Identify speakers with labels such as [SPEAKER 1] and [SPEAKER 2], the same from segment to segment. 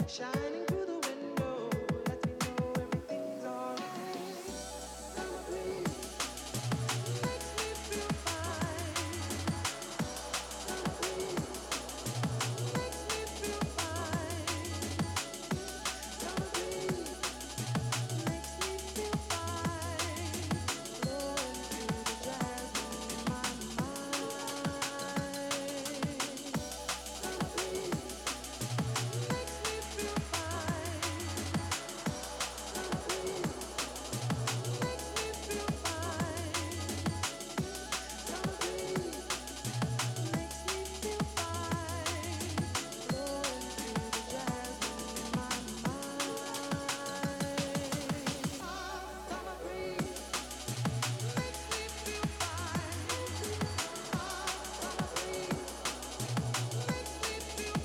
[SPEAKER 1] shining through the window, lets me know everything's alright. Summer breeze makes me feel fine. Summer breeze makes me feel fine. Summer breeze makes me feel fine. Blowing through the jazz in my mind. Summer breeze makes me feel fine. Summer breeze makes me feel fine. Summer breeze makes me feel fine. Blowing through the jazz in my mind. Summer breeze makes me feel fine.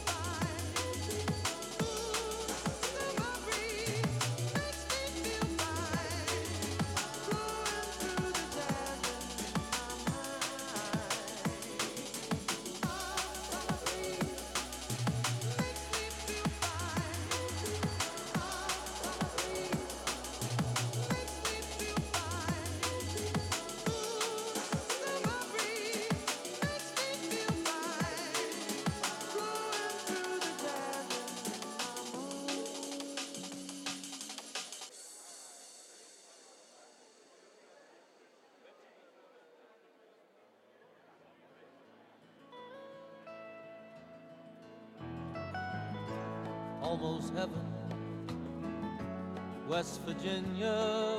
[SPEAKER 1] Summer breeze makes me feel fine. Summer breeze makes me feel fine. Blowing through the jazz in my mind. Summer breeze makes me feel fine. Summer breeze makes me feel fine. Summer breeze makes me feel fine. Blowing through the jazz in my mind.
[SPEAKER 2] Almost heaven, West Virginia,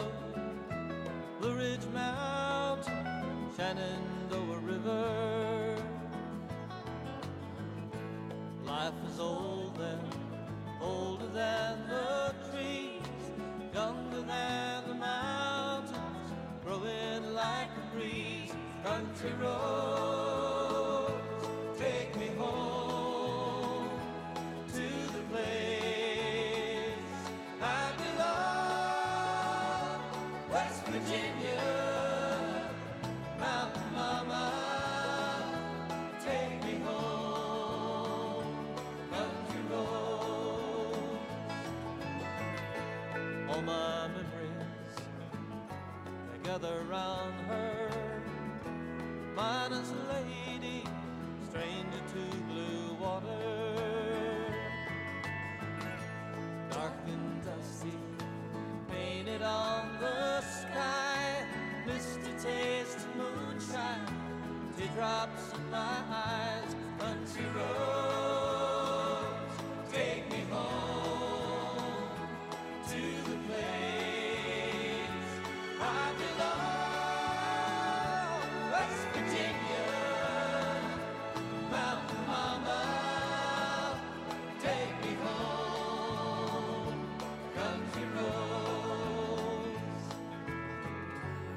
[SPEAKER 2] Blue Ridge Mountain, Shenandoah River. Life is old there, older than the trees, younger than the mountains, growing like a breeze. Country roads take me home to the place I belong. West Virginia, Mountain Mama, take me home. Country roads, all my memories they gather round her. Minus lady, stranger to blue water. Dark and dusty, painted on the sky. Misty taste of moonshine, teardrops in my eyes. Country roads take me home to the place I belong. West Virginia, Mountain Mama, take me home. Country roads,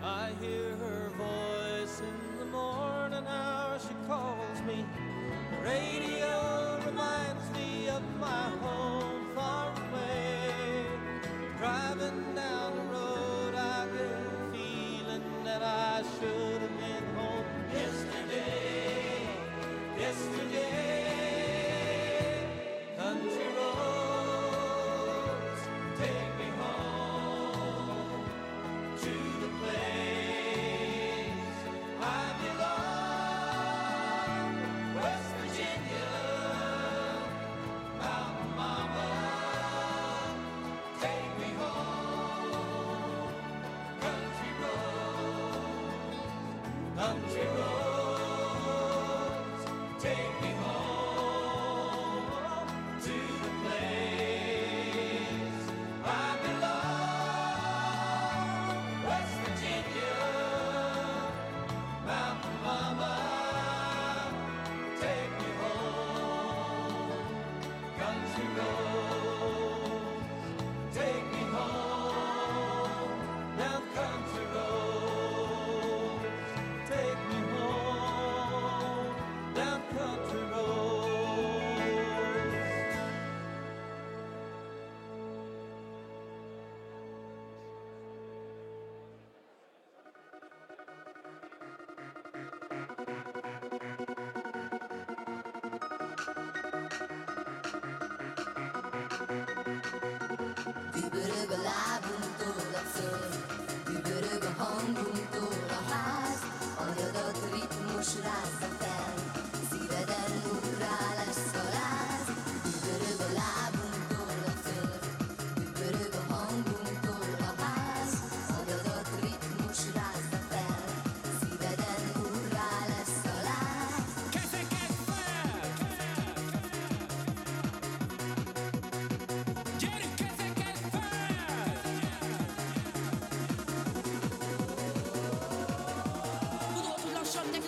[SPEAKER 2] I hear her voice in the morning hour. She calls me. The radio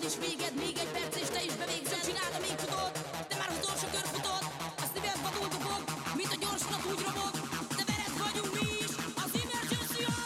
[SPEAKER 3] is véged, még egy perc és te is bevégzel. Csináld, amíg tudod, de már húzol a körfutod. A szíved vadul dobog, mint a gyorsnat úgy robog. De veled vagyunk mi is, az Emergency House.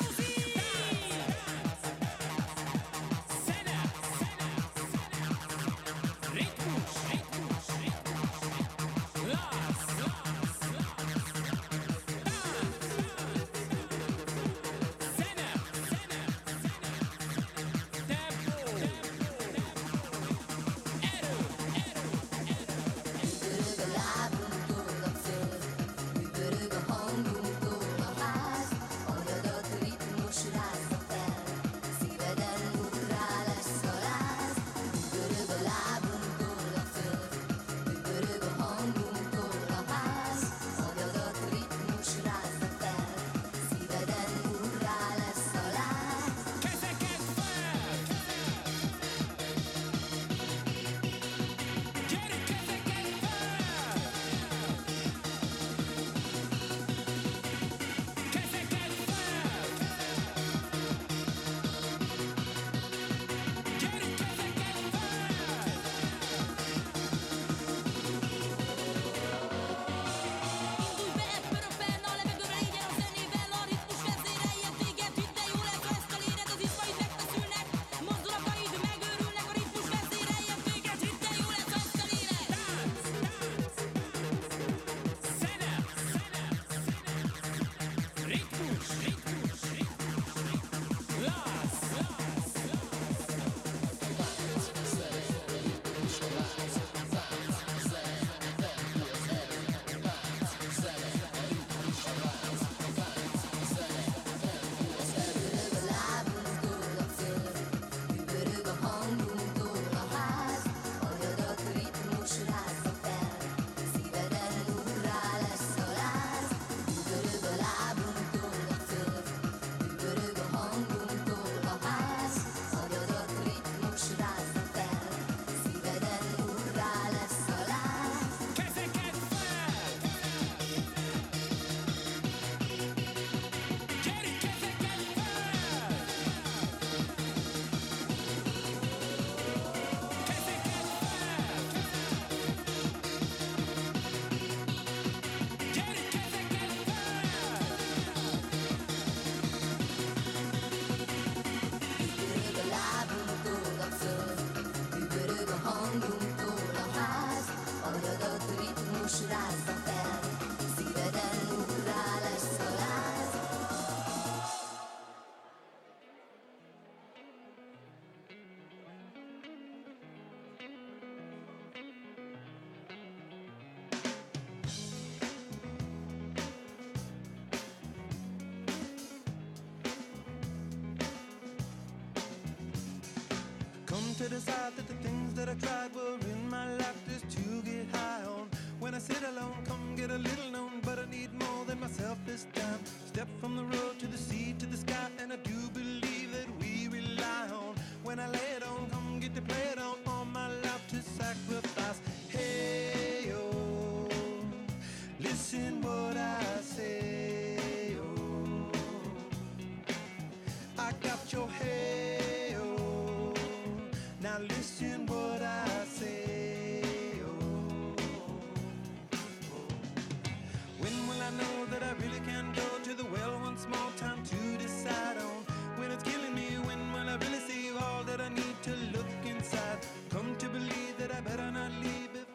[SPEAKER 1] Come to decide that the things that I tried were in my life just to get high on. When I sit alone, come get a little known, but I need more than myself this time. Step from the road to the sea to the sky, and I do believe that we rely on. When I lay it on, come get to play it on, all my life to sacrifice. Hey, oh, listen what I say, oh, I got your hey, oh, now listen what I say, oh, when will I know that I really can go to the well one small time to decide on? When it's killing me, when will I really see all that I need to look inside? Come to believe that I better not leave before.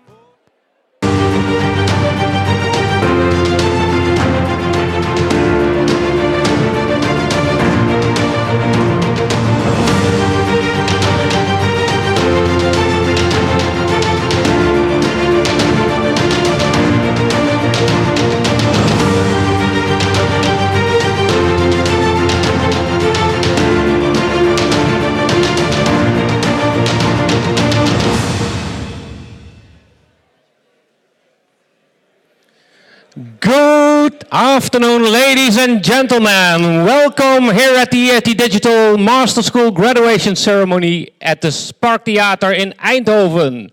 [SPEAKER 4] Good afternoon, ladies and gentlemen. Welcome here at the EIT Digital Master School graduation ceremony at the Spark Theater in Eindhoven.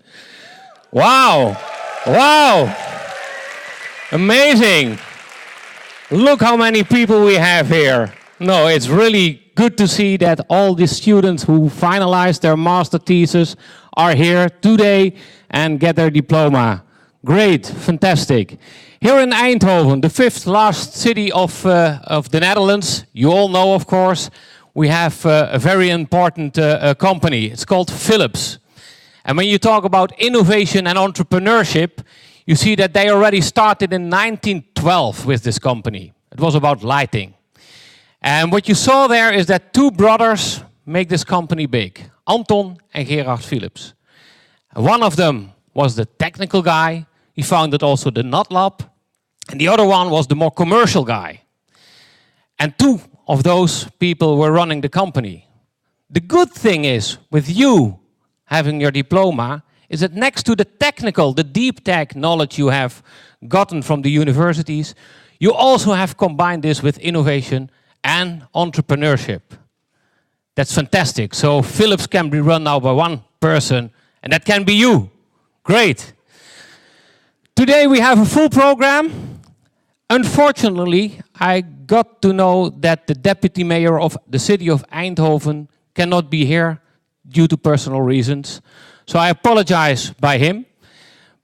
[SPEAKER 4] Wow, wow, amazing. Look how many people we have here. No, it's really good to see that all the students who finalized their master thesis are here today and get their diploma. Great, fantastic. Here in Eindhoven, the fifth last city of the Netherlands, you all know, of course, we have a very important company. It's called Philips. And when you talk about innovation and entrepreneurship, you see that they already started in 1912 with this company. It was about lighting. And what you saw there is that two brothers make this company big, Anton and Gerard Philips. One of them was the technical guy. He founded also the Nut Lab. And the other one was the more commercial guy. And two of those people were running the company. The good thing is, with you having your diploma, is that next to the technical, the deep tech knowledge you have gotten from the universities, you also have combined this with innovation and entrepreneurship. That's fantastic. So Philips can be run now by one person, and that can be you. Great. Today we have a full program. Unfortunately, I got to know that the deputy mayor of the city of Eindhoven cannot be here due to personal reasons. So I apologize by him.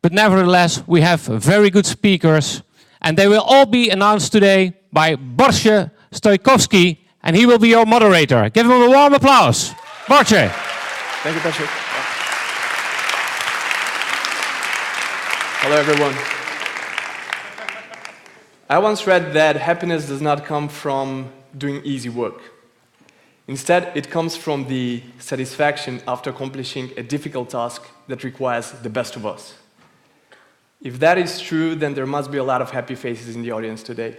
[SPEAKER 4] But nevertheless, we have very good speakers, and they will all be announced today by Borje Stojkovski, and he will be your moderator. Give him a warm applause. Borje.
[SPEAKER 5] Thank you, Patrick. Hello, everyone. I once read that happiness does not come from doing easy work. Instead, it comes from the satisfaction after accomplishing a difficult task that requires the best of us. If that is true, then there must be a lot of happy faces in the audience today.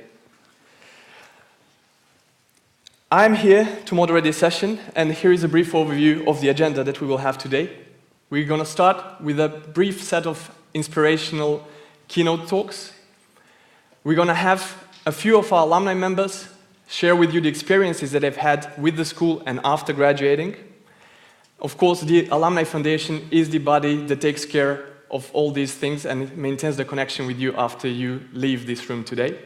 [SPEAKER 5] I'm here to moderate this session, and here is a brief overview of the agenda that we will have today. We're going to start with a brief set of inspirational keynote talks. We're going to have a few of our alumni members share with you the experiences that they've had with the school and after graduating. Of course, the Alumni Foundation is the body that takes care of all these things and maintains the connection with you after you leave this room today.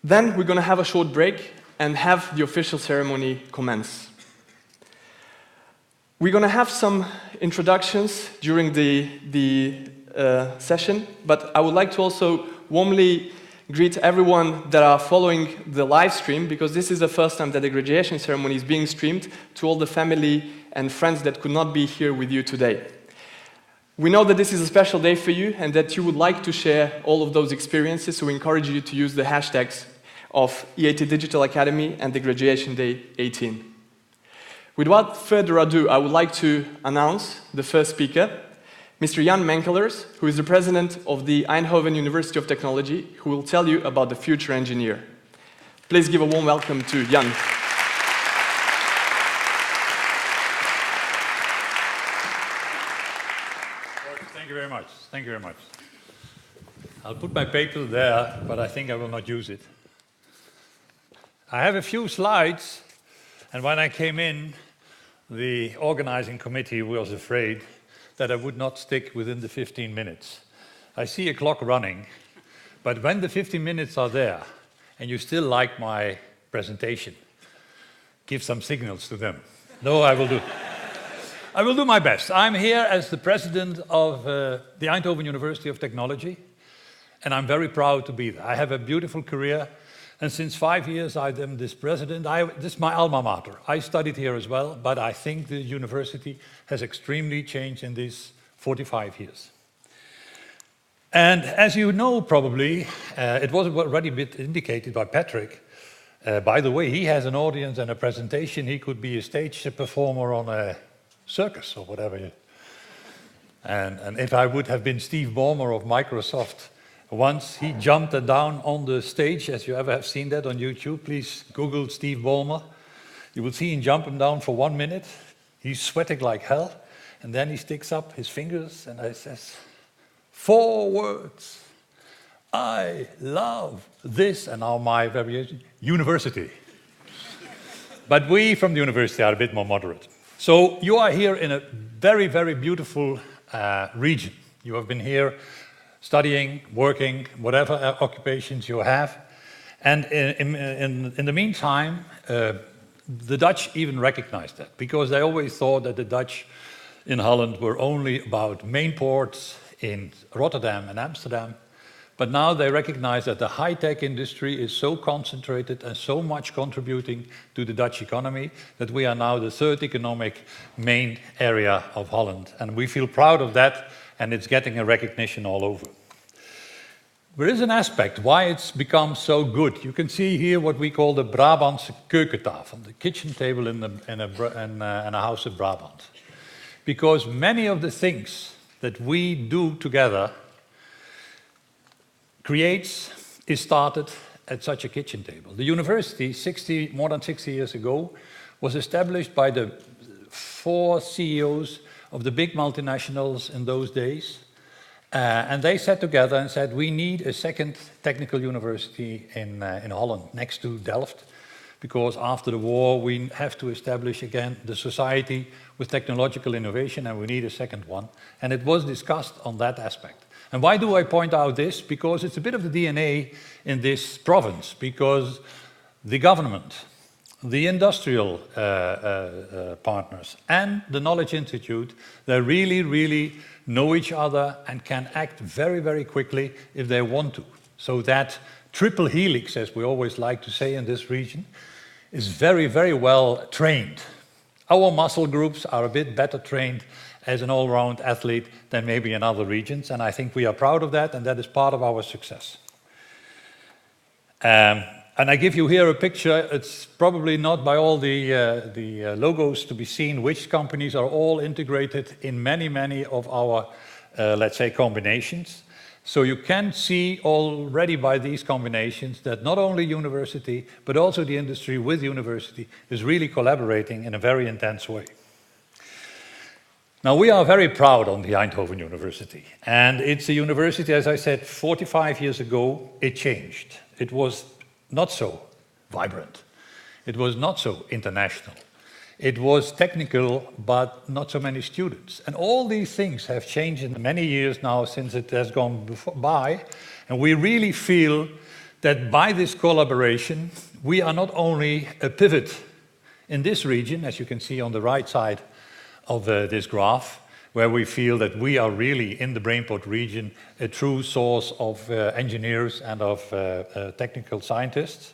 [SPEAKER 5] Then we're going to have a short break and have the official ceremony commence. We're going to have some introductions during the session, but I would like to also warmly greet everyone that are following the live stream, because this is the first time that the graduation ceremony is being streamed to all the family and friends that could not be here with you today. We know that this is a special day for you and that you would like to share all of those experiences, so we encourage you to use the hashtags of EIT Digital Academy and the Graduation Day 18. Without further ado, I would like to announce the first speaker, Mr. Jan Menkelers, who is the president of the Eindhoven University of Technology, who will tell you about the future engineer. Please give a warm welcome to Jan.
[SPEAKER 6] Thank you very much. Thank you very much. I'll put my paper there, but I think I will not use it. I have a few slides, and when I came in, the organizing committee was afraid that I would not stick within the 15 minutes. I see a clock running, but when the 15 minutes are there, and you still like my presentation, give some signals to them. No, I will do. I will do my best. I'm here as the president of the Eindhoven University of Technology, and I'm very proud to be there. I have a beautiful career, and since 5 years I am this president. This is my alma mater. I studied here as well, but I think the university has extremely changed in these 45 years. And as you know probably, it was already a bit indicated by Patrick. By the way, he has an audience and a presentation. He could be a stage performer on a circus or whatever. And if I would have been Steve Ballmer of Microsoft, once he jumped down on the stage, as you ever have seen that on YouTube, please Google Steve Ballmer. You will see him jumping down for 1 minute. He's sweating like hell. And then he sticks up his fingers and he says, 4 words. I love this, and now my variation, university. But we from the university are a bit more moderate. So you are here in a very, very beautiful region. You have been here studying, working, whatever occupations you have. And in the meantime, the Dutch even recognized that, because they always thought that the Dutch in Holland were only about main ports in Rotterdam and Amsterdam. But now they recognize that the high-tech industry is so concentrated and so much contributing to the Dutch economy that we are now the third economic main area of Holland. And we feel proud of that, and it's getting a recognition all over. There is an aspect why it's become so good. You can see here what we call the Brabantse keukentafel, the kitchen table in a house of Brabant. Because many of the things that we do together is started at such a kitchen table. The university, more than 60 years ago, was established by the 4 CEOs of the big multinationals in those days. And they sat together and said, we need a second technical university in Holland, next to Delft, because after the war we have to establish again the society with technological innovation, and we need a second one. And it was discussed on that aspect. And why do I point out this? Because it's a bit of the DNA in this province, because the government, the industrial partners, and the Knowledge Institute, they really, really know each other and can act very, very quickly if they want to. So that triple helix, as we always like to say in this region, is very, very well trained. Our muscle groups are a bit better trained as an all-round athlete than maybe in other regions, and I think we are proud of that, and that is part of our success. And I give you here a picture. It's probably not by all the logos to be seen which companies are all integrated in many, many of our, let's say, combinations. So you can see already by these combinations that not only university, but also the industry with university is really collaborating in a very intense way. Now, we are very proud on the Eindhoven University, and it's a university, as I said, 45 years ago, it changed. It was not so vibrant. It was not so international. It was technical, but not so many students. And all these things have changed in many years now since it has gone by, and we really feel that by this collaboration, we are not only a pivot in this region, as you can see on the right side of this graph, where we feel that we are really in the Brainport region a true source of engineers and of technical scientists.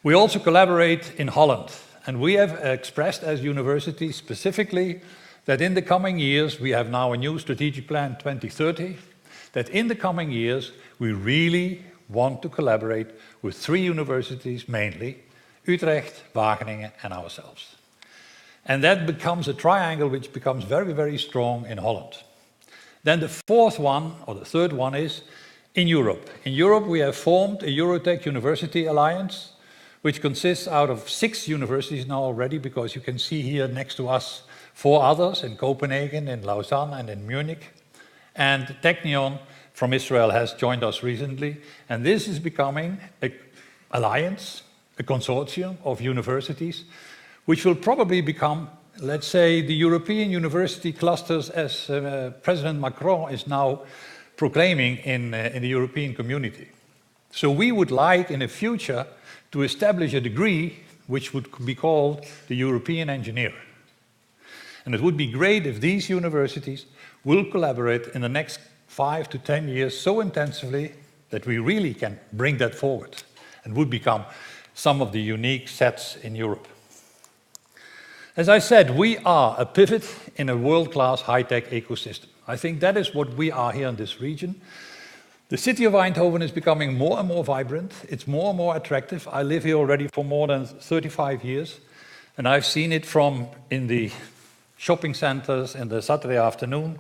[SPEAKER 6] We also collaborate in Holland, and we have expressed as university specifically that in the coming years, we have now a new strategic plan 2030, that in the coming years we really want to collaborate with 3 universities mainly, Utrecht, Wageningen and ourselves. And that becomes a triangle which becomes very, very strong in Holland. Then the fourth one, or the third one, is in Europe. In Europe, we have formed a Eurotech University Alliance, which consists out of 6 universities now already, because you can see here next to us 4 others in Copenhagen, in Lausanne, and in Munich. And Technion from Israel has joined us recently. And this is becoming an alliance, a consortium of universities, which will probably become, let's say, the European university clusters as President Macron is now proclaiming in the European community. So we would like in the future to establish a degree which would be called the European Engineer. And it would be great if these universities will collaborate in the next 5 to 10 years so intensively that we really can bring that forward and would become some of the unique sets in Europe. As I said, we are a pivot in a world-class high-tech ecosystem. I think that is what we are here in this region. The city of Eindhoven is becoming more and more vibrant. It's more and more attractive. I live here already for more than 35 years, and I've seen it from in the shopping centers in the Saturday afternoon,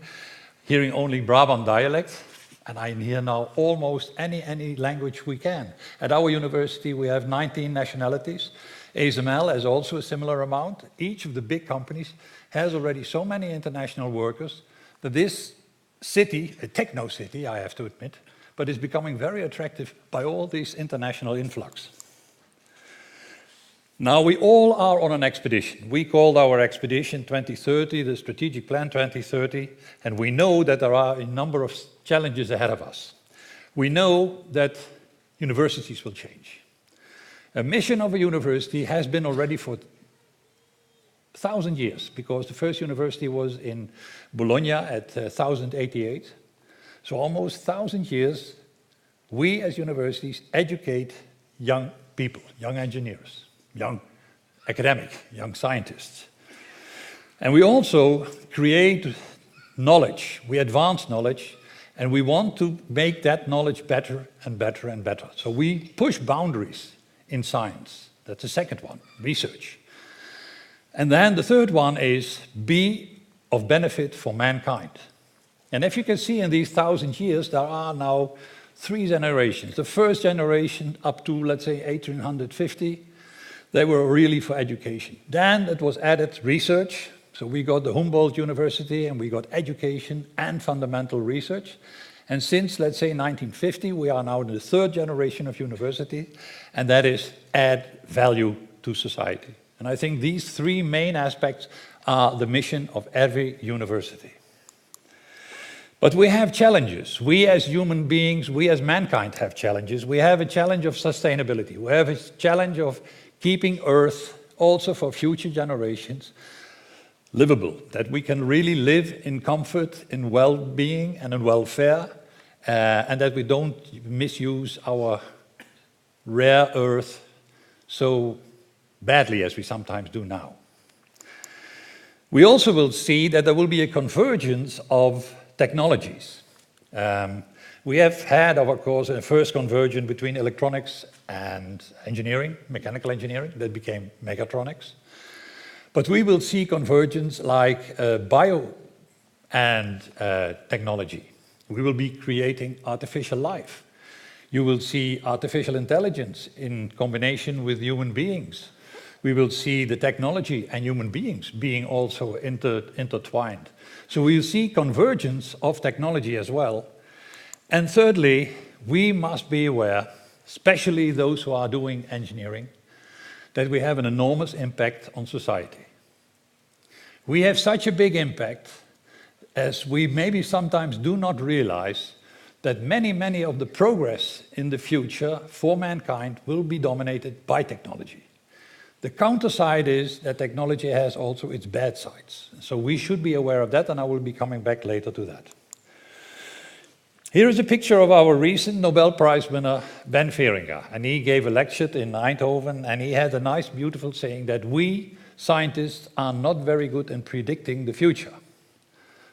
[SPEAKER 6] hearing only Brabant dialect, and I hear now almost any language we can. At our university, we have 19 nationalities. ASML has also a similar amount. Each of the big companies has already so many international workers that this city, a techno city, I have to admit, but is becoming very attractive by all this international influx. Now we all are on an expedition. We called our expedition 2030, the strategic plan 2030, and we know that there are a number of challenges ahead of us. We know that universities will change. A mission of a university has been already for 1,000 years, because the first university was in Bologna at 1088. So almost 1,000 years, we as universities educate young people, young engineers, young academic, young scientists. And we also create knowledge, we advance knowledge, and we want to make that knowledge better and better and better. So we push boundaries in science. That's the second one, research. And then the third one is be of benefit for mankind. And if you can see in these 1,000 years, there are now 3 generations. The first generation up to, let's say, 1850, they were really for education. Then it was added research. So we got the Humboldt University and we got education and fundamental research. And since, let's say, 1950, we are now in the 3rd generation of university, and that is add value to society. And I think these 3 main aspects are the mission of every university. But we have challenges. We as human beings, we as mankind have challenges. We have a challenge of sustainability. We have a challenge of keeping Earth, also for future generations, livable, that we can really live in comfort, in well-being and in welfare, and that we don't misuse our rare Earth so badly as we sometimes do now. We also will see that there will be a convergence of technologies. We have had, of course, a first convergence between electronics and engineering, mechanical engineering, that became mechatronics. But we will see convergence like bio and technology. We will be creating artificial life. You will see artificial intelligence in combination with human beings. We will see the technology and human beings being also intertwined. So we'll see convergence of technology as well. And thirdly, we must be aware, especially those who are doing engineering, that we have an enormous impact on society. We have such a big impact, as we maybe sometimes do not realize, that many of the progress in the future for mankind will be dominated by technology. The counter side is that technology has also its bad sides. So we should be aware of that, and I will be coming back later to that. Here is a picture of our recent Nobel Prize winner, Ben Feringa. And he gave a lecture in Eindhoven, and he had a nice, beautiful saying that we scientists are not very good in predicting the future.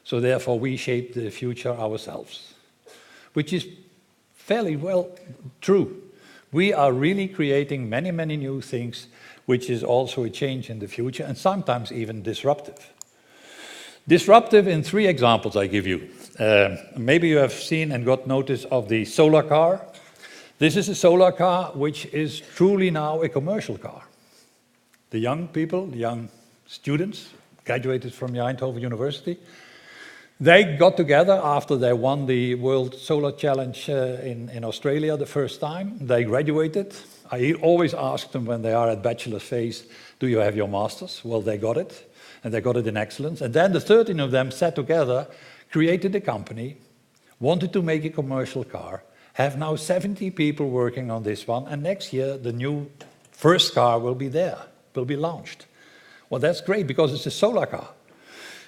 [SPEAKER 6] So therefore we shape the future ourselves, which is fairly well true. We are really creating many new things, which is also a change in the future and sometimes even disruptive. Disruptive in 3 examples I give you. Maybe you have seen and got notice of the solar car. This is a solar car which is truly now a commercial car. The young people, the young students, graduated from the Eindhoven University, they got together after they won the World Solar Challenge in Australia the first time. They graduated. I always ask them when they are at bachelor's phase, do you have your master's? Well, they got it, and they got it in excellence. And then the 13 of them sat together, created a company, wanted to make a commercial car, have now 70 people working on this one, and next year the new first car will be there, will be launched. Well, that's great because it's a solar car.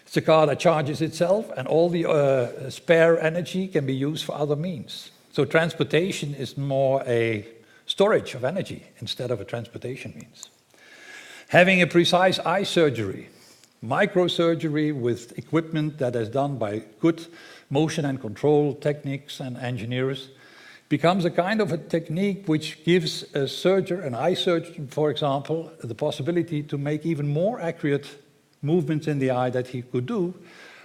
[SPEAKER 6] It's a car that charges itself, and all the spare energy can be used for other means. So transportation is more a storage of energy instead of a transportation means. Having a precise eye surgery, microsurgery with equipment that is done by good motion and control techniques and engineers, becomes a kind of a technique which gives a surgeon, an eye surgeon, for example, the possibility to make even more accurate movements in the eye that he could do.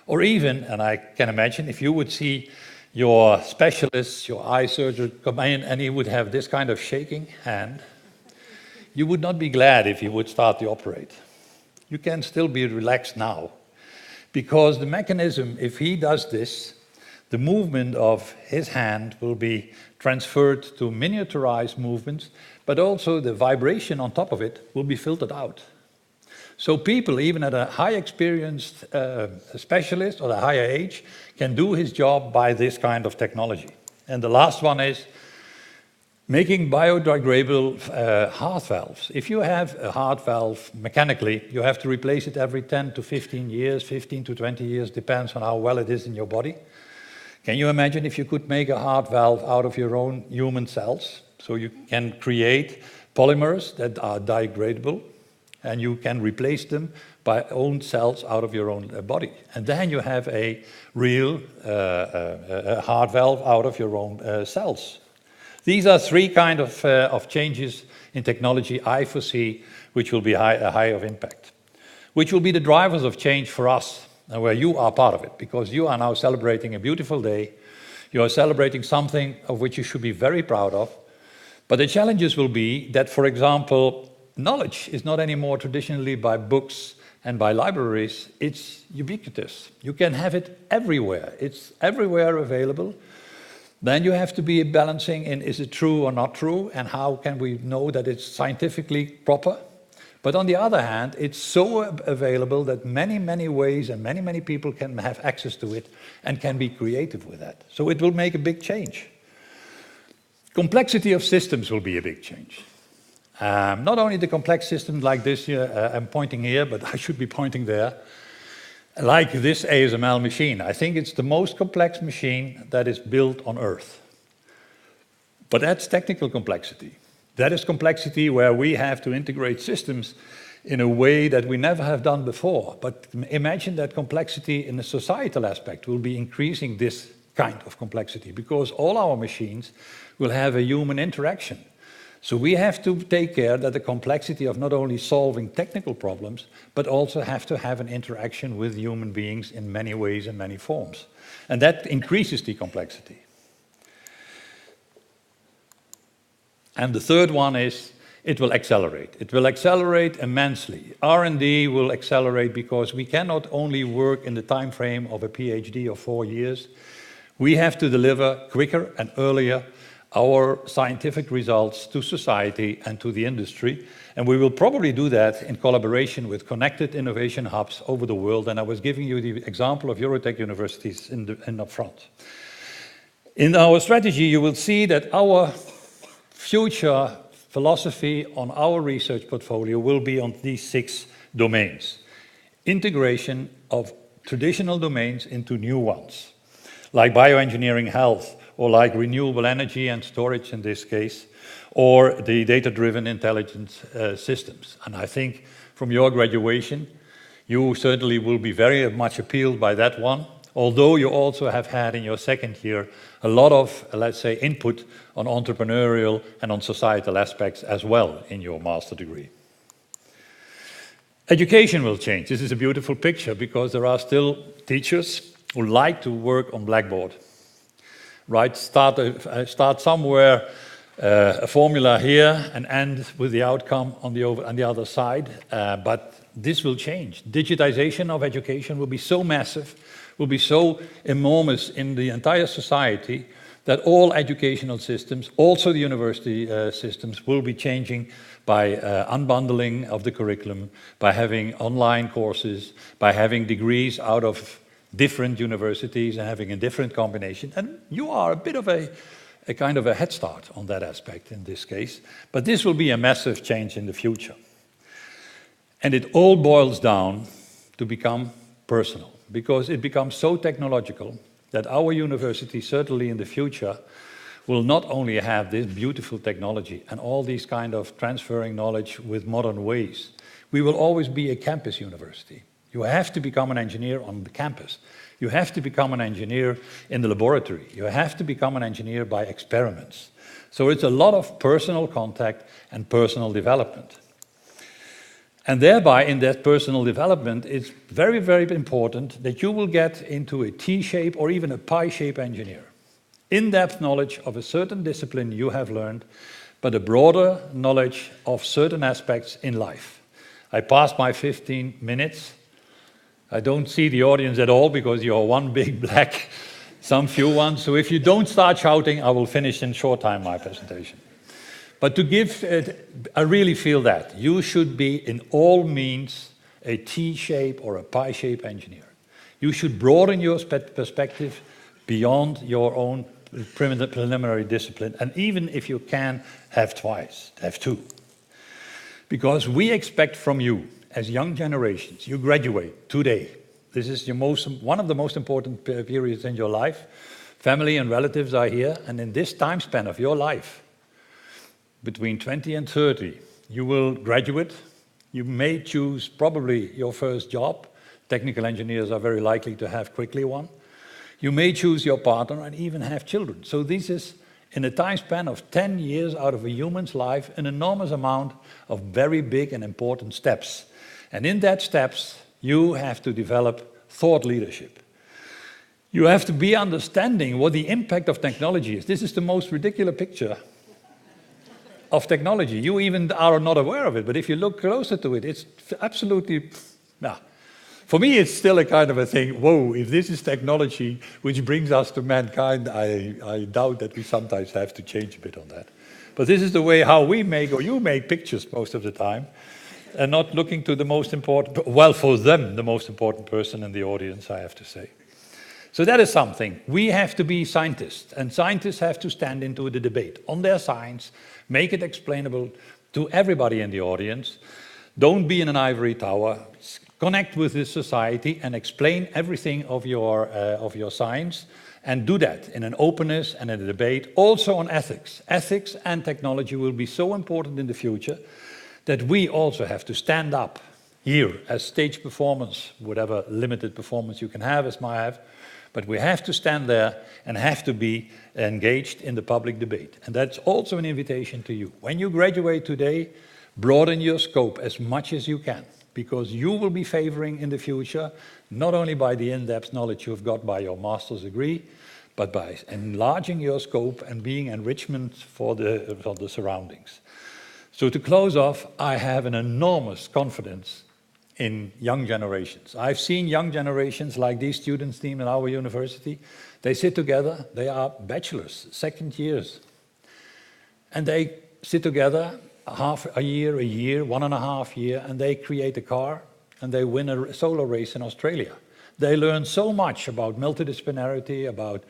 [SPEAKER 6] Or even, and I can imagine, if you would see your specialist, your eye surgeon come in and he would have this kind of shaking hand, you would not be glad if he would start to operate. You can still be relaxed now, because the mechanism, if he does this, the movement of his hand will be transferred to miniaturized movements, but also the vibration on top of it will be filtered out. So people, even at a high experienced specialist or a higher age, can do his job by this kind of technology. And the last one is Making biodegradable heart valves. If you have a heart valve mechanically, you have to replace it every 10 to 15 years, 15 to 20 years, depends on how well it is in your body. Can you imagine if you could make a heart valve out of your own human cells? So you can create polymers that are degradable, and you can replace them by own cells out of your own body. And then you have a real heart valve out of your own cells. These are three kind of changes in technology I foresee, which will be high of impact, which will be the drivers of change for us, and where you are part of it, because you are now celebrating a beautiful day. You are celebrating something of which you should be very proud of. But the challenges will be that, for example, knowledge is not anymore traditionally by books and by libraries. It's ubiquitous. You can have it everywhere. It's everywhere available. Then you have to be balancing in, is it true or not true, and how can we know that it's scientifically proper? But on the other hand, it's so available that many ways and many people can have access to it and can be creative with that. So it will make a big change. Complexity of systems will be a big change. Not only the complex systems like this here, I'm pointing here, but I should be pointing there. Like this ASML machine. I think it's the most complex machine that is built on Earth. But that's technical complexity. That is complexity where we have to integrate systems in a way that we never have done before. But imagine that complexity in the societal aspect will be increasing this kind of complexity, because all our machines will have a human interaction. So we have to take care that the complexity of not only solving technical problems, but also have to have an interaction with human beings in many ways and many forms. And that increases the complexity. And the third one is, it will accelerate. It will accelerate immensely. R&D will accelerate because we cannot only work in the time frame of a PhD of 4 years. We have to deliver quicker and earlier our scientific results to society and to the industry. And we will probably do that in collaboration with connected innovation hubs over the world. And I was giving you the example of Eurotech universities in up front. In our strategy, you will see that our future philosophy on our research portfolio will be on these 6 domains. Integration of traditional domains into new ones, like bioengineering health, or like renewable energy and storage in this case, or the data-driven intelligence systems. And I think from your graduation, you certainly will be very much appealed by that one, although you also have had in your second year a lot of, let's say, input on entrepreneurial and on societal aspects as well in your master degree. Education will change. This is a beautiful picture because there are still teachers who like to work on Blackboard. Right, start somewhere, a formula here, and end with the outcome on the other side. But this will change. Digitization of education will be so massive, will be so enormous in the entire society that all educational systems, also the university systems, will be changing by unbundling of the curriculum, by having online courses, by having degrees out of different universities and having a different combination. And you are a bit of a kind of a head start on that aspect in this case. But this will be a massive change in the future. And it all boils down to become personal, because it becomes so technological that our university, certainly in the future, will not only have this beautiful technology and all these kind of transferring knowledge with modern ways. We will always be a campus university. You have to become an engineer on the campus. You have to become an engineer in the laboratory. You have to become an engineer by experiments. So it's a lot of personal contact and personal development. And thereby, in that personal development, it's very important that you will get into a T-shape or even a pie-shape engineer. In-depth knowledge of a certain discipline you have learned, but a broader knowledge of certain aspects in life. I passed my 15 minutes. I don't see the audience at all because you're one big black, some few ones. So if you don't start shouting, I will finish in short time my presentation. But to give it, I really feel that you should be in all means a T-shape or a pie-shape engineer. You should broaden your perspective beyond your own preliminary discipline. And even if you can, have twice, have two. Because we expect from you, as young generations, you graduate today. This is one of the most important periods in your life. Family and relatives are here, and in this time span of your life, between 20 and 30, you will graduate. You may choose probably your first job. Technical engineers are very likely to have quickly one. You may choose your partner and even have children. So this is, in a time span of 10 years out of a human's life, an enormous amount of very big and important steps. And in that steps, you have to develop thought leadership. You have to be understanding what the impact of technology is. This is the most ridiculous picture of technology. You even are not aware of it, but if you look closer to it, it's absolutely, for me it's still a kind of a thing, whoa, if this is technology which brings us to mankind, I doubt that we sometimes have to change a bit on that. But this is the way how we make, or you make pictures most of the time, and not looking to the most important, well, for them, the most important person in the audience, I have to say. So that is something. We have to be scientists, and scientists have to stand into the debate on their science, make it explainable to everybody in the audience. Don't be in an ivory tower. Connect with the society and explain everything of your science, and do that in an openness and in a debate, also on ethics. Ethics and technology will be so important in the future that we also have to stand up here as stage performance, whatever limited performance you can have, as I have, but we have to stand there and have to be engaged in the public debate. And that's also an invitation to you. When you graduate today, broaden your scope as much as you can, because you will be favoring in the future, not only by the in-depth knowledge you've got by your master's degree, but by enlarging your scope and being enrichment for the surroundings. So to close off, I have an enormous confidence in young generations. I've seen young generations like these students team in our university. They sit together, they are bachelors, second years. And they sit together half a year, 1.5 years, and they create a car and they win a solo race in Australia. They learn so much about multidisciplinarity, about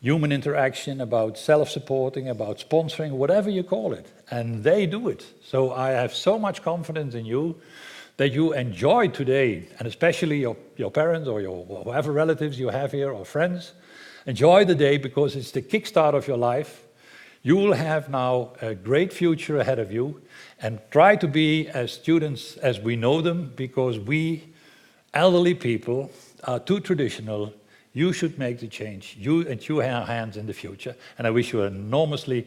[SPEAKER 6] human interaction, about self-supporting, about sponsoring, whatever you call it. And they do it. So I have so much confidence in you that you enjoy today, and especially your parents or your whoever relatives you have here or friends. Enjoy the day because it's the kickstart of your life. You will have now a great future ahead of you, and try to be as students as we know them, because we elderly people are too traditional. You should make the change, you and your hands in the future. And I wish you an enormously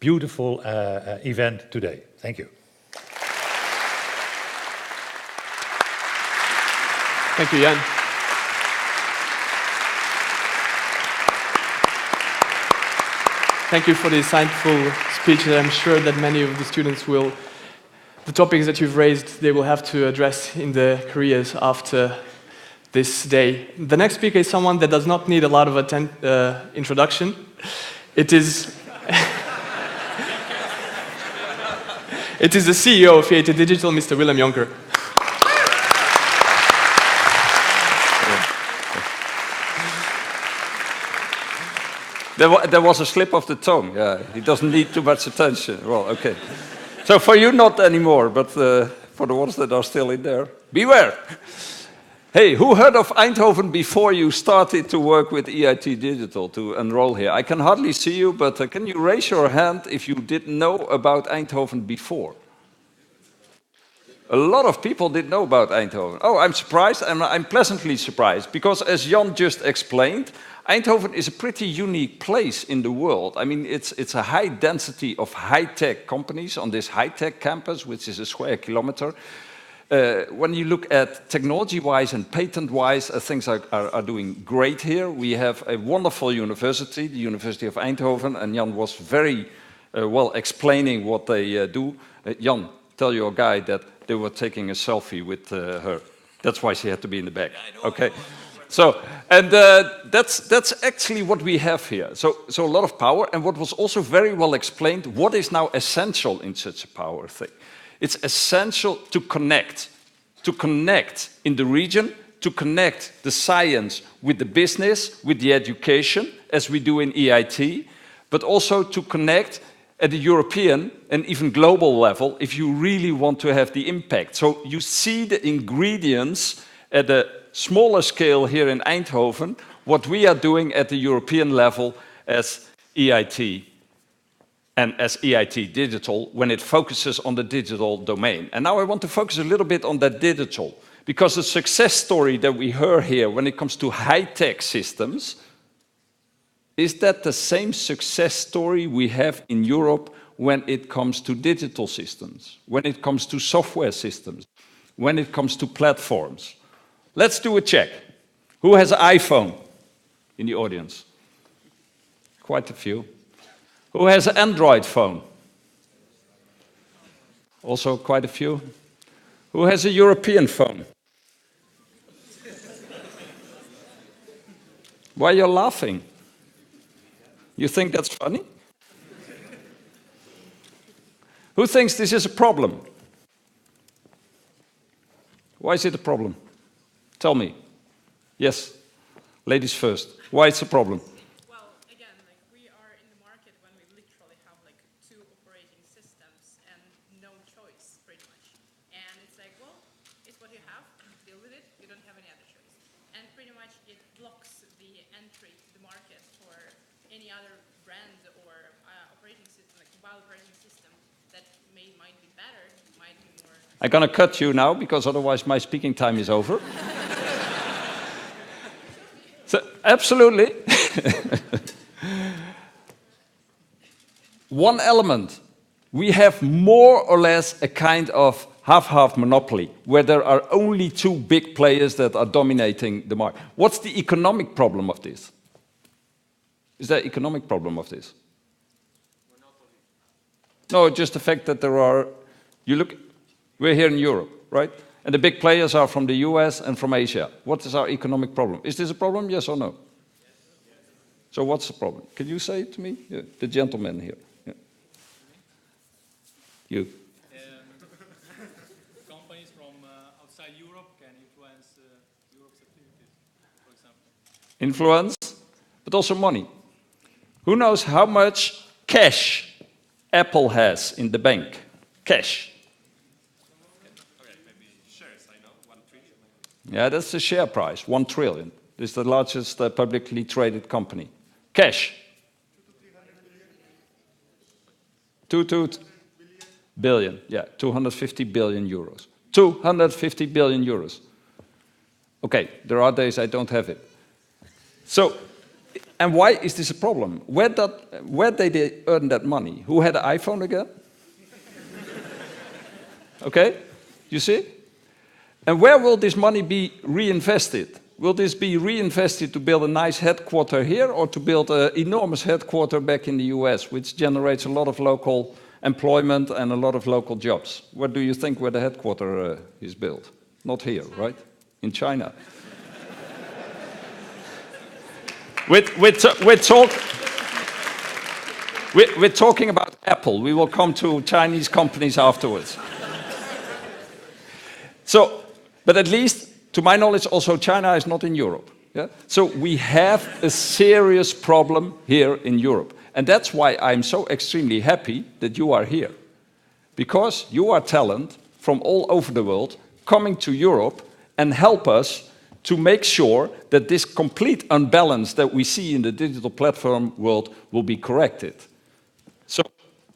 [SPEAKER 6] beautiful event today. Thank you.
[SPEAKER 5] Thank you, Jan. Thank you for the insightful speech. I'm sure that many of the students will, the topics that you've raised, they will have to address in their careers after this day. The next speaker is someone that does not need a lot of introduction. It is it is the CEO of EIT Digital, Mr. Willem Jonker.
[SPEAKER 7] There was a slip of the tongue. Yeah, he doesn't need too much attention. Well, okay. So for you, not anymore, but for the ones that are still in there, beware. Hey, who heard of Eindhoven before you started to work with EIT Digital to enroll here? I can hardly see you, but can you raise your hand if you didn't know about Eindhoven before? A lot of people didn't know about Eindhoven. Oh, I'm surprised, and I'm pleasantly surprised, because as Jan just explained, Eindhoven is a pretty unique place in the world. I mean, it's a high density of high-tech companies on this high-tech campus, which is a square kilometer. When you look at technology-wise and patent-wise, things are doing great here. We have a wonderful university, the University of Eindhoven, and Jan was very well explaining what they do. Jan, tell your guy that they were taking a selfie with her. That's why she had to be in the back. Okay. So, and that's actually what we have here. So a lot of power, and what was also very well explained, what is now essential in such a power thing. It's essential to connect in the region, to connect the science with the business, with the education, as we do in EIT, but also to connect at the European and even global level if you really want to have the impact. So you see the ingredients at a smaller scale here in Eindhoven, what we are doing at the European level as EIT and as EIT Digital when it focuses on the digital domain. And now I want to focus a little bit on that digital, because the success story that we heard here when it comes to high-tech systems, is that the same success story we have in Europe when it comes to digital systems, when it comes to software systems, when it comes to platforms? Let's do a check. Who has an iPhone in the audience? Quite a few. Who has an Android phone? Also quite a few. Who has a European phone? Why are you laughing? You think that's funny? Who thinks this is a problem? Why is it a problem? Tell me. Yes, ladies first. Why it's a problem?
[SPEAKER 8] Well, again, like we are in the market when we literally have like 2 operating systems and no choice, pretty much. And it's like, well, it's what you have, deal with it, you don't have any other choice. And pretty much it blocks the entry to the market for any other brand or operating system, like mobile operating system that might be better, might be more...
[SPEAKER 7] I'm gonna cut you now because otherwise my speaking time is over. So, absolutely. One element. We have more or less a kind of half-half monopoly, where there are only 2 big players that are dominating the market. What's the economic problem of this? Is there an economic problem of this? No, just the fact that there are... You look, we're here in Europe, right? And the big players are from the US and from Asia. What is our economic problem? Is this a problem, yes or no? Yes. So what's the problem? Can you say it to me? Yeah, the gentleman here. Yeah. You.
[SPEAKER 2] Companies from outside Europe can influence Europe's activities, for example.
[SPEAKER 7] Influence, but also money. Who knows how much cash Apple has in the bank? Cash. Yeah, that's the share price, 1 trillion. This is the largest publicly traded company. Cash. 2 billion, yeah, 250 billion euros. 250 billion euros. Okay, there are days I don't have it. So, and why is this a problem? Where did they earn that money? Who had an iPhone again? Okay, you see? And where will this money be reinvested? Will this be reinvested to build a nice headquarter here or to build an enormous headquarter back in the US, which generates a lot of local employment and a lot of local jobs? Where do you think where the headquarter is built? Not here, right? In China. We're talking about Apple. We will come to Chinese companies afterwards. So, but at least, to my knowledge, also China is not in Europe. Yeah? So we have a serious problem here in Europe. And that's why I'm so extremely happy that you are here. Because you are talent from all over the world coming to Europe and help us to make sure that this complete unbalance that we see in the digital platform world will be corrected. So,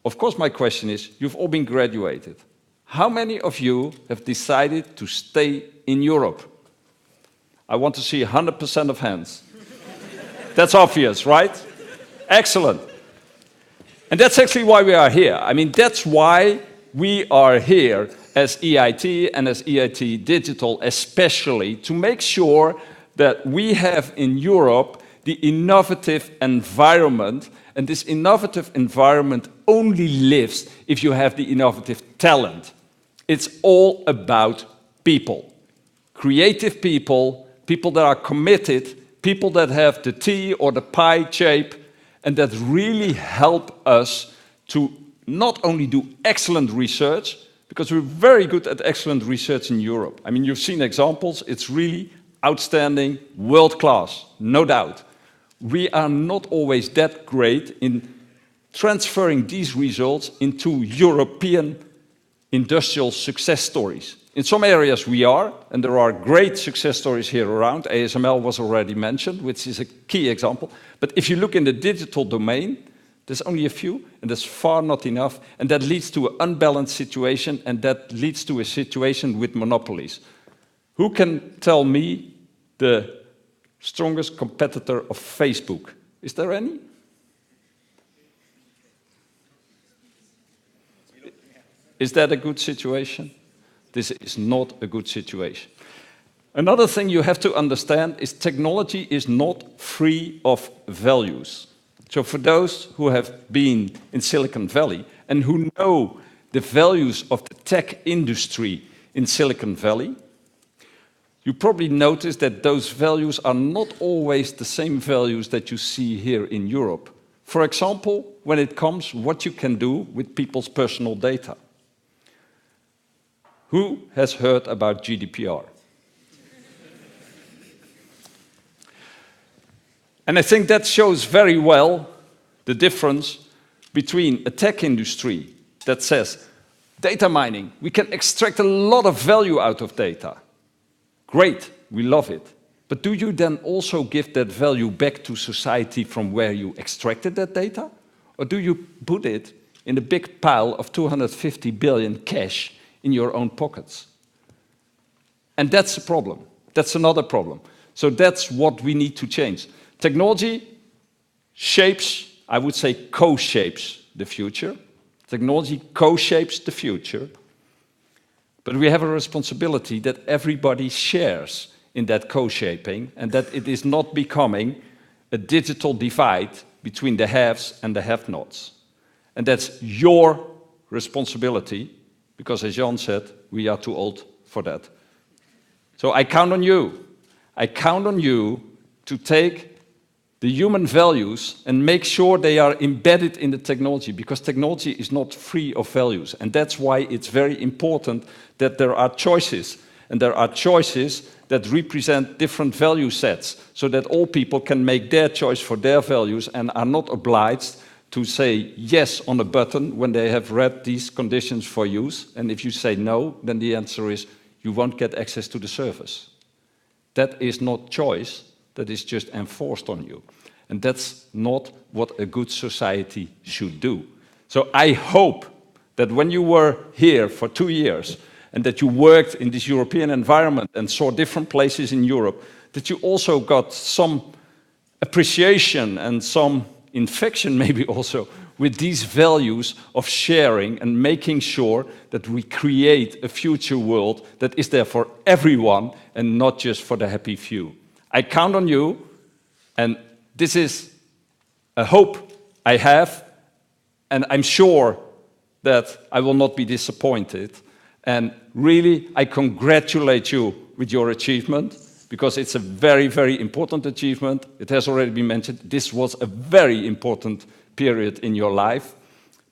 [SPEAKER 7] of course, my question is, you've all been graduated. How many of you have decided to stay in Europe? I want to see 100% of hands. That's obvious, right? Excellent. And that's actually why we are here. I mean, that's why we are here as EIT and as EIT Digital especially, to make sure that we have in Europe the innovative environment, and this innovative environment only lives if you have the innovative talent. It's all about people. Creative people, people that are committed, people that have the T or the pie shape, and that really help us to not only do excellent research, because we're very good at excellent research in Europe. I mean, you've seen examples, it's really outstanding, world class, no doubt. We are not always that great in transferring these results into European industrial success stories. In some areas we are, and there are great success stories here around. ASML was already mentioned, which is a key example. But if you look in the digital domain, there's only a few, and that's far not enough, and that leads to an unbalanced situation, and that leads to a situation with monopolies. Who can tell me the strongest competitor of Facebook? Is there any? Is that a good situation? This is not a good situation. Another thing you have to understand is technology is not free of values. So for those who have been in Silicon Valley and who know the values of the tech industry in Silicon Valley, you probably notice that those values are not always the same values that you see here in Europe. For example, when it comes to what you can do with people's personal data. Who has heard about GDPR? And I think that shows very well the difference between a tech industry that says, data mining, we can extract a lot of value out of data. Great, we love it. But do you then also give that value back to society from where you extracted that data? Or do you put it in a big pile of 250 billion cash in your own pockets? And that's a problem. That's another problem. So that's what we need to change. Technology shapes, I would say co-shapes the future. Technology co-shapes the future. But we have a responsibility that everybody shares in that co-shaping, and that it is not becoming a digital divide between the haves and the have-nots. And that's your responsibility, because as Jan said, we are too old for that. So I count on you. I count on you to take the human values and make sure they are embedded in the technology, because technology is not free of values. And that's why it's very important that there are choices, and there are choices that represent different value sets, so that all people can make their choice for their values and are not obliged to say yes on a button when they have read these conditions for use. And if you say no, then the answer is you won't get access to the service. That is not choice, that is just enforced on you. And that's not what a good society should do. So I hope that when you were here for 2 years and that you worked in this European environment and saw different places in Europe, that you also got some appreciation and some infection maybe also with these values of sharing and making sure that we create a future world that is there for everyone and not just for the happy few. I count on you, and this is a hope I have, and I'm sure that I will not be disappointed. And really, I congratulate you with your achievement, because it's a very, very important achievement. It has already been mentioned. This was a very important period in your life,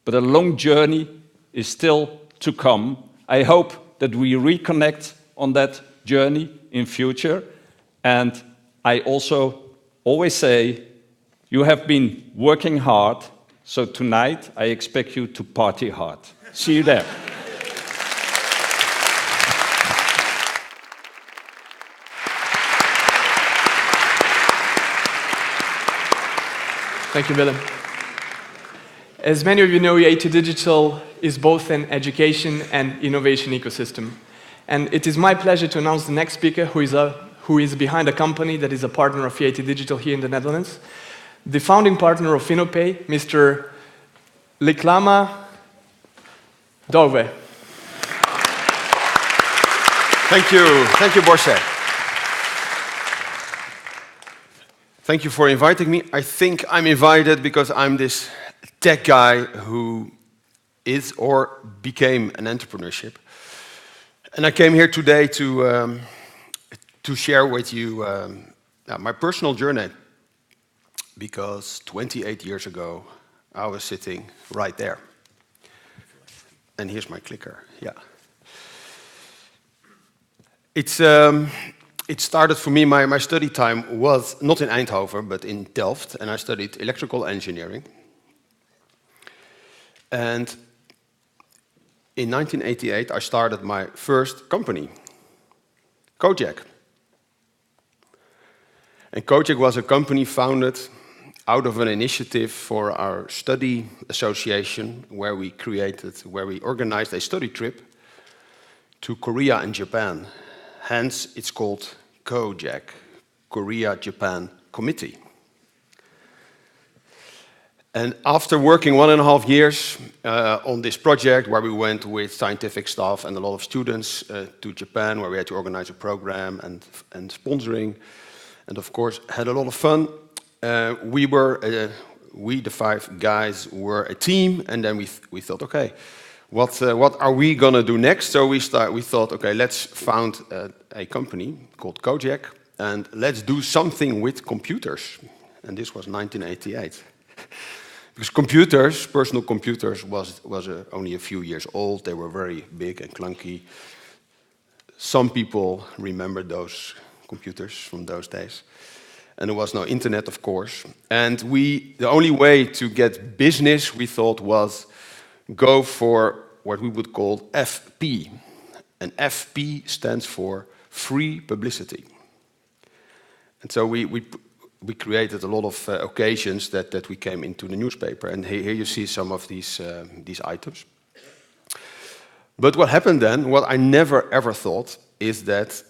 [SPEAKER 7] but a long journey is still to come. I hope that we reconnect on that journey in future. And I also always say, you have been working hard, so tonight I expect you to party hard. See you there.
[SPEAKER 5] Thank you, Willem. As many of you know, EIT Digital is both an education and innovation ecosystem. And it is my pleasure to announce the next speaker, who is behind a company that is a partner of EIT Digital here in the Netherlands. The founding partner of InnoPay, Mr. Liklama Dove.
[SPEAKER 9] Thank you, Borse. Thank you for inviting me. I think I'm invited because I'm this tech guy who is or became an entrepreneurship. And I came here today to share with you my personal journey, because 28 years ago, I was sitting right there. And here's my clicker, yeah. It's it started for me, my study time was not in Eindhoven, but in Delft, and I studied electrical engineering. And in 1988, I started my first company, Kojak. And Kojak was a company founded out of an initiative for our study association, where we organized a study trip to Korea and Japan. Hence, it's called Kojak, Korea-Japan Committee. And after working 1.5 years on this project, where we went with scientific staff and a lot of students to Japan, where we had to organize a program and sponsoring, and of course had a lot of fun, we, the 5 guys, were a team, and then we thought, okay, what are we gonna do next? So we thought, okay, let's found a company called Kojak, and let's do something with computers. And this was 1988. Because computers, personal computers, was only a few years old. They were very big and clunky. Some people remember those computers from those days. And there was no internet, of course. And the only way to get business, we thought, was go for what we would call FP. And FP stands for free publicity. And so we created a lot of occasions that we came into the newspaper. And here you see some of these items. But what happened then, what I never ever thought, is that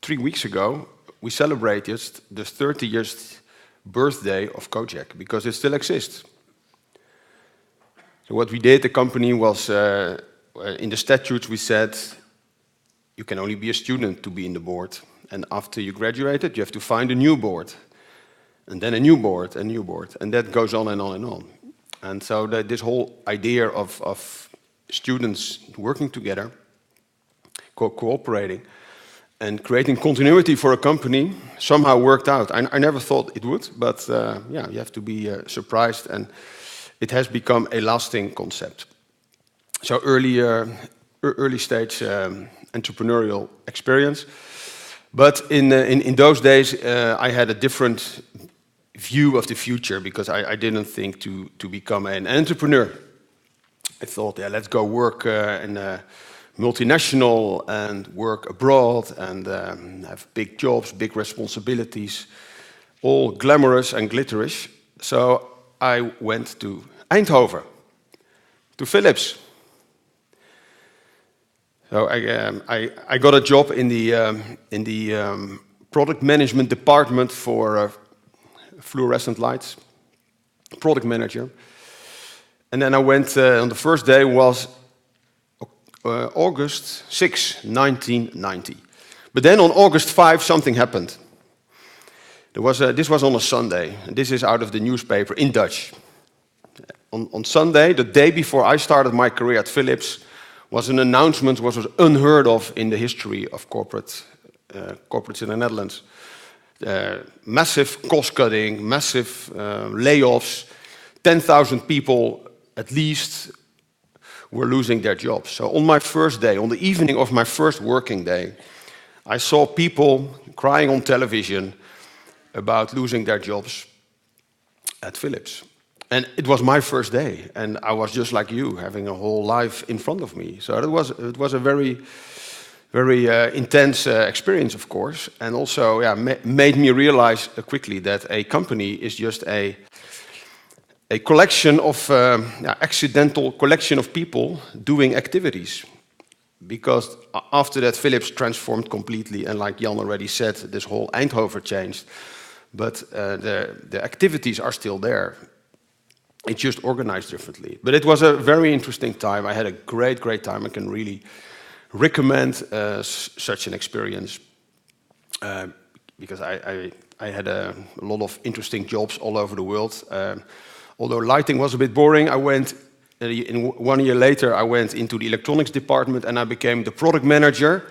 [SPEAKER 9] 3 weeks ago, we celebrated the 30th birthday of Kojak, because it still exists. So what we did, the company was, in the statutes we said, you can only be a student to be in the board. And after you graduated, you have to find a new board. And then a new board, a new board. And that goes on and on and on. And so this whole idea of students working together, cooperating, and creating continuity for a company somehow worked out. I never thought it would, but yeah, you have to be surprised, and it has become a lasting concept. So early stage entrepreneurial experience. But in those days, I had a different view of the future, because I didn't think to become an entrepreneur. I thought, yeah, let's go work in a multinational and work abroad and have big jobs, big responsibilities, all glamorous and glitterish. So I went to Eindhoven, to Philips. So I got a job in the product management department for fluorescent lights, product manager. And then I went, on the first day was August 6, 1990. But then on August 5, something happened. This was on a Sunday, and this is out of the newspaper in Dutch. On Sunday, the day before I started my career at Philips, was an announcement which was unheard of in the history of corporates in the Netherlands. Massive cost cutting, massive layoffs, 10,000 people at least were losing their jobs. So on my first day, on the evening of my first working day, I saw people crying on television about losing their jobs at Philips. And it was my first day, and I was just like you, having a whole life in front of me. So it was a very, very intense experience, of course, and also made me realize quickly that a company is just a collection of accidental collection of people doing activities. Because after that, Philips transformed completely, and like Jan already said, this whole Eindhoven changed. But the activities are still there. It's just organized differently. But it was a very interesting time. I had a great, great time. I can really recommend such an experience. Because I had a lot of interesting jobs all over the world. Although lighting was a bit boring, I went, 1 year later, I went into the electronics department, and I became the product manager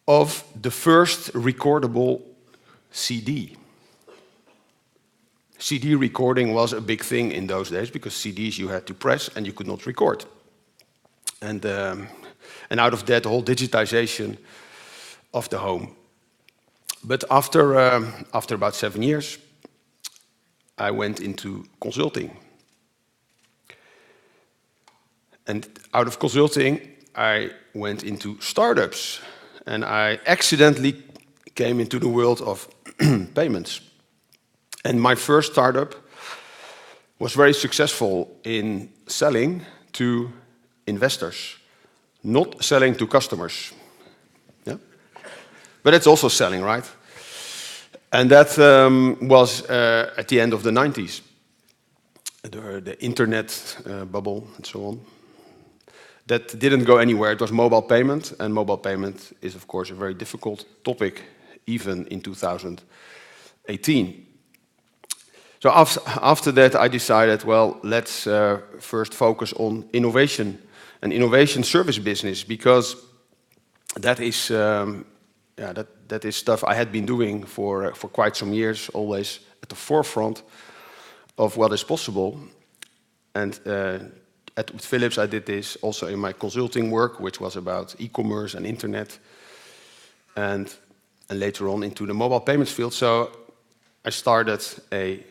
[SPEAKER 9] of the first recordable CD. CD recording was a big thing in those days, because CDs you had to press and you could not record. And out of that, the whole digitization of the home. But after about 7 years, I went into consulting. And out of consulting, I went into startups. And I accidentally came into the world of payments. And my first startup was very successful in selling to investors, not selling to customers. Yeah? But it's also selling, right? And that was at the end of the 90s. The internet bubble and so on. That didn't go anywhere. It was mobile payment, and mobile payment is, of course, a very difficult topic, even in 2018. So after that, I decided, well, let's first focus on innovation and innovation service business, because that is, that is stuff I had been doing for quite some years, always at the forefront of what is possible. And at Philips, I did this also in my consulting work, which was about e-commerce and internet, and later on into the mobile payments field. So I started a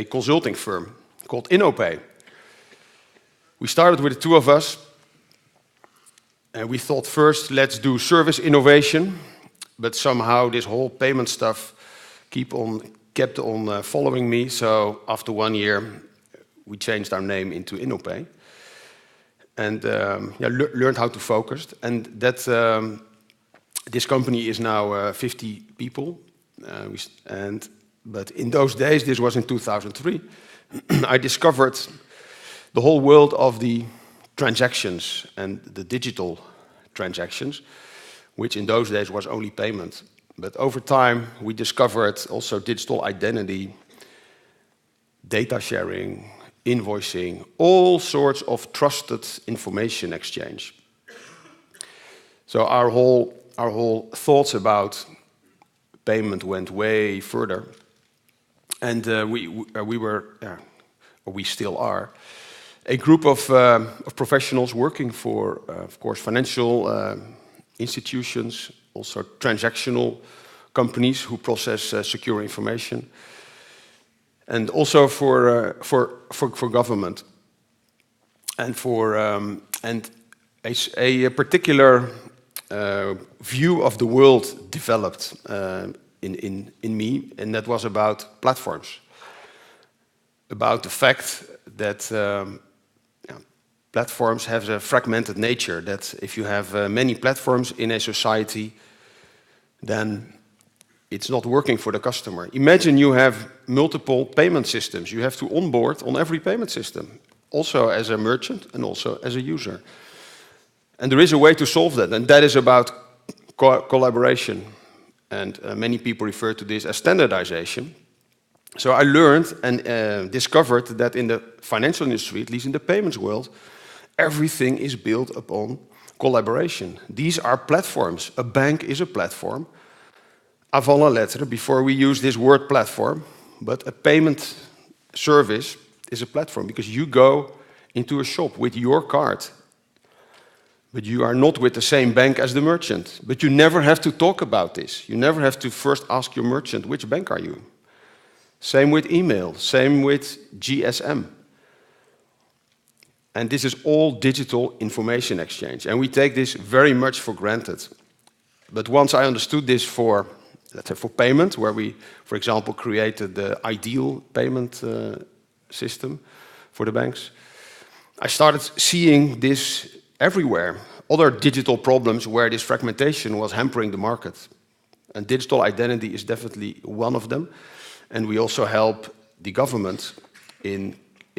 [SPEAKER 9] consulting firm called InnoPay. We started with the two of us, and we thought first, let's do service innovation, but somehow this whole payment stuff kept on following me. So after 1 year, we changed our name into InnoPay, and learned how to focus. And that this company is now 50 people, but in those days, this was in 2003, I discovered the whole world of the transactions and the digital transactions, which in those days was only payment. But over time, we discovered also digital identity, data sharing, invoicing, all sorts of trusted information exchange. So our whole thoughts about payment went way further, and we still are, a group of professionals working for, of course, financial institutions, also transactional companies who process secure information, and also for government, and a particular view of the world developed in me, and that was about platforms, about the fact that platforms have a fragmented nature, that if you have many platforms in a society, then it's not working for the customer. Imagine you have multiple payment systems. You have to onboard on every payment system, also as a merchant and also as a user. And there is a way to solve that, and that is about collaboration. And many people refer to this as standardization. So I learned and discovered that in the financial industry, at least in the payments world, everything is built upon collaboration. These are platforms. A bank is a platform. Avant la lettre, before we use this word platform, but a payment service is a platform because you go into a shop with your card, but you are not with the same bank as the merchant. But you never have to talk about this. You never have to first ask your merchant, which bank are you? Same with email, same with GSM. And this is all digital information exchange. And we take this very much for granted. But once I understood this for, let's say, for payment, where we, for example, created the ideal payment system for the banks, I started seeing this everywhere. Other digital problems where this fragmentation was hampering the market. And digital identity is definitely one of them. And we also help the government in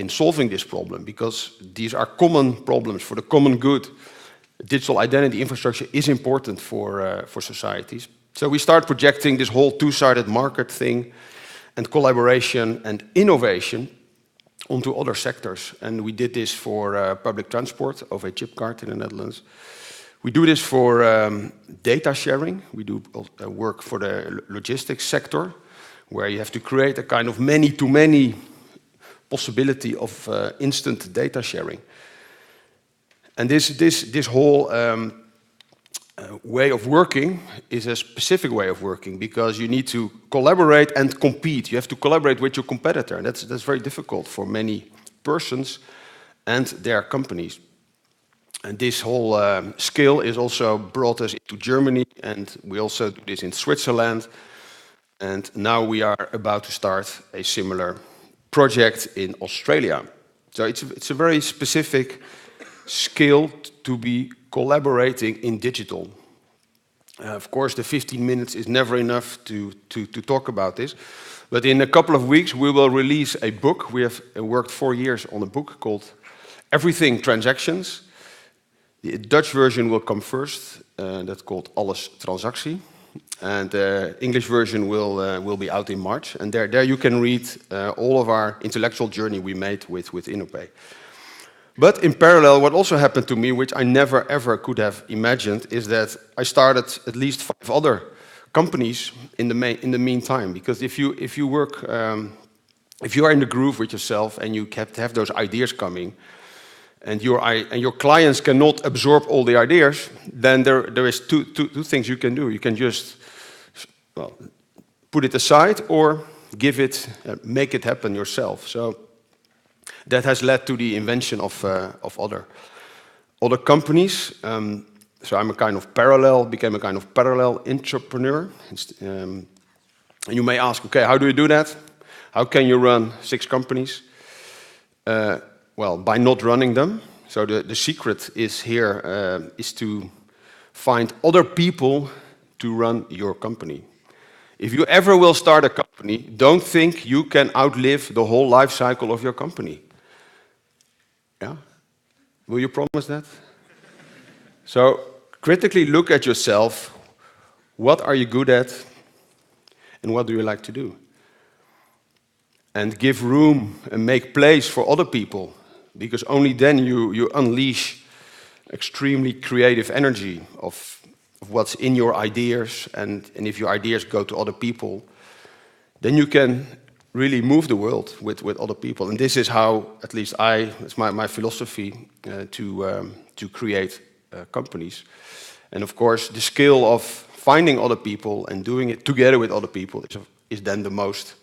[SPEAKER 9] solving this problem, because these are common problems for the common good. Digital identity infrastructure is important for societies. So we start projecting this whole two-sided market thing and collaboration and innovation onto other sectors. And we did this for public transport, of a chip card in the Netherlands. We do this for data sharing. We do work for the logistics sector, where you have to create a kind of many-to-many possibility of instant data sharing. And this whole way of working is a specific way of working because you need to collaborate and compete. You have to collaborate with your competitor. That's very difficult for many persons and their companies. And this whole skill is also brought us into Germany, and we also do this in Switzerland. And now we are about to start a similar project in Australia. So it's a very specific skill to be collaborating in digital. Of course, the 15 minutes is never enough to talk about this. But in a couple of weeks, we will release a book. We have worked 4 years on a book called Everything Transactions. The Dutch version will come first. That's called Alles Transactie. And the English version will be out in March. And there you can read all of our intellectual journey we made with Innopay. But in parallel, what also happened to me, which I never ever could have imagined, is that I started at least 5 other companies in the meantime. Because if you work, if you are in the groove with yourself and you have those ideas coming, and your clients cannot absorb all the ideas, then there is two things you can do. You can just put it aside or give it, make it happen yourself. So that has led to the invention of other companies. So I'm became a kind of parallel entrepreneur. And you may ask, okay, how do you do that? How can you run 6 companies? Well, by not running them. So the secret is here is to find other people to run your company. If you ever will start a company, don't think you can outlive the whole life cycle of your company. Yeah? Will you promise that? So critically look at yourself. What are you good at? And what do you like to do? And give room and make place for other people. Because only then you unleash extremely creative energy of what's in your ideas. And if your ideas go to other people, then you can really move the world with other people. And this is how, at least it's my philosophy to create companies. And of course, the skill of finding other people and doing it together with other people is then the most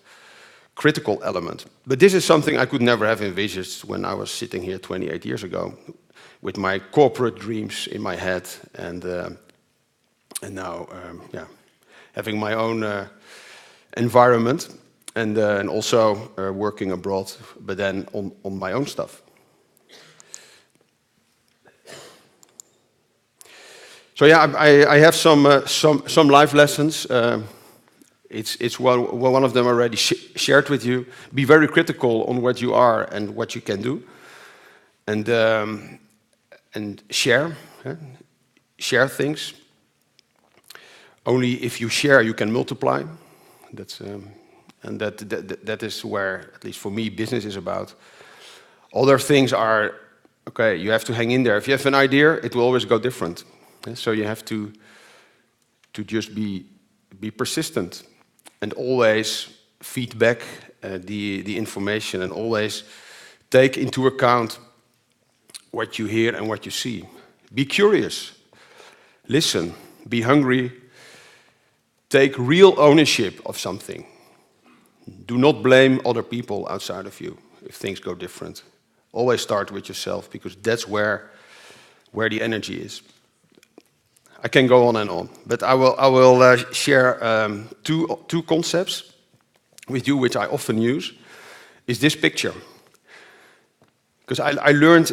[SPEAKER 9] critical element. But this is something I could never have envisaged when I was sitting here 28 years ago with my corporate dreams in my head and now having my own environment and also working abroad, but then on my own stuff. So yeah, I have some life lessons. It's one of them already shared with you. Be very critical on what you are and what you can do, and share things. Only if you share, you can multiply. That is where, at least for me, business is about. Other things are okay. You have to hang in there. If you have an idea, it will always go different. So you have to just be persistent. And always feed back the information and always take into account what you hear and what you see. Be curious. Listen. Be hungry. Take real ownership of something. Do not blame other people outside of you if things go different. Always start with yourself because that's where the energy is. I can go on and on, but I will share two concepts with you, which I often use. Is this picture? Because I learned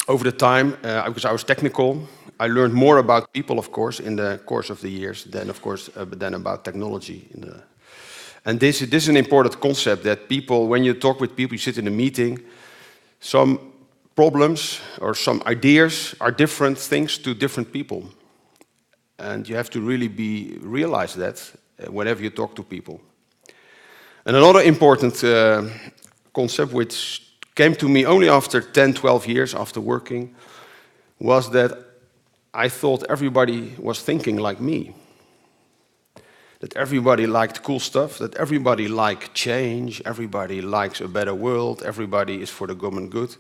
[SPEAKER 9] over the time, because I was technical, I learned more about people, of course, in the course of the years than, of course, than about technology. And this is an important concept that people, when you talk with people, you sit in a meeting, some problems or some ideas are different things to different people. And you have to really realize that whenever you talk to people. And another important concept, which came to me only after 10, 12 years after working, was that I thought everybody was thinking like me. That everybody liked cool stuff, that everybody liked change, everybody likes a better world, everybody is for the common good.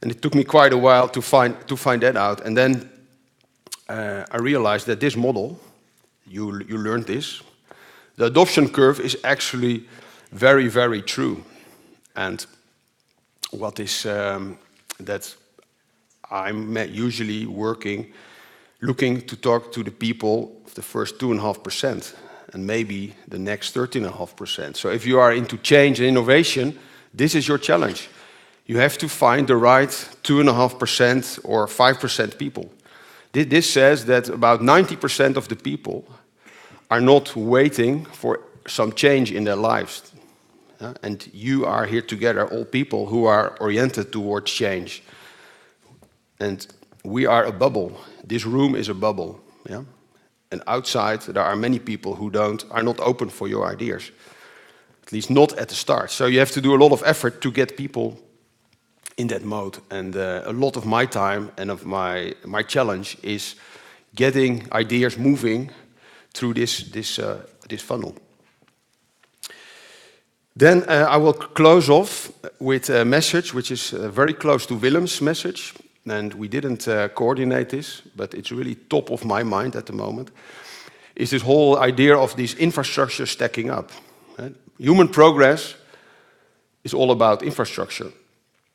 [SPEAKER 9] And it took me quite a while to find that out. And then I realized that this model, you learned this, the adoption curve is actually very, very true. And what is that I'm usually looking to talk to the people of the first 2.5%, and maybe the next 13.5%. So if you are into change and innovation, this is your challenge. You have to find the right 2.5% or 5% people. This says that about 90% of the people are not waiting for some change in their lives. And you are here together, all people who are oriented towards change. And we are a bubble. This room is a bubble. Yeah? And outside, there are many people who are not open for your ideas. At least not at the start. So you have to do a lot of effort to get people in that mode. And a lot of my time and of my challenge is getting ideas moving through this funnel. Then I will close off with a message which is very close to Willem's message. And we didn't coordinate this, but it's really top of my mind at the moment, is this whole idea of this infrastructure stacking up. Right? Human progress is all about infrastructure.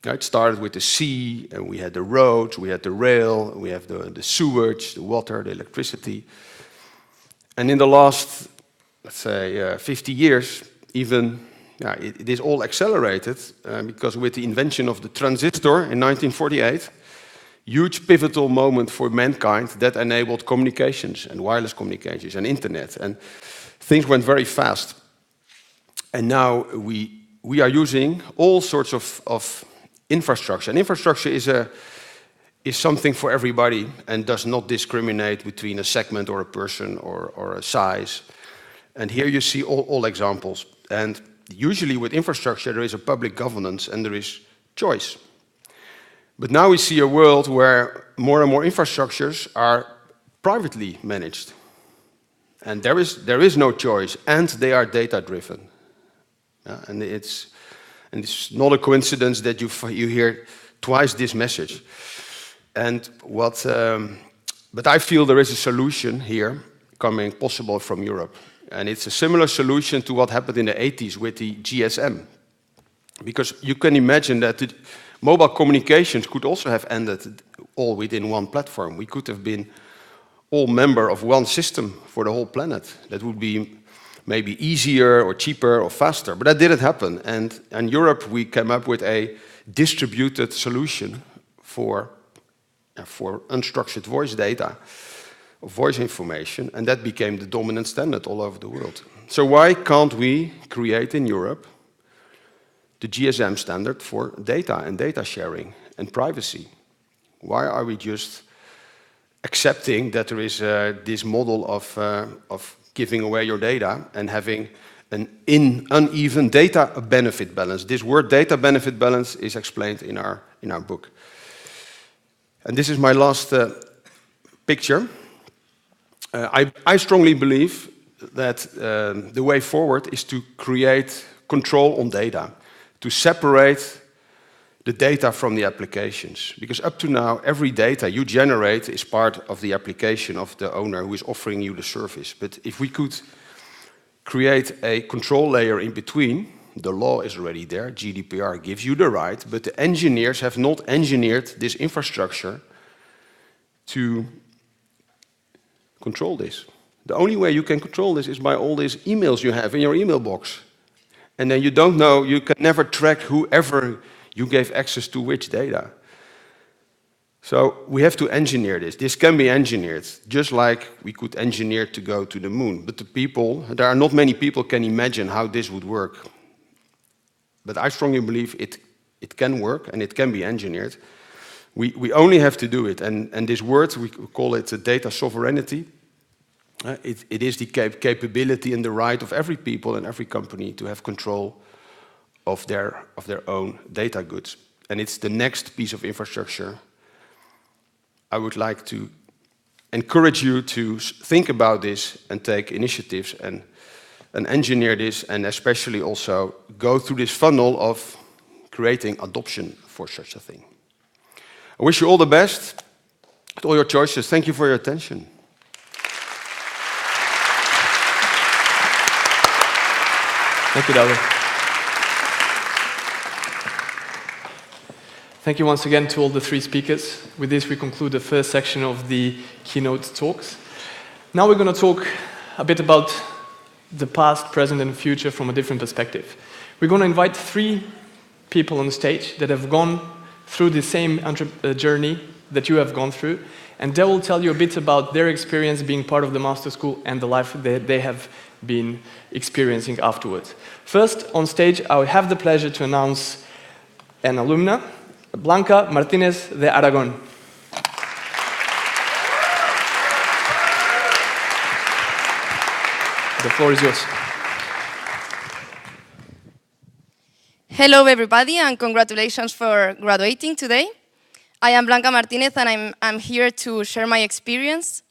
[SPEAKER 9] Right? It started with the sea, and we had the roads, we had the rail, we have the sewage, the water, the electricity. And in the last, let's say, 50 years, even it is all accelerated because with the invention of the transistor in 1948, huge pivotal moment for mankind that enabled communications and wireless communications and internet. And things went very fast. And now we are using all sorts of infrastructure. And infrastructure is something for everybody and does not discriminate between a segment or a person or a size. And here you see all examples. And usually with infrastructure, there is a public governance and there is choice. But now we see a world where more and more infrastructures are privately managed. And there is no choice, and they are data-driven. And it's not a coincidence that you hear twice this message. And but I feel there is a solution here coming possible from Europe. And it's a similar solution to what happened in the 80s with the GSM. Because you can imagine that the mobile communications could also have ended all within one platform. We could have been all member of one system for the whole planet. That would be maybe easier or cheaper or faster. But that didn't happen. And in Europe, we came up with a distributed solution for unstructured voice data, voice information, and that became the dominant standard all over the world. So why can't we create in Europe the GSM standard for data and data sharing and privacy? Why are we just accepting that there is this model of giving away your data and having an uneven data benefit balance? This word data benefit balance is explained in our book. And this is my last picture. I strongly believe that the way forward is to create control on data, to separate the data from the applications. Because up to now, every data you generate is part of the application of the owner who is offering you the service. But if we could create a control layer in between, the law is already there, GDPR gives you the right, but the engineers have not engineered this infrastructure to control this. The only way you can control this is by all these emails you have in your email box. And then you don't know, you can never track whoever you gave access to which data. So we have to engineer this. This can be engineered, just like we could engineer to go to the moon. But there are not many people can imagine how this would work. But I strongly believe it can work and it can be engineered. We only have to do it. And this word, we call it data sovereignty. It is the capability and the right of every people and every company to have control of their own data goods. And it's the next piece of infrastructure. I would like to encourage you to think about this and take initiatives and engineer this, and especially also go through this funnel of creating adoption for such a thing. I wish you all the best with all your choices. Thank you for your attention.
[SPEAKER 5] Thank you, David. Thank you once again to all the three speakers. With this, we conclude the first section of the keynote talks. Now we're going to talk a bit about the past, present, and future from a different perspective. We're going to invite three people on stage that have gone through the same journey that you have gone through, and they will tell you a bit about their experience being part of the Master School and the life that they have been experiencing afterwards. First, on stage, I have the pleasure to announce an alumna, Blanca Martinez de Aragon. The floor is yours.
[SPEAKER 10] Hello, everybody, and congratulations for graduating today. I am Blanca Martinez, and I'm here to share my experience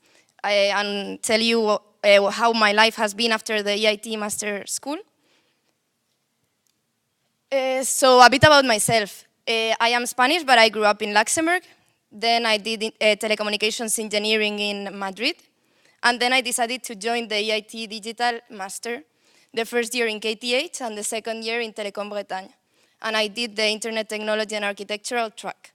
[SPEAKER 10] and tell you how my life has been after the EIT Master School. So a bit about myself. I am Spanish, but I grew up in Luxembourg. Then I did telecommunications engineering in Madrid. And then I decided to join the EIT Digital Master, the first year in KTH and the second year in Telecom Bretagne. And I did the Internet Technology and Architectural track.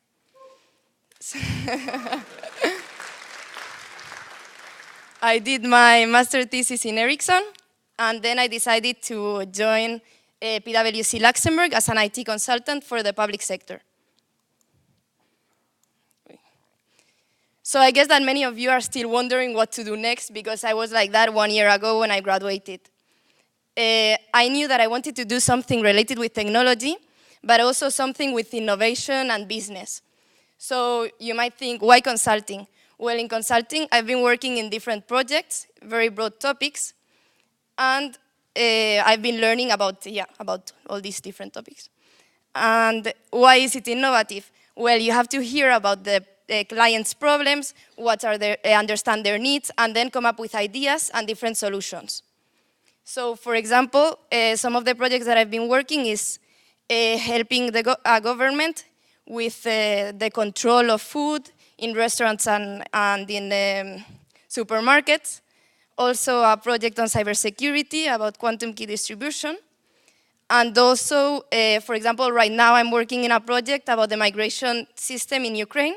[SPEAKER 10] I did my master thesis in Ericsson, and then I decided to join PwC Luxembourg as an IT consultant for the public sector. So I guess that many of you are still wondering what to do next, because I was like that 1 year ago when I graduated. I knew that I wanted to do something related with technology, but also something with innovation and business. So you might think, why consulting? Well, in consulting, I've been working in different projects, very broad topics, and I've been learning about all these different topics. And why is it innovative? Well, you have to hear about the clients' problems, understand their needs, and then come up with ideas and different solutions. So, for example, some of the projects that I've been working is helping the government with the control of food in restaurants and in supermarkets. Also a project on cybersecurity about quantum key distribution. And also, for example, right now I'm working in a project about the migration system in Ukraine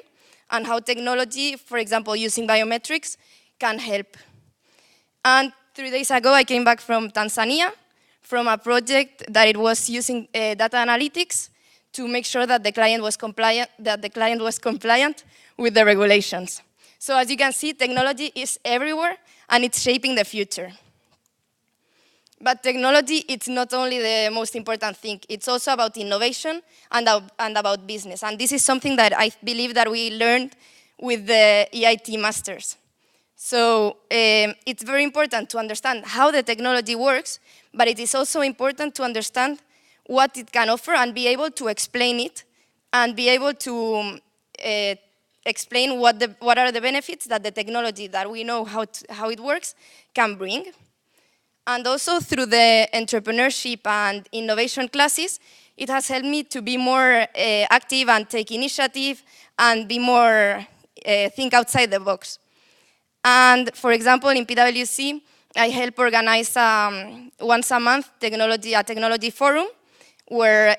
[SPEAKER 10] and how technology, for example, using biometrics, can help. And 3 days ago, I came back from Tanzania, from a project that it was using data analytics to make sure that the client was compliant, with the regulations. So as you can see, technology is everywhere, and it's shaping the future. But technology, it's not only the most important thing. It's also about innovation and about business. And this is something that I believe that we learned with the EIT Masters. So it's very important to understand how the technology works, but it is also important to understand what it can offer and be able to explain it and be able to explain what are the benefits that the technology that we know how it works can bring. And also through the entrepreneurship and innovation classes, it has helped me to be more active and take initiative and be more think outside the box. And for example, in PwC, I help organize once a month a technology forum where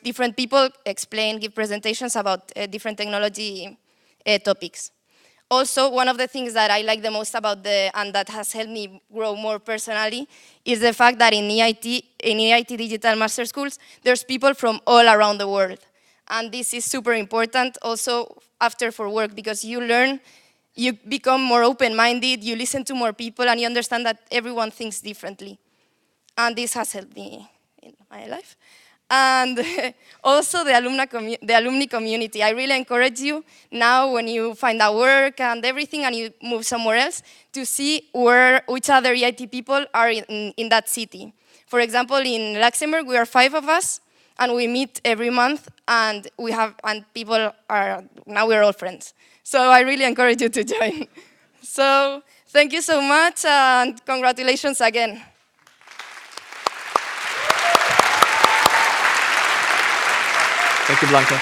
[SPEAKER 10] different people give presentations about different technology topics. Also, one of the things that I like the most about and that has helped me grow more personally is the fact that in EIT Digital Master Schools, there's people from all around the world. And this is super important also after for work, because you learn, you become more open-minded, you listen to more people, and you understand that everyone thinks differently. And this has helped me in my life. And also the alumni community. I really encourage you now when you find out work and everything and you move somewhere else to see which other EIT people are in that city. For example, in Luxembourg, we are 5 of us and we meet every month and now we're all friends. So I really encourage you to join. So thank you so much and congratulations again.
[SPEAKER 5] Thank you, Blanca.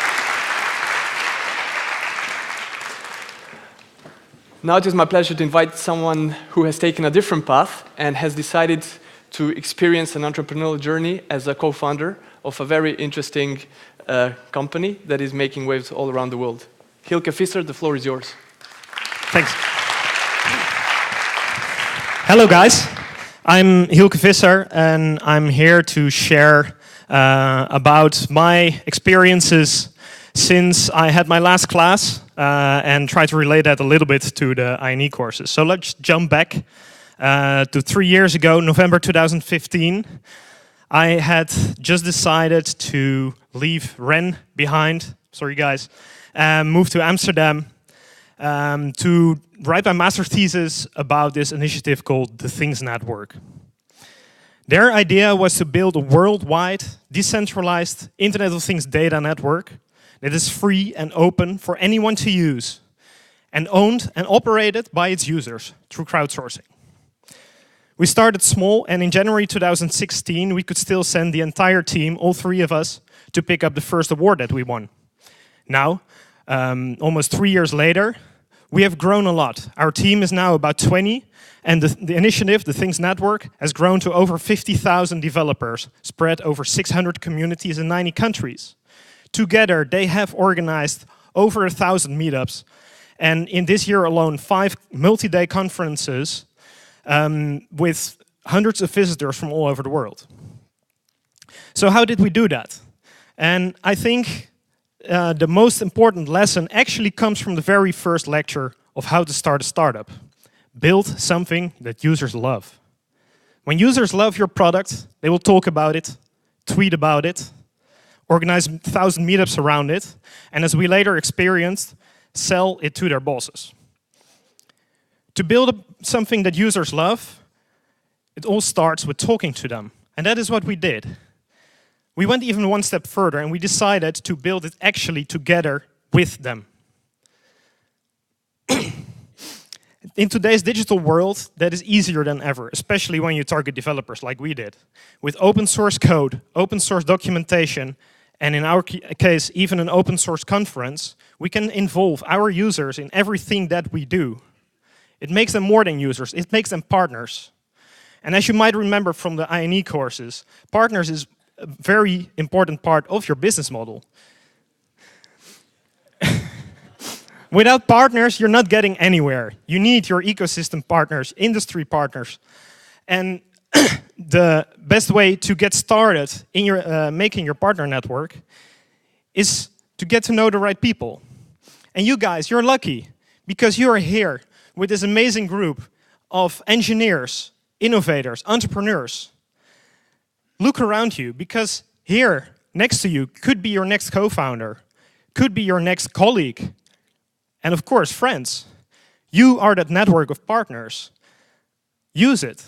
[SPEAKER 5] Now it is my pleasure to invite someone who has taken a different path and has decided to experience an entrepreneurial journey as a co-founder of a very interesting company that is making waves all around the world. Hilke Visser, the floor is yours.
[SPEAKER 11] Thanks. Hello guys, I'm Hilke Visser and I'm here to share about my experiences since I had my last class and try to relate that a little bit to the INE courses. So let's jump back to 3 years ago, November 2015. I had just decided to leave Rennes behind, sorry guys, move to Amsterdam to write my master's thesis about this initiative called the Things Network. Their idea was to build a worldwide, decentralized Internet of Things data network that is free and open for anyone to use and owned and operated by its users through crowdsourcing. We started small, and in January 2016 we could still send the entire team, all 3 of us, to pick up the first award that we won. Now, almost 3 years later, we have grown a lot. Our team is now about 20, and the initiative, the Things Network, has grown to over 50,000 developers, spread over 600 communities in 90 countries. Together, they have organized over 1,000 meetups, and in this year alone, 5 multi-day conferences with hundreds of visitors from all over the world. So how did we do that? And I think the most important lesson actually comes from the very first lecture of how to start a startup. Build something that users love. When users love your product, they will talk about it, tweet about it, organize 1,000 meetups around it, and as we later experienced, sell it to their bosses. To build something that users love, it all starts with talking to them. And that is what we did. We went even one step further and we decided to build it actually together with them. In today's digital world, that is easier than ever, especially when you target developers like we did. With open source code, open source documentation, and in our case, even an open source conference, we can involve our users in everything that we do. It makes them more than users, it makes them partners. And as you might remember from the INE courses, partners is a very important part of your business model. Without partners, you're not getting anywhere. You need your ecosystem partners, industry partners. And the best way to get started in your, making your partner network is to get to know the right people. And you guys, you're lucky because you are here with this amazing group of engineers, innovators, entrepreneurs. Look around you because here, next to you, could be your next co-founder, could be your next colleague, and of course, friends. You are that network of partners. Use it.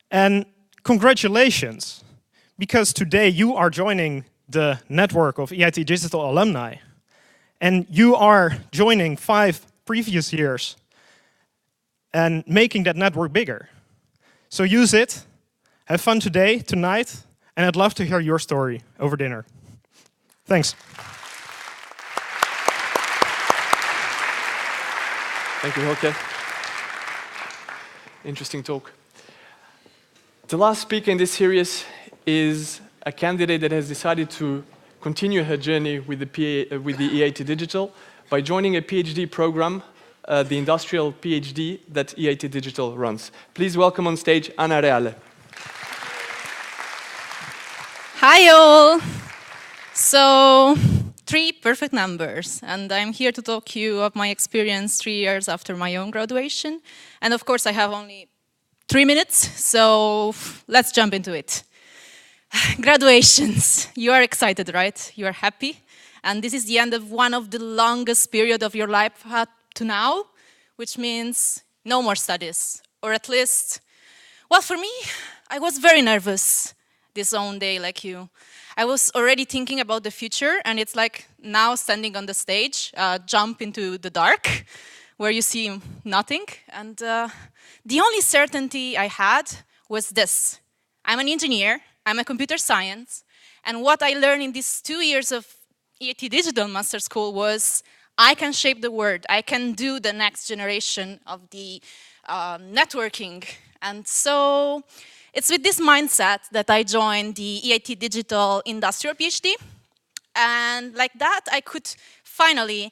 [SPEAKER 11] And congratulations, because today you are joining the network of EIT Digital alumni. And you are joining 5 previous years and making that network bigger. So use it, have fun today, tonight, and I'd love to hear your story over dinner. Thanks.
[SPEAKER 5] Thank you, Hilke. Interesting talk. The last speaker in this series is a candidate that has decided to continue her journey with the EIT Digital by joining a PhD program, the industrial PhD that EIT Digital runs. Please welcome on stage Anna Reale.
[SPEAKER 12] Hi all! So, 3 perfect numbers, and I'm here to talk to you of my experience 3 years after my own graduation. And of course I have only 3 minutes, so let's jump into it. Graduations. You are excited, right? You are happy. And this is the end of one of the longest period of your life up to now, which means no more studies, or at least, well, for me, I was very nervous this own day like you. I was already thinking about the future, and it's like now standing on the stage, jump into the dark, where you see nothing. And the only certainty I had was this. I'm an engineer, I'm a computer science, and what I learned in these 2 years of EIT Digital Master School was I can shape the world. I can do the next generation of the networking. And so it's with this mindset that I joined the EIT Digital Industrial PhD. And like that, I could finally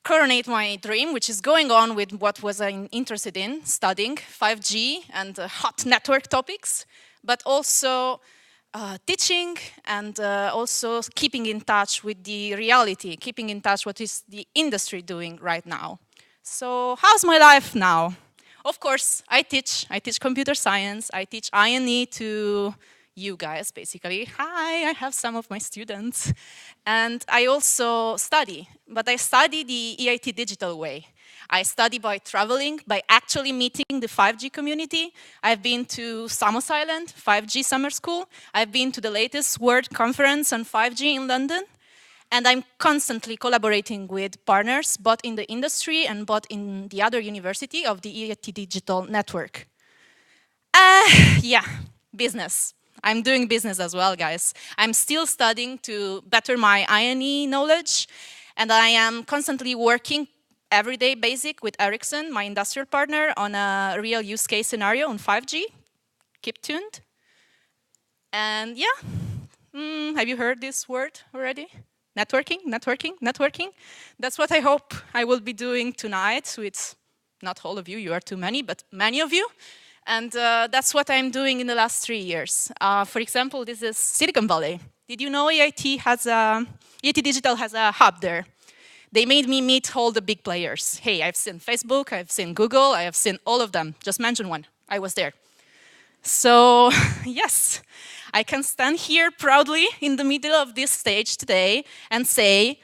[SPEAKER 12] coronate my dream, which is going on with what was I interested in, studying 5G and hot network topics, but also teaching and also keeping in touch with the reality, keeping in touch what is the industry doing right now. So how's my life now? Of course, I teach computer science, I teach I&E to you guys, basically. Hi, I have some of my students. And I also study, but I study the EIT digital way. I study by traveling, by actually meeting the 5G community. I've been to Samos Island, 5G summer school. I've been to the latest World Conference on 5G in London. And I'm constantly collaborating with partners, both in the industry and both in the other university of the EIT Digital Network. Yeah, business. I'm doing business as well, guys. I'm still studying to better my I&E knowledge, and I am constantly working everyday basic with Ericsson, my industrial partner, on a real use case scenario on 5G. Keep tuned. And yeah, have you heard this word already? Networking, networking, networking. That's what I hope I will be doing tonight with not all of you, you are too many, but many of you. And that's what I'm doing in the last 3 years. For example, this is Silicon Valley. Did you know EIT Digital has a hub there? They made me meet all the big players. Hey, I've seen Facebook, I've seen Google, I have seen all of them. Just mention one, I was there. So, yes, I can stand here proudly in the middle of this stage today and say,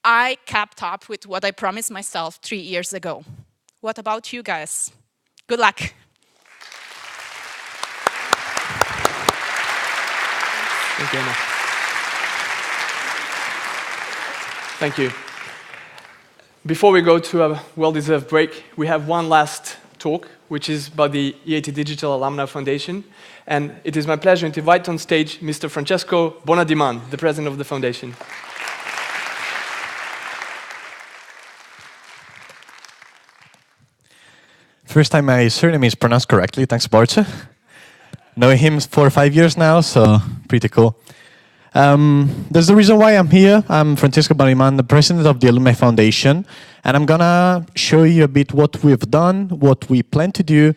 [SPEAKER 12] I kept up with what I promised myself 3 years ago. What about you guys? Good luck.
[SPEAKER 5] Thank you, Anna. Thank you. Before we go to a well-deserved break, we have one last talk, which is about the EIT Digital Alumni Foundation. And it is my pleasure to invite on stage Mr. Francesco Bonadiman, the president of the foundation.
[SPEAKER 13] First time my surname is pronounced correctly, thanks Bartje. Know him for 5 years now, so pretty cool. There's the reason why I'm here. I'm Francesco Bonadiman, the president of the Alumni Foundation, and I'm gonna show you a bit what we've done, what we plan to do,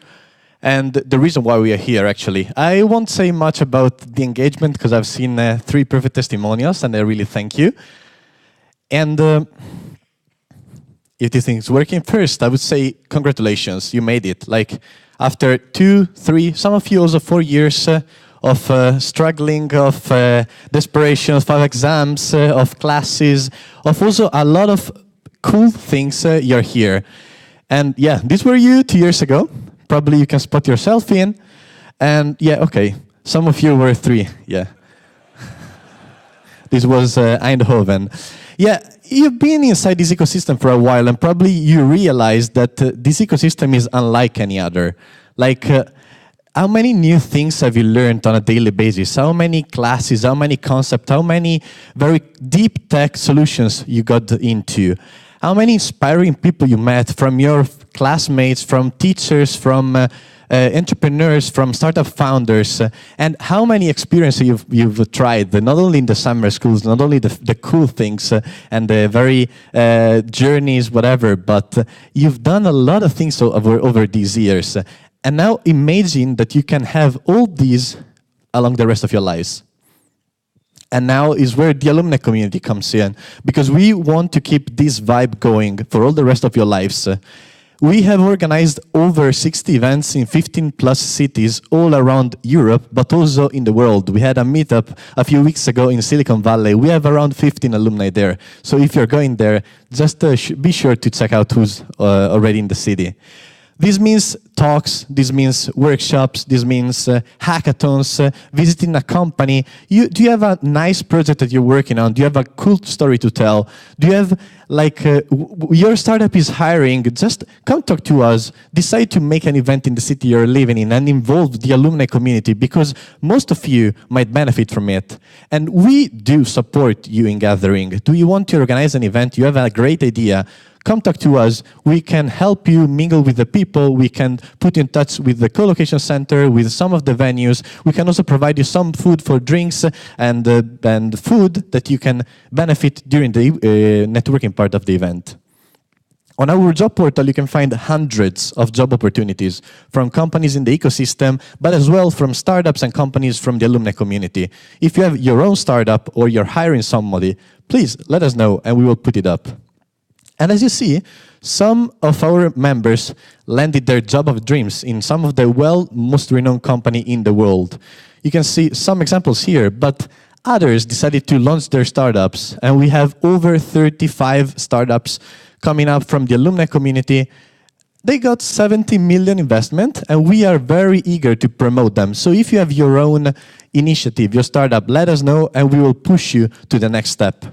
[SPEAKER 13] and the reason why we are here, actually. I won't say much about the engagement, because I've seen 3 perfect testimonials, and I really thank you. And if this thing's working, first, I would say congratulations, you made it. Like, after 2, 3, some of you also 4 years of struggling, of desperation, of 5 exams, of classes, of also a lot of cool things, you're here. And yeah, these were you 2 years ago. Probably you can spot yourself in. And yeah, okay, some of you were 3, yeah. This was Eindhoven. Yeah, you've been inside this ecosystem for a while, and probably you realize that this ecosystem is unlike any other. Like, how many new things have you learned on a daily basis? How many classes, how many concepts, how many very deep tech solutions you got into? How many inspiring people you met from your classmates, from teachers, from entrepreneurs, from startup founders, and how many experiences you've tried, not only in the summer schools, not only the cool things and the very journeys, whatever, but you've done a lot of things over these years. And now imagine that you can have all these along the rest of your lives. And now is where the alumni community comes in, because we want to keep this vibe going for all the rest of your lives. We have organized over 60 events in 15 plus cities all around Europe, but also in the world. We had a meetup a few weeks ago in Silicon Valley. We have around 15 alumni there. So if you're going there, just be sure to check out who's already in the city. This means talks, this means workshops, this means hackathons, visiting a company. Do you have a nice project that you're working on? Do you have a cool story to tell? Do you have, like, your startup is hiring, just come talk to us, decide to make an event in the city you're living in and involve the alumni community, because most of you might benefit from it. And we do support you in gathering. Do you want to organize an event? You have a great idea. Come talk to us. We can help you mingle with the people. We can put you in touch with the co-location center, with some of the venues. We can also provide you some food for drinks and food that you can benefit during the networking part of the event. On our job portal, you can find hundreds of job opportunities from companies in the ecosystem, but as well from startups and companies from the alumni community. If you have your own startup or you're hiring somebody, please let us know and we will put it up. And as you see, some of our members landed their job of dreams in some of the most renowned company in the world. You can see some examples here, but others decided to launch their startups, and we have over 35 startups coming up from the alumni community. They got 70 million investment, and we are very eager to promote them. So if you have your own initiative, your startup, let us know, and we will push you to the next step.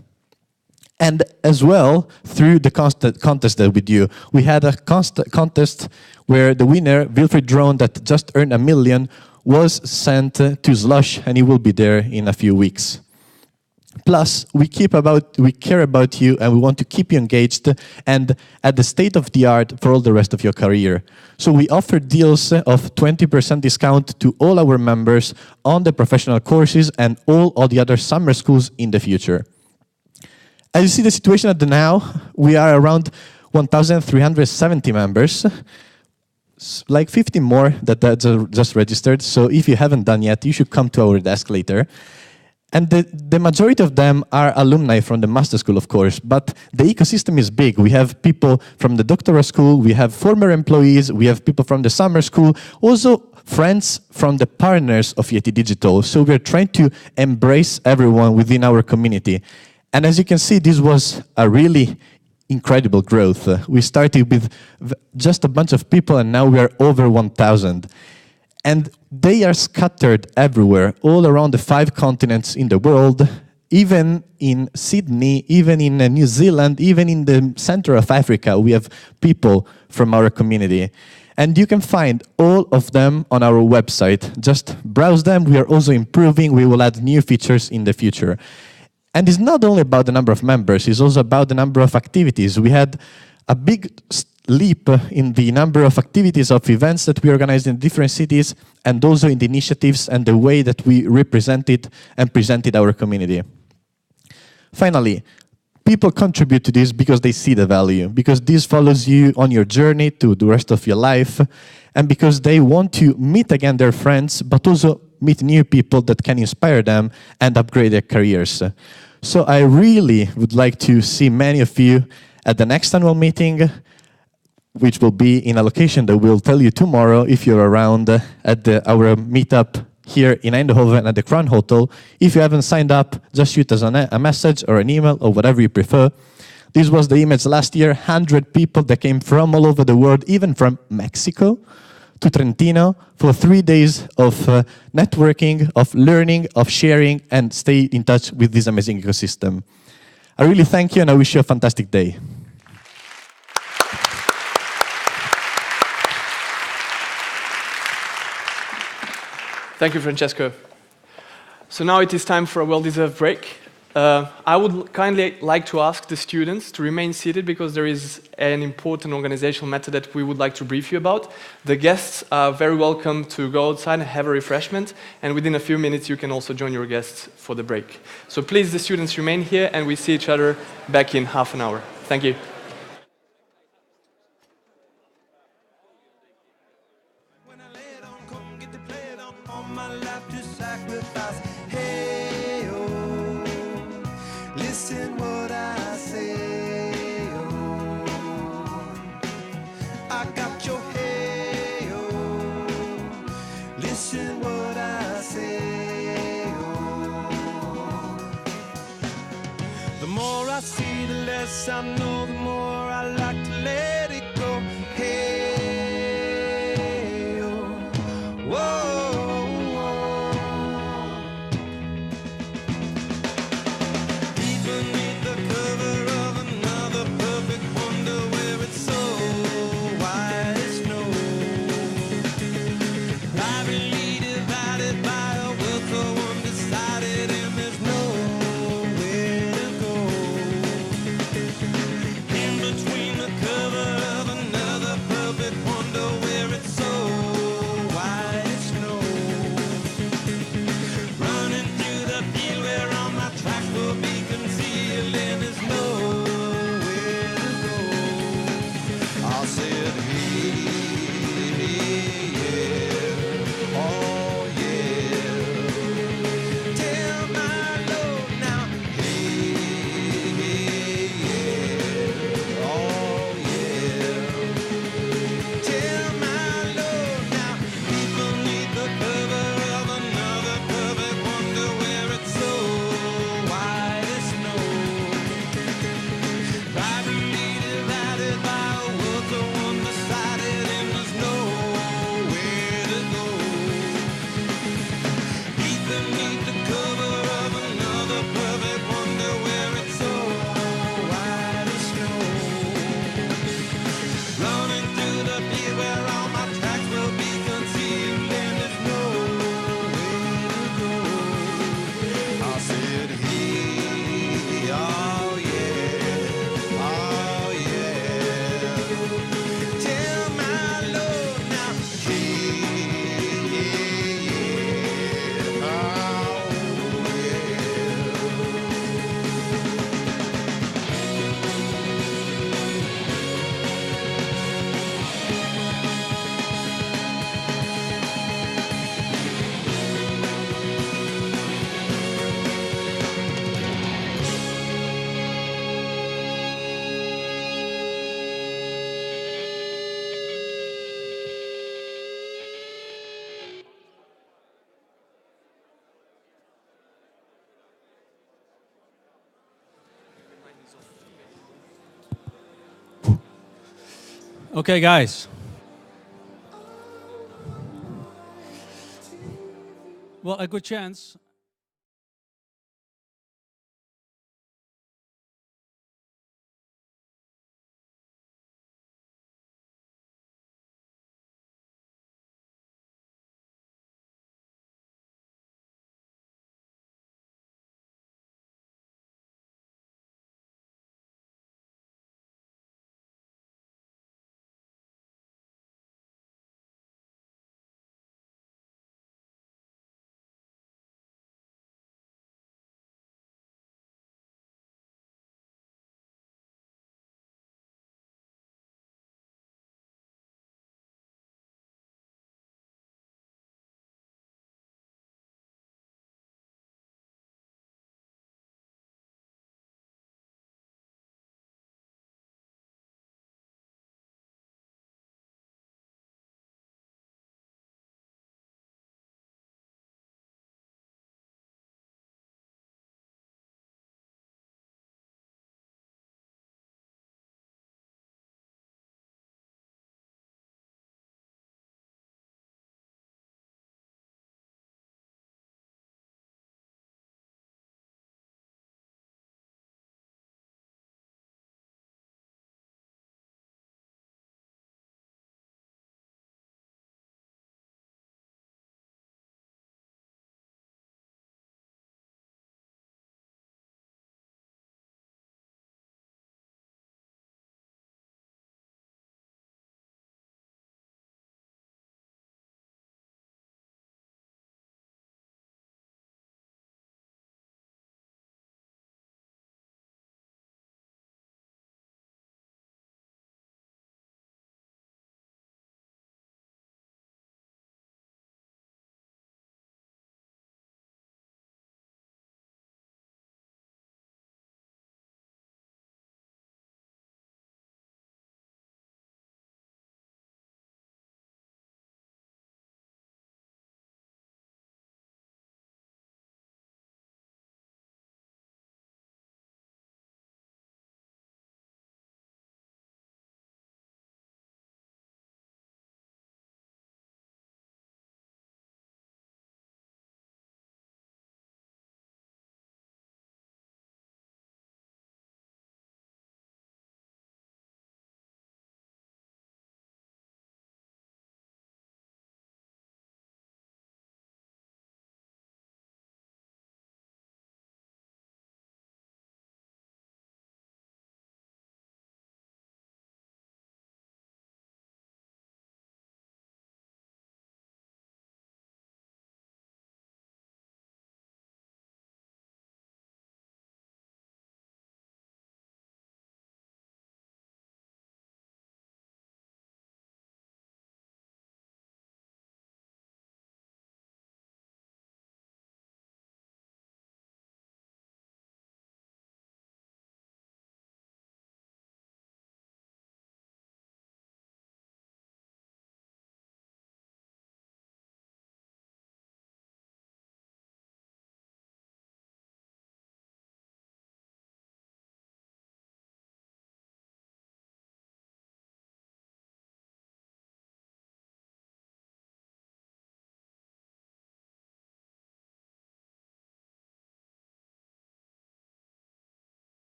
[SPEAKER 13] And as well, through the contest that we do, we had a contest where the winner, Wilfried Drone, that just earned $1 million, was sent to Slush, and he will be there in a few weeks. Plus, we care about you, and we want to keep you engaged and at the state of the art for all the rest of your career. So we offer deals of 20% discount to all our members on the professional courses and all the other summer schools in the future. As you see the situation at the now, we are around 1,370 members, like 50 more that just registered. So if you haven't done yet, you should come to our desk later. And the majority of them are alumni from the master school, of course, but the ecosystem is big. We have people from the doctoral school, we have former employees, we have people from the summer school, also friends from the partners of EIT Digital. So we're trying to embrace everyone within our community. And as you can see, this was a really incredible growth. We started with just a bunch of people, and now we are over 1,000. And they are scattered everywhere, all around the 5 continents in the world, even in Sydney, even in New Zealand, even in the center of Africa. We have people from our community. And you can find all of them on our website. Just browse them. We are also improving. We will add new features in the future. And it's not only about the number of members, it's also about the number of activities. We had a big leap in the number of activities of events that we organized in different cities, and also in the initiatives and the way that we represented and presented our community. Finally, people contribute to this because they see the value, because this follows you on your journey to the rest of your life, and because they want to meet again their friends, but also meet new people that can inspire them and upgrade their careers. So I really would like to see many of you at the next annual meeting, which will be in a location that we'll tell you tomorrow if you're around at our meetup here in Eindhoven at the Crown Hotel. If you haven't signed up, just shoot us a message or an email or whatever you prefer. This was the image last year, 100 people that came from all over the world, even from Mexico to Trentino, for 3 days of networking, of learning, of sharing, and stay in touch with this amazing ecosystem. I really thank you, and I wish you a fantastic day.
[SPEAKER 5] Thank you, Francesco. So now it is time for a well-deserved break. I would kindly like to ask the students to remain seated because there is an important organizational matter that we would like to brief you about. The guests are very welcome to go outside and have a refreshment, and within a few minutes you can also join your guests for the break. So please, the students, remain here, and we see each other back in half an hour. Thank you.
[SPEAKER 1] Listen what I say, oh. I got your hey, oh. Listen what I say, oh. The more I see, the less I know, the more I like to let it go. Hey,
[SPEAKER 14] Okay, guys. Well, a good chance.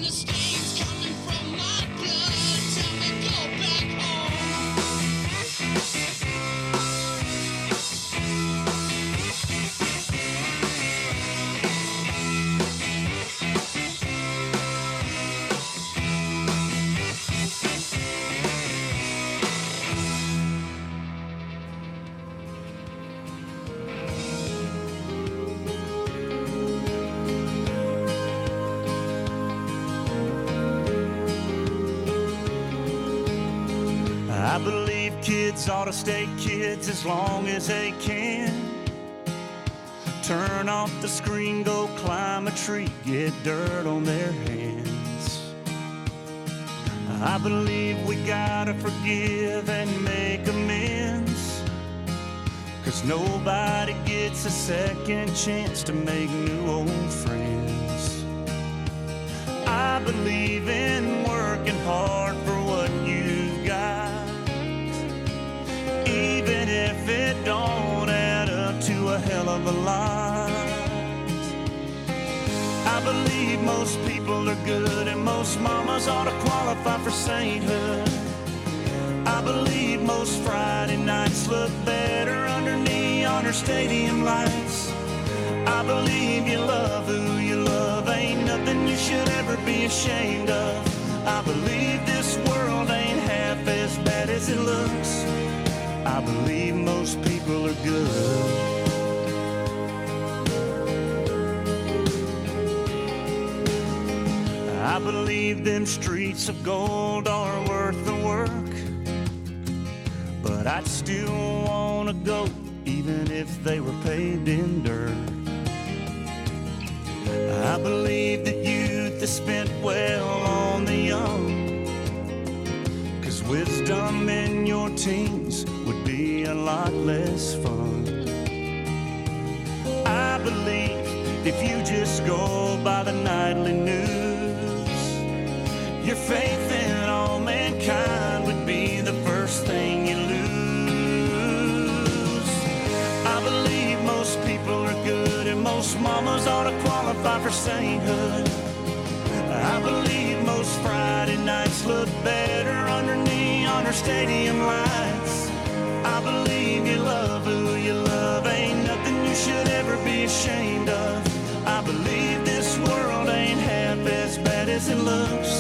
[SPEAKER 3] the stains coming from my blood. Tell me go back
[SPEAKER 15] I believe kids ought to stay kids as long as they can. Turn off the screen, go climb a tree, get dirt on their hands. I believe we gotta forgive and make amends, 'cause nobody gets a second chance to make new old friends. I believe in working hard for what you've got, even if it don't add up to a hell of a lot. I believe most people are good and most mamas ought to qualify for sainthood. I believe most Friday nights look better under neon or stadium lights. I believe you love who you love, ain't nothing you should ever be ashamed of. I believe this world ain't half as bad as it looks. I believe most people are good. I believe them streets of gold are worth the work, but I'd still wanna go even if they were paved in dirt. I believe that youth is spent well on the young, 'cause wisdom in your teens would be a lot less fun. I believe if you just go by the nightly news, your faith in all mankind would be the first thing you lose. I believe most people are good and most mamas ought to qualify for sainthood. I believe most Friday nights look better under neon or stadium lights. I believe you love who you love, ain't nothing you should ever be ashamed of. I believe this world ain't half as bad as it looks.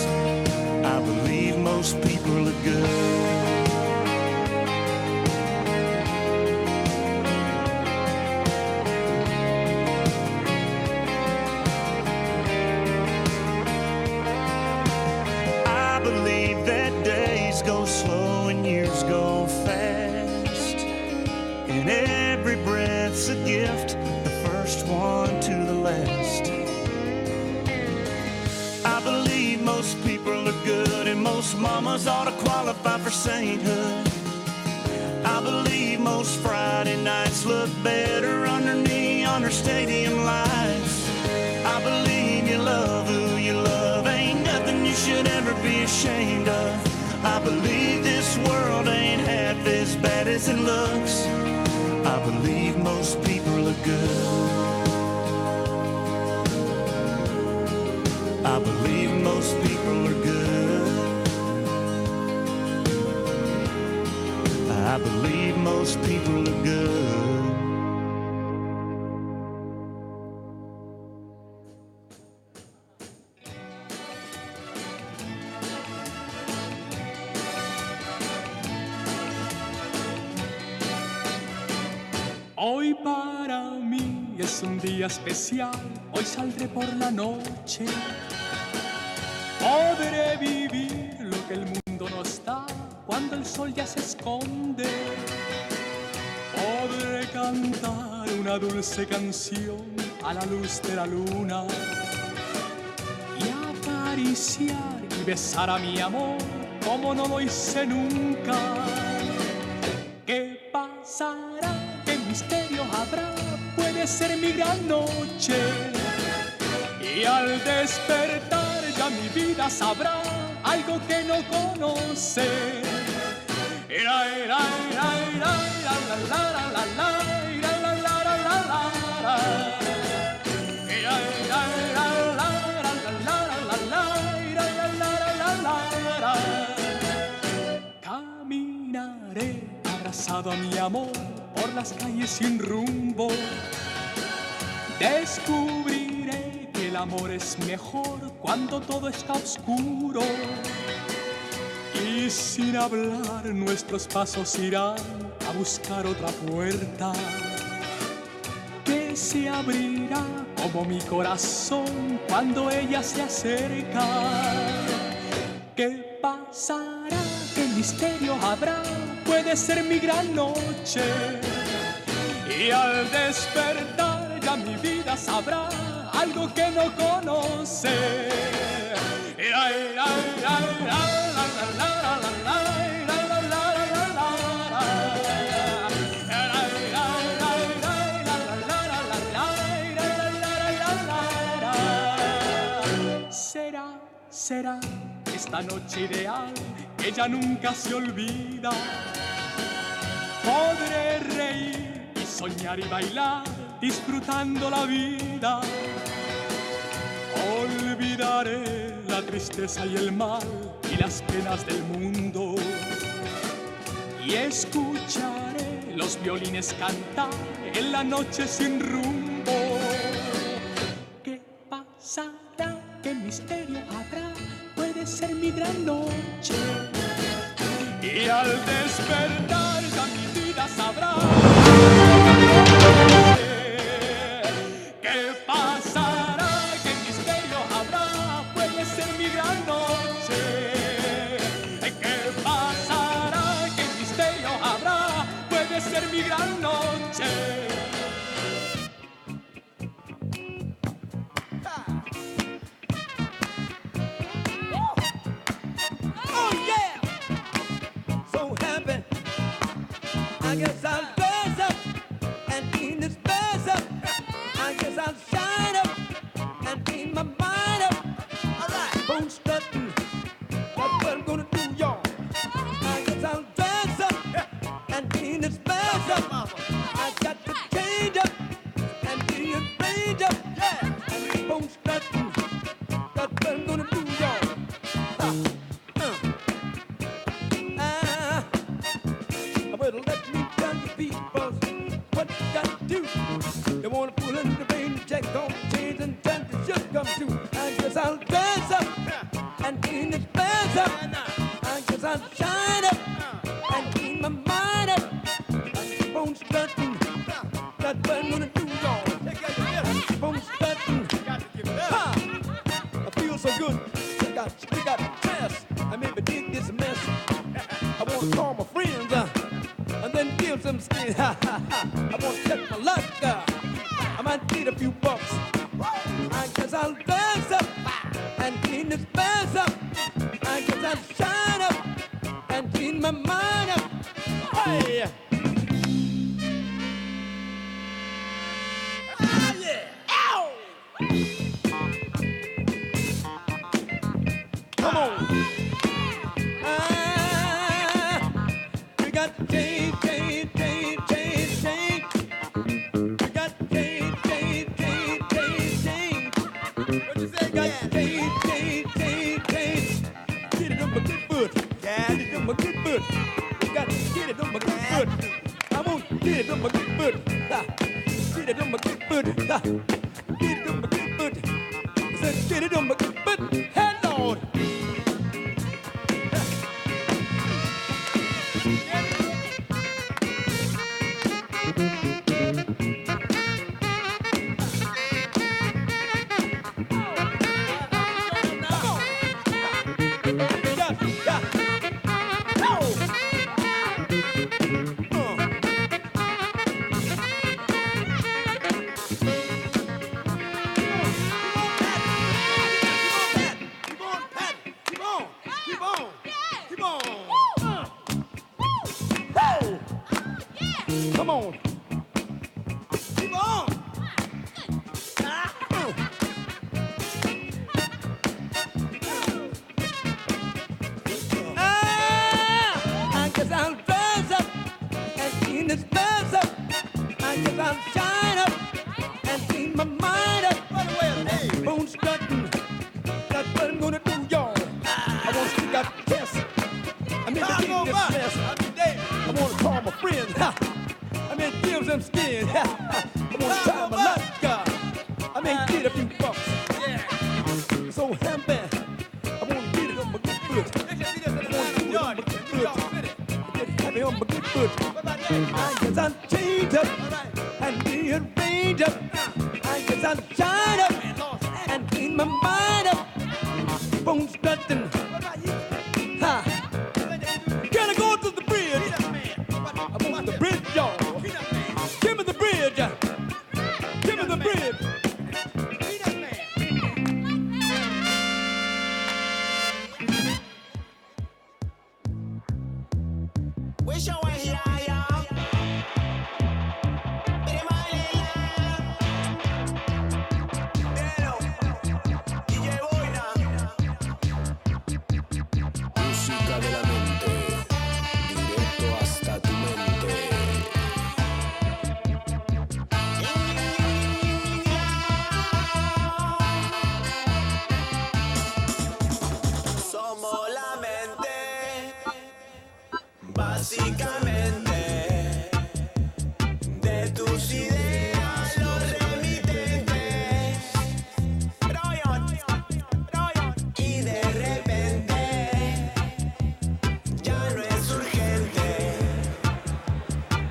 [SPEAKER 15] I believe most people are good. I believe that days go slow and years go fast, and every breath's a gift, the first one to the last. I believe most people are good and most mamas ought to qualify for sainthood. I believe most Friday nights look better under neon or stadium lights. I believe you love who you love, ain't nothing you should ever be ashamed of. I believe this world ain't half as bad as it looks. I believe most people are good. I believe most people are good. I believe most people are good.
[SPEAKER 16] Hoy para mí es un día especial, hoy saldré por la noche. Podré vivir lo que el mundo no está cuando el sol ya se esconde. Podré cantar una dulce canción a la luz de la luna y acariciar y besar a mi amor como no lo hice nunca. ¿Qué pasará? ¿Qué misterio habrá? Puede ser mi gran noche. Y al despertar ya mi vida sabrá algo que no conoce. las calles sin rumbo. Descubriré que el amor es mejor cuando todo está oscuro. Y sin hablar nuestros pasos irán a buscar otra puerta que se abrirá como mi corazón cuando ella se acerca. ¿Qué pasará? ¿Qué misterio habrá? Puede ser mi gran noche. Y al despertar ya mi vida sabrá algo que no conoce. Será esta noche ideal, ella nunca se olvida. Podré reír y soñar y bailar, disfrutando la vida. Olvidaré la tristeza y el mal y las penas del mundo. Y escucharé los violines cantar en la noche sin rumbo. ¿Qué pasará? ¿Qué misterio habrá? Puede ser mi gran noche. Y al despertar ya mi vida sabrá. ¿Qué pasará? ¿Qué misterio habrá? Puede ser mi gran noche. ¿Qué pasará? ¿Qué misterio habrá? Puede ser mi gran noche.
[SPEAKER 1] I guess I'll dress up and clean this mess up. I guess I'll shine up and clean my mind up. Alright, bone strutting, that's what I'm gonna do, y'all. I guess I'll dress up and clean this mess up. I got to change up and rearrange up. And bone strutting, that's what I'm gonna do, y'all. Well, let me tell you people what you got to do. You wanna pull in the rain, check on the chains and tell the shit come through. I guess I'll dress up and clean this mess up. I guess I'll shine up and clean my mind up. I keep on strutting, that's what I'm gonna do, y'all. I keep on strutting, I feel so good. Stick out the chest. I maybe dig this mess. I wanna call my friends. And then give some skin. I want to check my luck. I might need a few bucks. I guess I'll dress up and clean this mess up. I guess I'll shine up and clean my mind up. Hey! Ah, yeah! Ow! Come on! We got to change. We got to change. What you say? Got to change. Get it on my good foot. Yeah, get it on my good foot. We got to get it on my good foot. I want to get it on my good foot. Get it on my good foot. Get it on my good foot. I said, get it on my good foot. Hey, Lord. Come on. Keep on. I guess I'll dress up and clean this mess up. I guess I'll shine up and clean my mind up. Hey, bone strutting, that's what I'm gonna do, y'all. I want to stick out the chest. I mean, to keep this mess. I want to call my friends. I mean,
[SPEAKER 16] give some skin. I wanna try my luck, God. I may get a few bucks. So happy. I wanna get it on my good foot. I wanna do it on my good foot. Get happy on my good foot. I guess I'm chained up and rearranged up. I guess I'm shined up and clean my mind up. Bones nothing. Ha. Can I go to the bridge? I want the bridge, y'all. Give me the bridge. Give me the bridge.
[SPEAKER 15] Wish I were here, y'all. Música de la mente, directo hasta tu mente. Somos la mente, básicamente, de tus ideas los remitentes. Y de repente ya no es urgente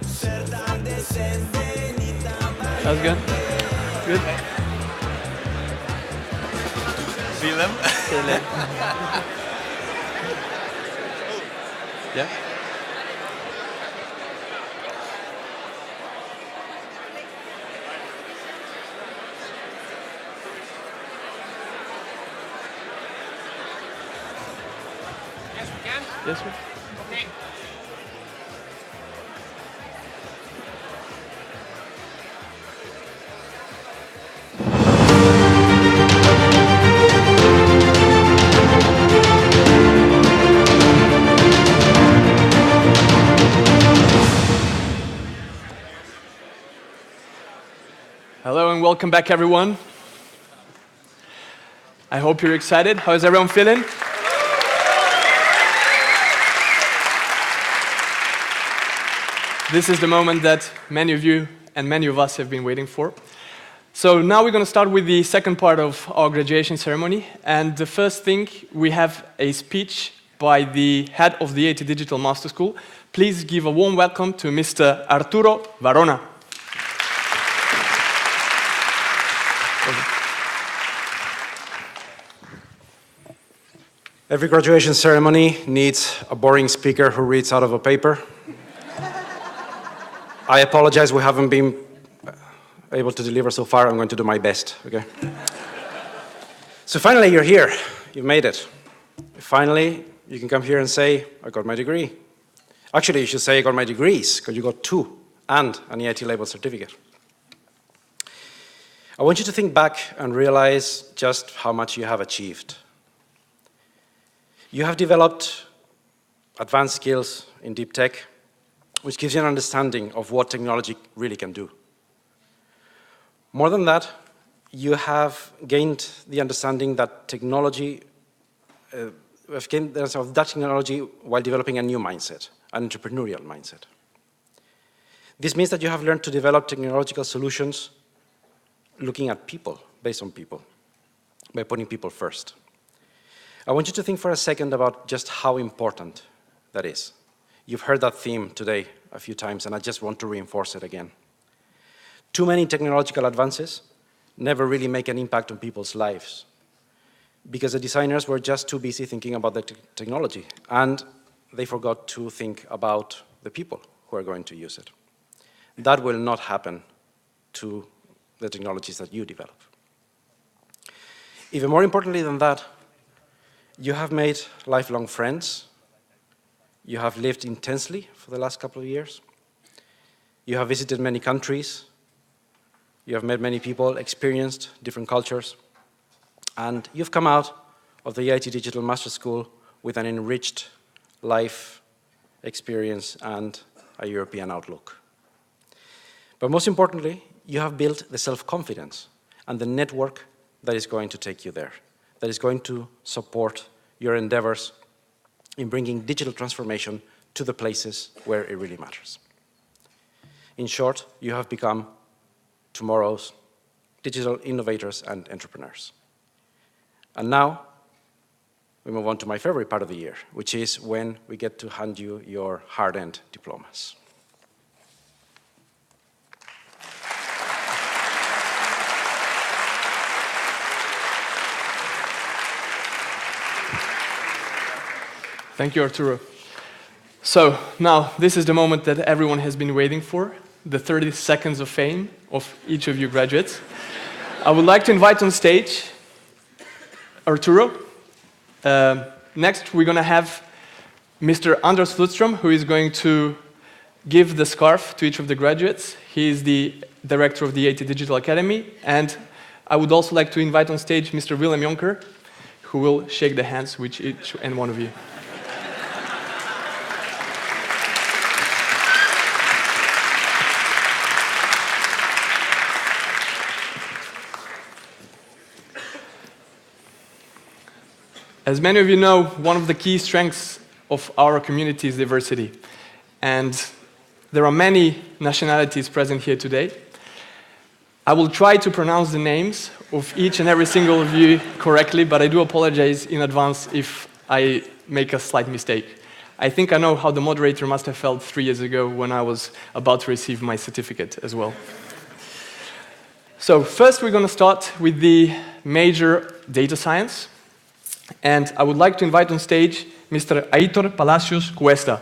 [SPEAKER 15] ser tan decente ni tan
[SPEAKER 5] That's good. Good.
[SPEAKER 17] Willem.
[SPEAKER 5] Yeah.
[SPEAKER 4] Yes, we can.
[SPEAKER 5] Yes, sir.
[SPEAKER 4] Okay.
[SPEAKER 5] Hello and welcome back, everyone. I hope you're excited. How is everyone feeling? This is the moment that many of you and many of us have been waiting for. So now we're going to start with the second part of our graduation ceremony. And the first thing, we have a speech by the head of the EIT Digital Master School. Please give a warm welcome to Mr. Arturo Varona.
[SPEAKER 18] Every graduation ceremony needs a boring speaker who reads out of a paper. I apologize, we haven't been able to deliver so far. I'm going to do my best, okay? So finally, you're here. You made it. Finally, you can come here and say, I got my degree. Actually, you should say I got my degrees, because you got 2 and an EIT labeled certificate. I want you to think back and realize just how much you have achieved. You have developed advanced skills in deep tech, which gives you an understanding of what technology really can do. More than that, you have gained the understanding that technology, while developing a new mindset, an entrepreneurial mindset. This means that you have learned to develop technological solutions looking at people, based on people, by putting people first. I want you to think for a second about just how important that is. You've heard that theme today a few times, and I just want to reinforce it again. Too many technological advances never really make an impact on people's lives because the designers were just too busy thinking about the technology, and they forgot to think about the people who are going to use it. That will not happen to the technologies that you develop. Even more importantly than that, you have made lifelong friends. You have lived intensely for the last couple of years. You have visited many countries. You have met many people, experienced different cultures. And you've come out of the EIT Digital Master School with an enriched life experience and a European outlook. But most importantly, you have built the self-confidence and the network that is going to take you there, that is going to support your endeavors in bringing digital transformation to the places where it really matters. In short, you have become tomorrow's digital innovators and entrepreneurs. And now, we move on to my favorite part of the year, which is when we get to hand you your hard-earned diplomas.
[SPEAKER 5] Thank you, Arturo. So now, this is the moment that everyone has been waiting for, the 30 seconds of fame of each of you graduates. I would like to invite on stage Arturo. Next, we're going to have Mr. Anders Flutstrom, who is going to give the scarf to each of the graduates. He is the director of the EIT Digital Academy. And I would also like to invite on stage Mr. Willem Jonker, who will shake the hands with each and one of you. As many of you know, one of the key strengths of our community is diversity. And there are many nationalities present here today. I will try to pronounce the names of each and every single of you correctly, but I do apologize in advance if I make a slight mistake. I think I know how the moderator must have felt 3 years ago when I was about to receive my certificate as well. So first we're going to start with the major data science. And I would like to invite on stage Mr. Aitor Palacios Cuesta.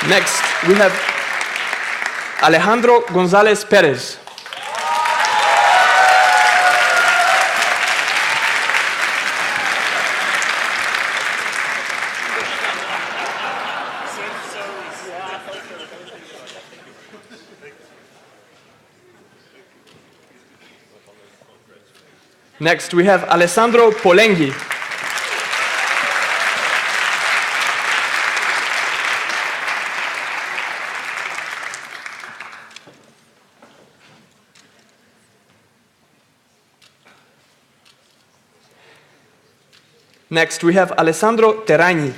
[SPEAKER 5] Next, we have Alejandro González Pérez. Next, we have Alessandro Polenghi. Next, we have Alessandro Terragni.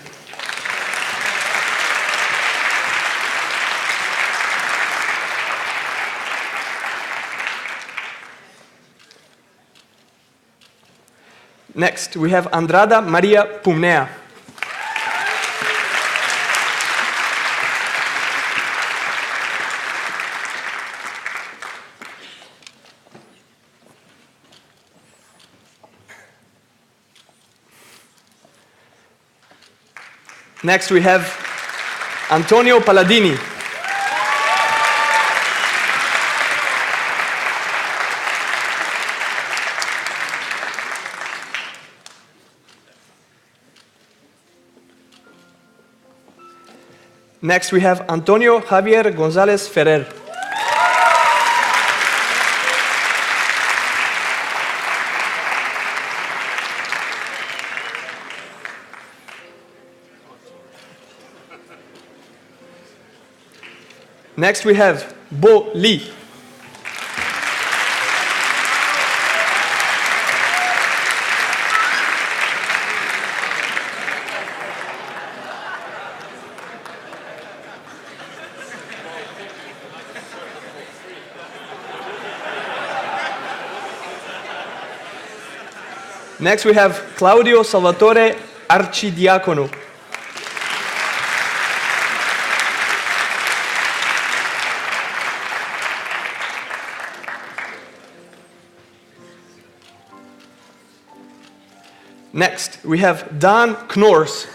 [SPEAKER 5] Next, we have Andrada Maria Pumnea. Next, we have Antonio Palladini. Next, we have Antonio Javier González Ferrer. Next, we have Bo Lee. Next, we have Claudio Salvatore Arcidiacono. Next, we have Dan Knors.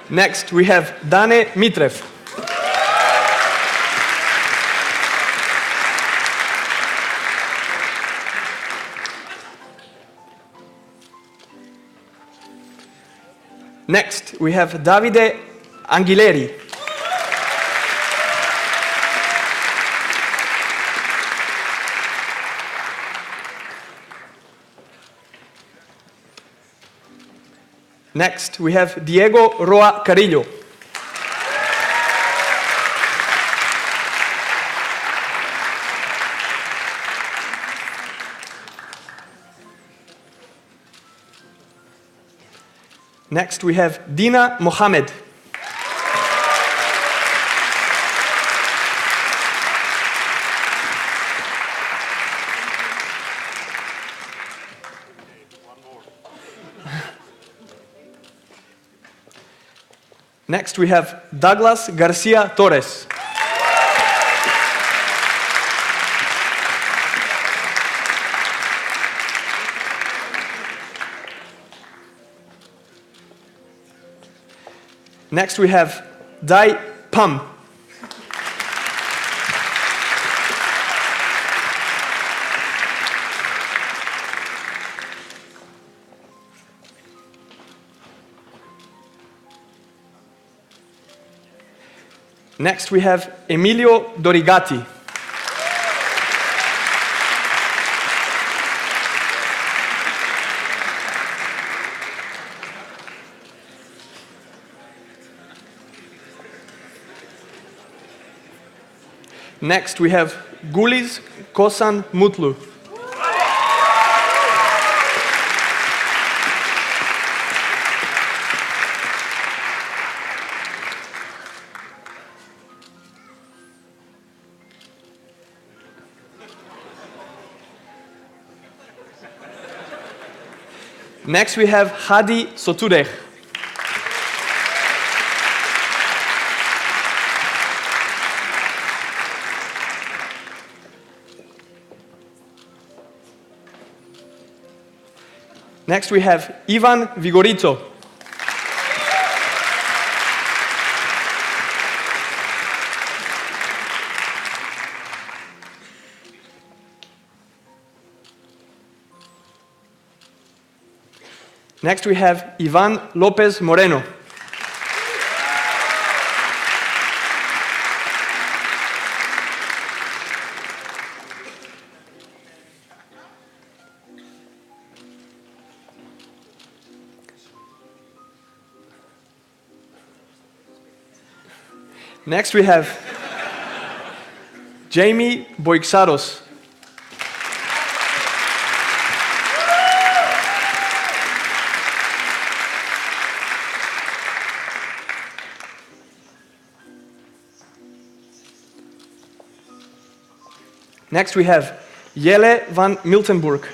[SPEAKER 5] Next, we have Dane Mitrev. Next, we have Davide Angileri. Next, we have Diego Roa Carillo. Next, we have Dina Mohamed. Next, we have Douglas Garcia Torres. Next, we have Dai Pam. Next, we have Emilio Dorigati. Next, we have Gulis Kosan Mutlu. Next, we have Hadi Sotureh. Next, we have Ivan Vigorito. Next, we have Ivan Lopez Moreno. Next, we have Jamie Boixaros. Next, we have Jelle van Miltenburg.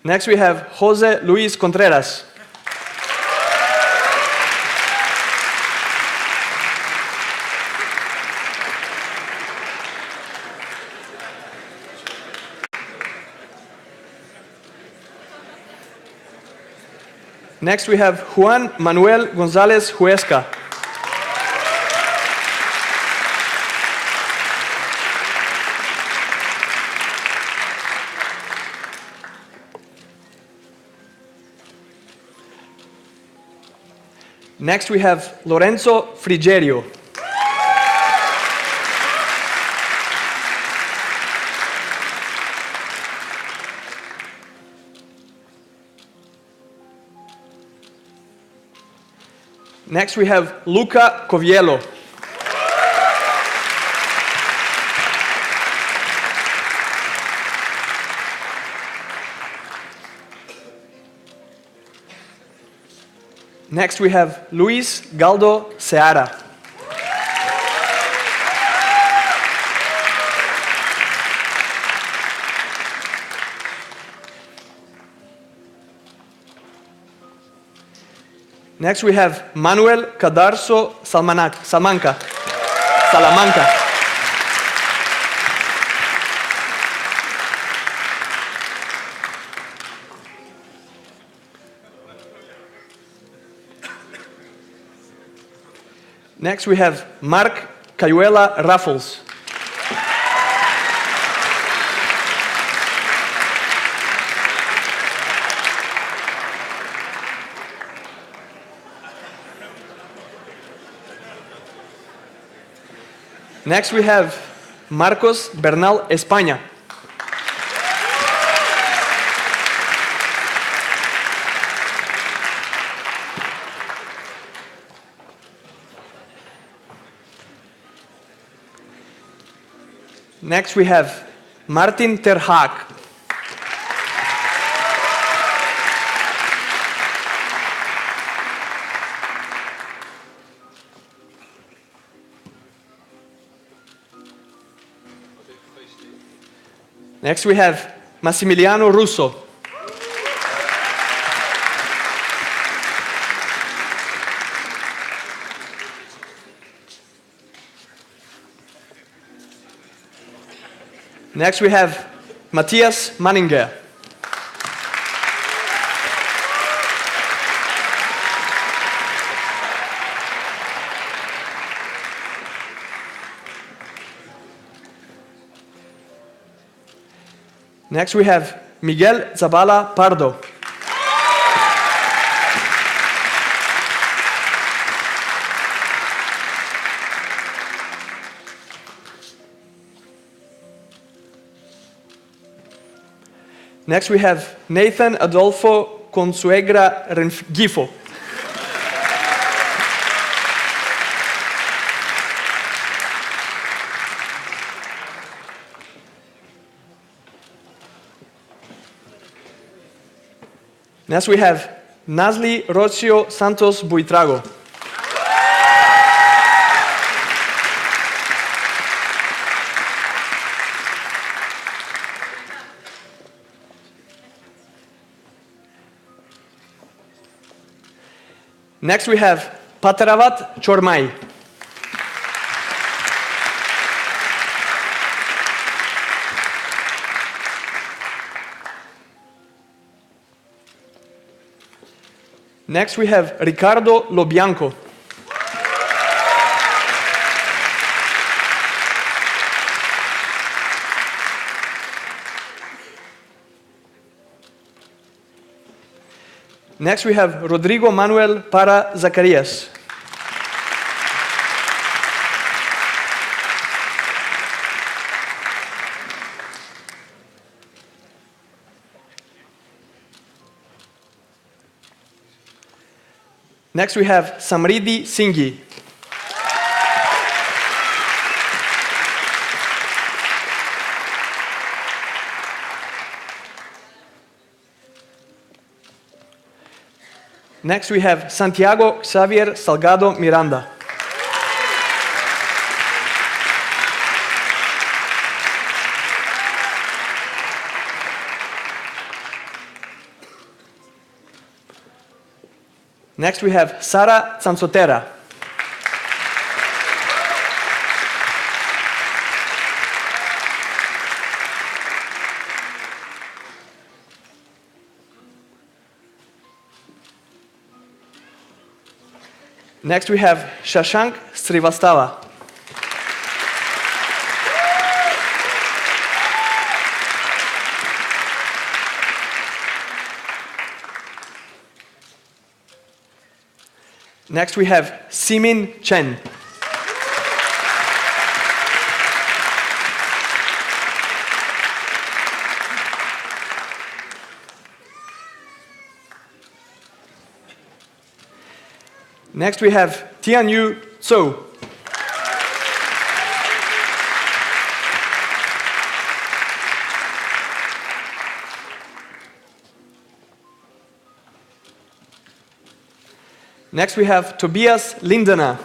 [SPEAKER 5] Next, we have Jose Luis Contreras. Next, we have Juan Manuel González Huesca. Next, we have Lorenzo Frigerio. Next, we have Luca Coviello. Next, we have Luis Galdo Seara. Next, we have Manuel Cadarso Salamanca. Next, we have Marc Cayuela Raffles. Next we have Marcos Bernal, España. Next we have Martin Ter Haag. Next we have Massimiliano Russo. Next we have Matthias Manninger. Next we have Miguel Zabala Pardo. Next we have Nathan Adolfo Consuegra Rengifo. Next we have Nasli Rocio Santos Buitrago. Next we have Pataravat Chormai. Next we have Ricardo Lobianco. Next we have Rodrigo Manuel Para Zacarias. Next we have Samriti Singhi. Next we have Santiago Xavier Salgado Miranda. Next we have Sara Zanzotera. Next we have Shashank Srivastava. Next we have Simin Chen. Next we have Tianyu Zhou. Next we have Tobias Lindener.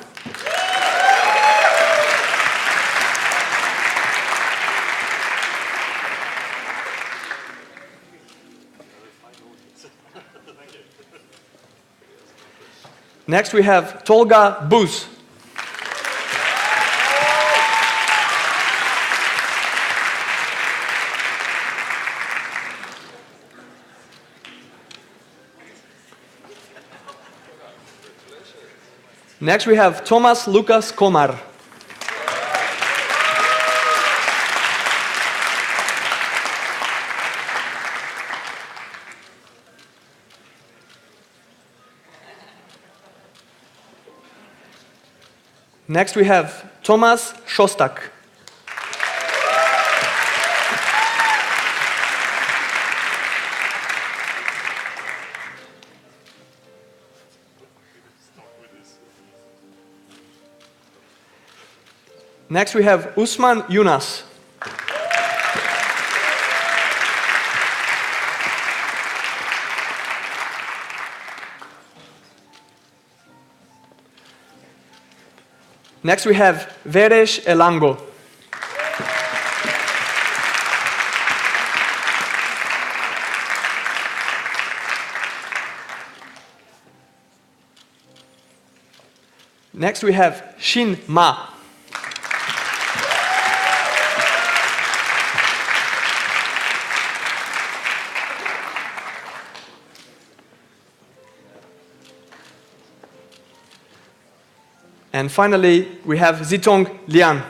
[SPEAKER 5] Next we have Tolga Buz. Next we have Thomas Lucas Komar. Next we have Thomas Szostak. Next we have Usman Yunus. Next we have Veresh Elango. Next we have Shin Ma. And finally, we have Zitong Lian.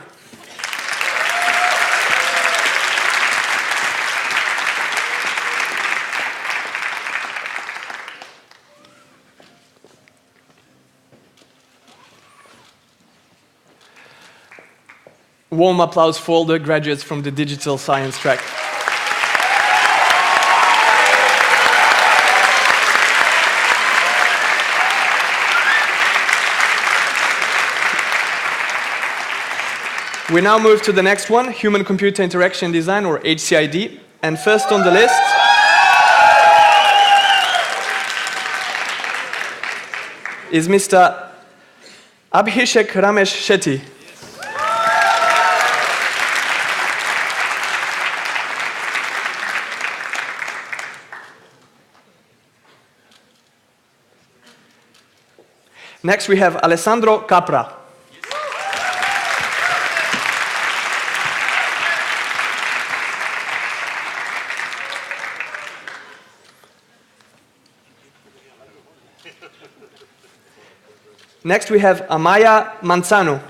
[SPEAKER 5] Warm applause for all the graduates from the digital science track. We now move to the next one, Human-Computer Interaction Design, or HCID. And first on the list is Mr. Abhishek Ramesh Shetty. Next we have Alessandro Capra. Next we have Amaya Manzano.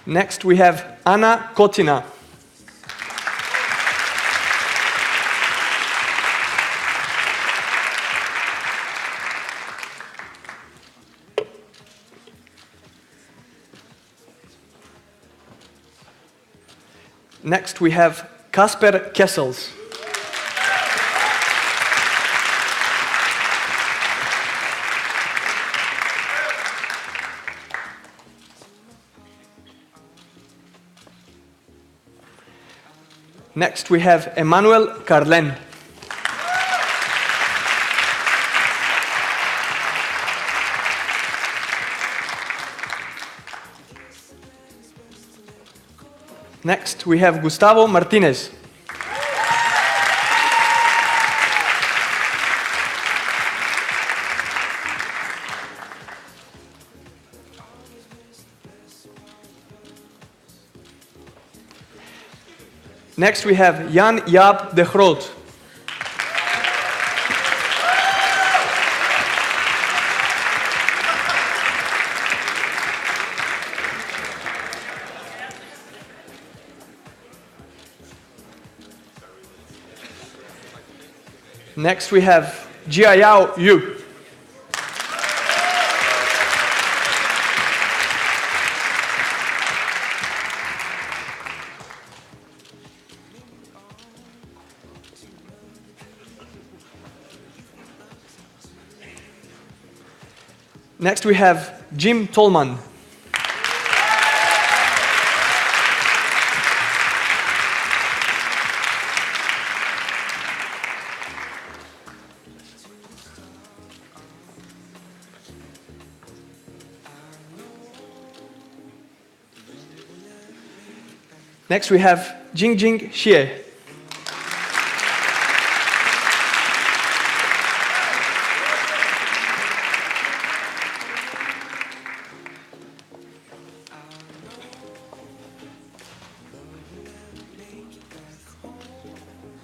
[SPEAKER 5] Next we have Anna Kotina. Next we have Kasper Kessels. Next we have Emmanuel Carlen. Next we have Gustavo Martinez. Next we have Jan Jaap de Groot. Next we have Jiayao Yu. Next we have Jim Tolman. Next we have Jingjing Xie.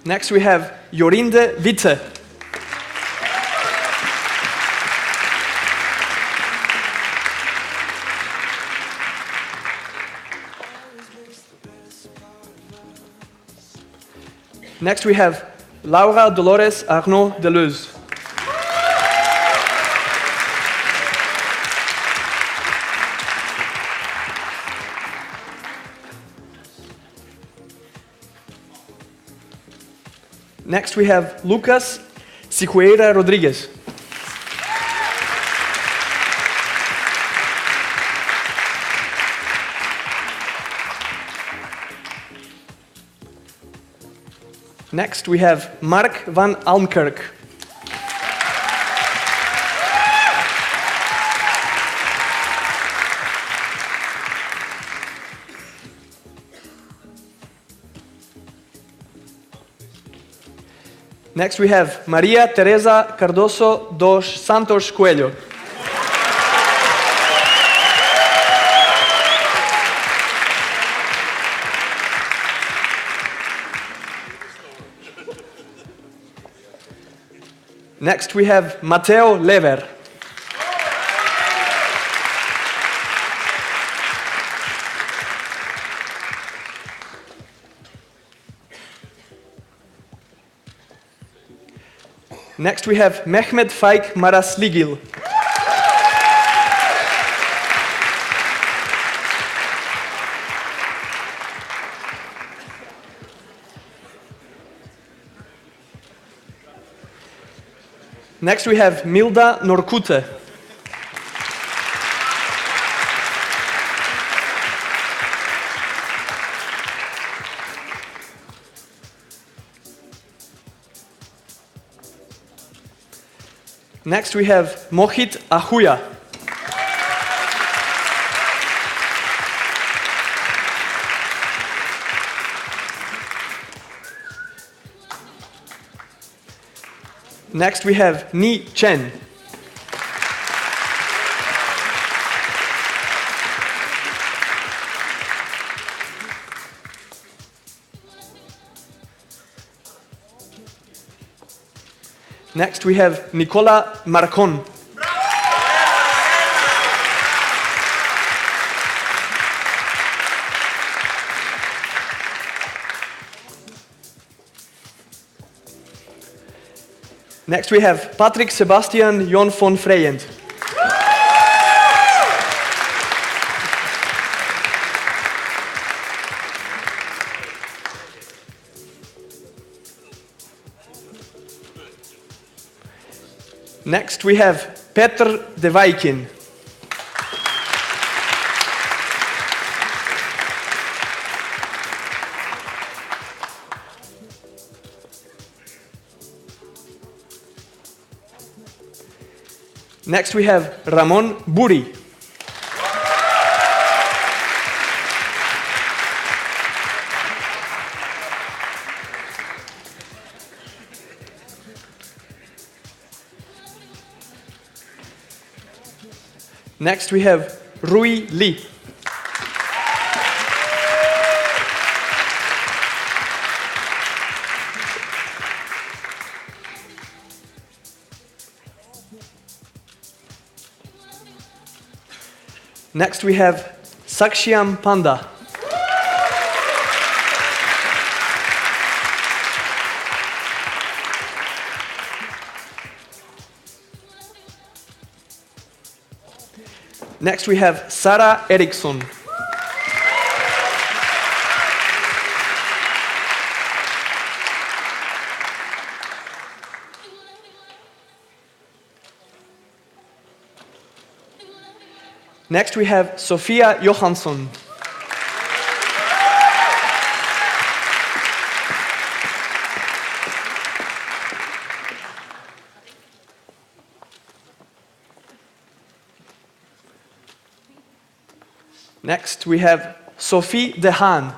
[SPEAKER 5] Next we have Jorinde Witte. Next we have Laura Dolores Arnaud Deleuze. Next we have Lucas Siqueira Rodriguez. Next we have Mark van Almkerk. Next we have Maria Teresa Cardoso dos Santos Coelho. Next we have Mateo Lever. Next we have Mehmet Faik Marasligil. Next we have Milda Norkute. Next we have Mohit Ahuya. Next we have Ni Chen. Next we have Nicola Marcon. Next we have Patrick Sebastian Jon von Freyend. Next we have Peter de Wijkin. Next we have Ramon Buri. Next we have Rui Li. Next we have Sakshiam Panda. Next we have Sara Eriksson. Next we have Sofia Johansson. Next we have Sophie De Haan.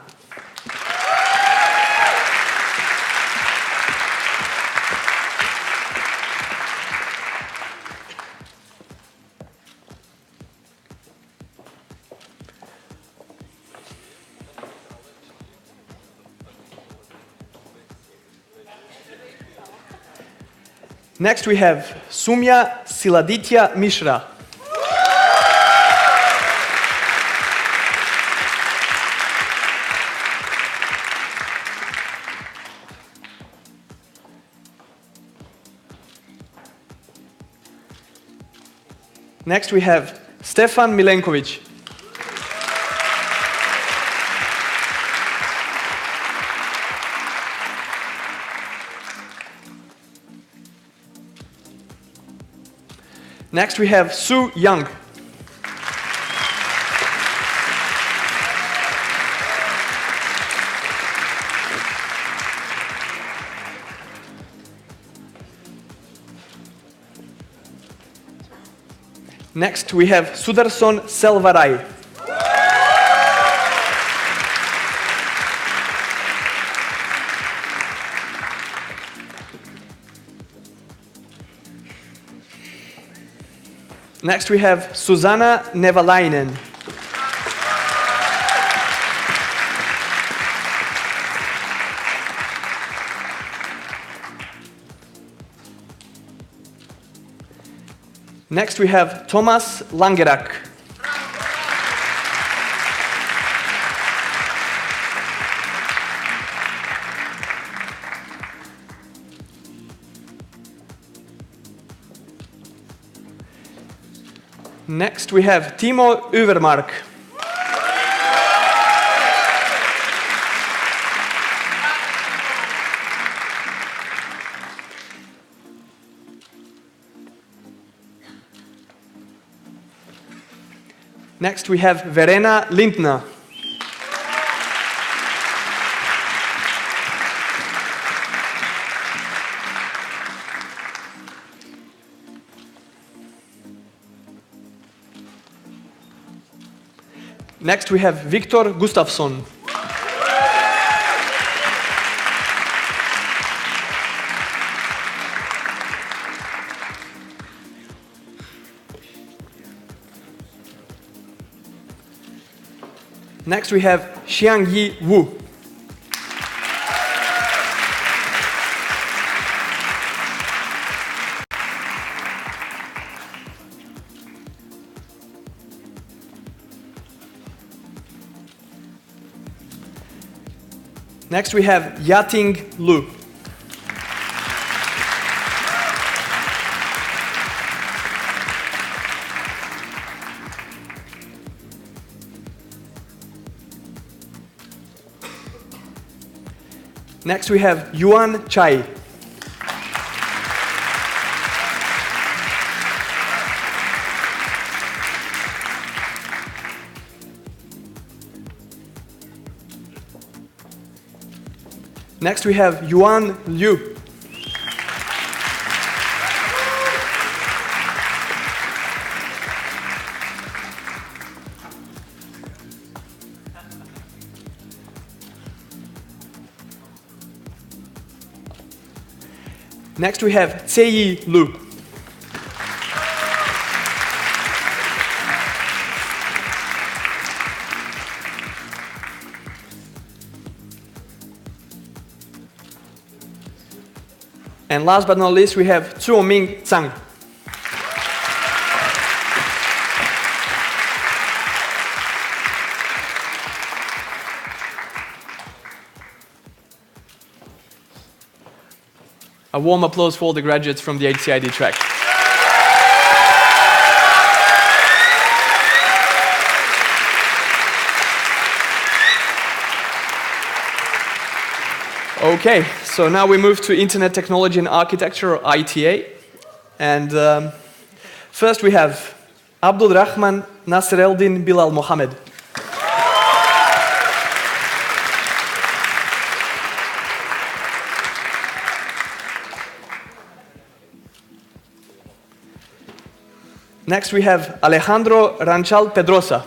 [SPEAKER 5] Next we have Sumya Siladitya Mishra. Next we have Stefan Milenkovic. Next we have Sue Young. Next we have Sudarson Selvarai. Next we have Susanna Nevalainen. Next we have Thomas Langerak. Next we have Timo Uvermark. Next we have Verena Lindner. Next we have Viktor Gustafsson. Next we have Xiangyi Wu. Next we have Yating Lu. Next we have Yuan Chai. Next we have Yuan Liu. Next we have Tseyi Lu. And last but not least, we have Zuoming Zhang. A warm applause for all the graduates from the HCID track. Okay, so now we move to Internet Technology and Architecture, or ITA. And first we have Abdul Rahman Nasreddin Bilal Mohammed. Next we have Alejandro Ranchal Pedrosa.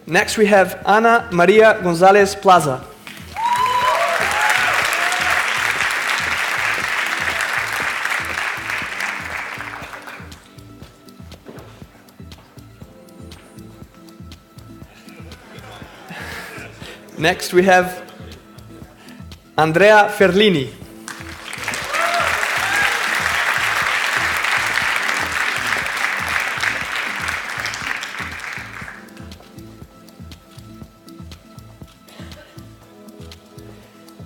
[SPEAKER 5] Next we have Ana Maria Gonzalez Plaza. Next we have Andrea Ferlini.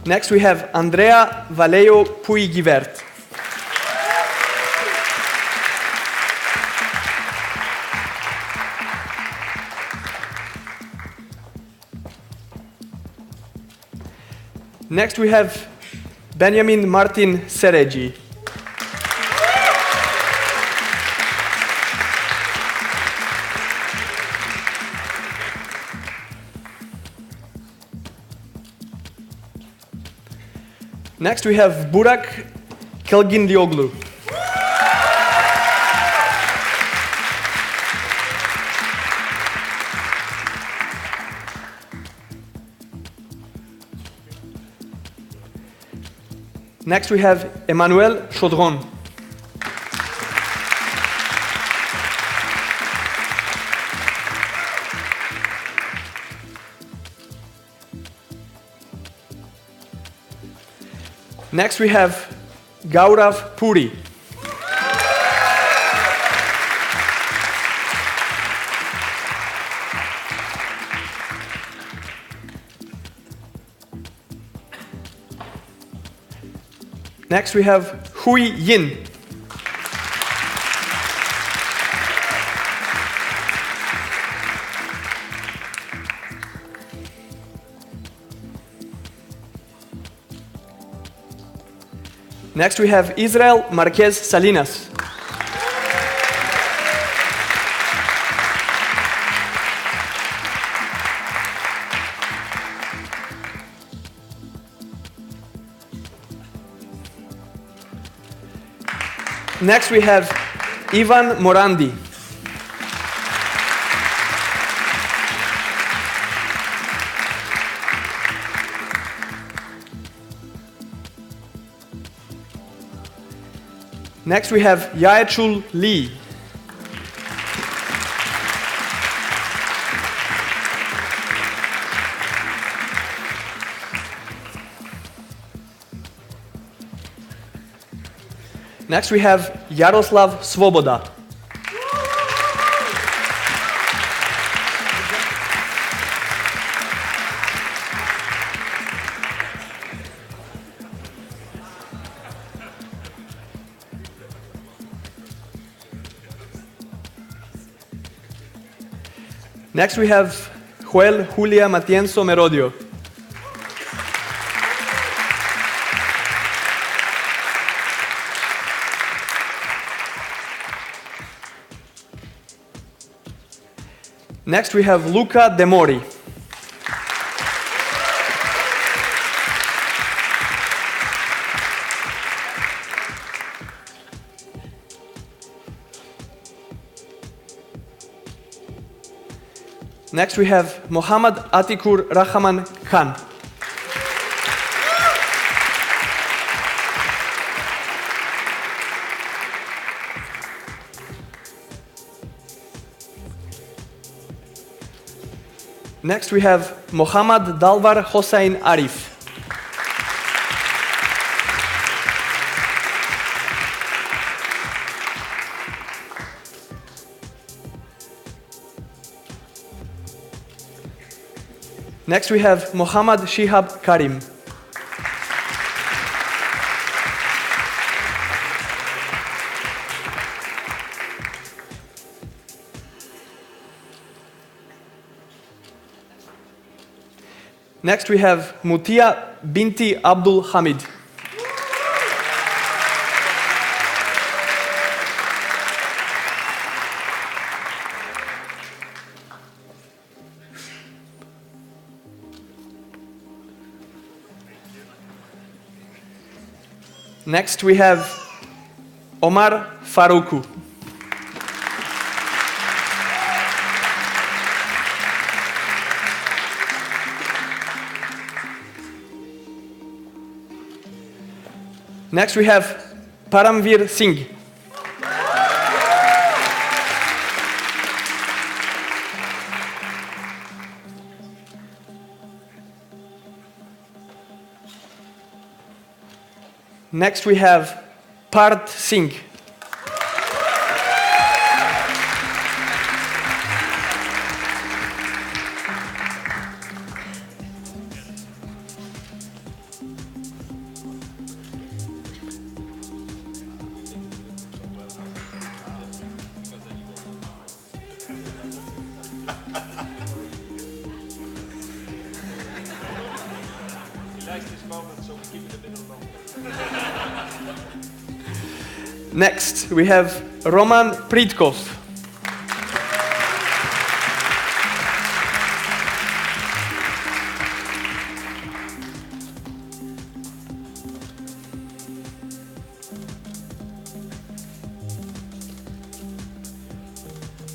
[SPEAKER 5] Next we have Andrea Valeo Puigivert. Next we have Benjamin Martin Seregi. Next we have Burak Kelgindioglu. Next we have Emmanuel Chaudron. Next we have Gaurav Puri. Next we have Hui Yin. Next we have Israel Marquez Salinas. Next we have Ivan Morandi. Next we have Yaechul Lee. Next we have Yaroslav Svoboda. Next we have Joel Julia Matienzo Merodio. Next we have Luca De Mori. Next we have Mohammad Atikur Rahman Khan. Next we have Mohammad Dalvar Hossein Arif. Next we have Mohammad Shihab Karim. Next we have Mutia Binti Abdul Hamid. Next we have Omar Farouku. Next we have Paramveer Singh. Next we have Parth Singh. Next, we have Roman Pritkov.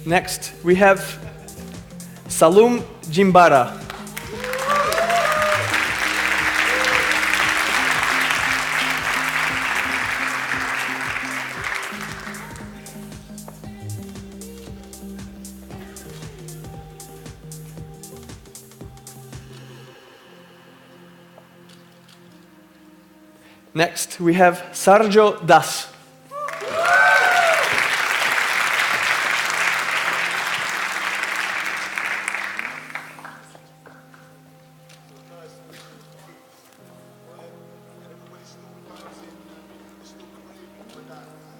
[SPEAKER 5] Next, we have Salum Jimbara. Next, we have Sarjo Das.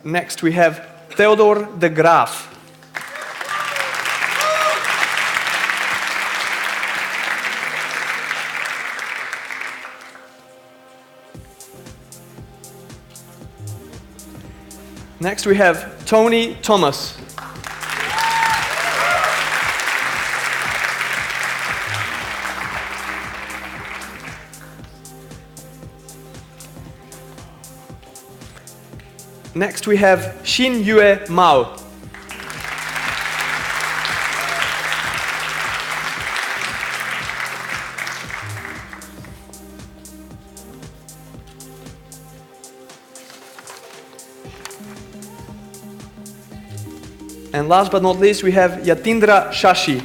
[SPEAKER 5] Next, we have Theodor de Graaf. Next, we have Tony Thomas. Next, we have Xin Yue Mao. And last but not least, we have Yatindra Shashi.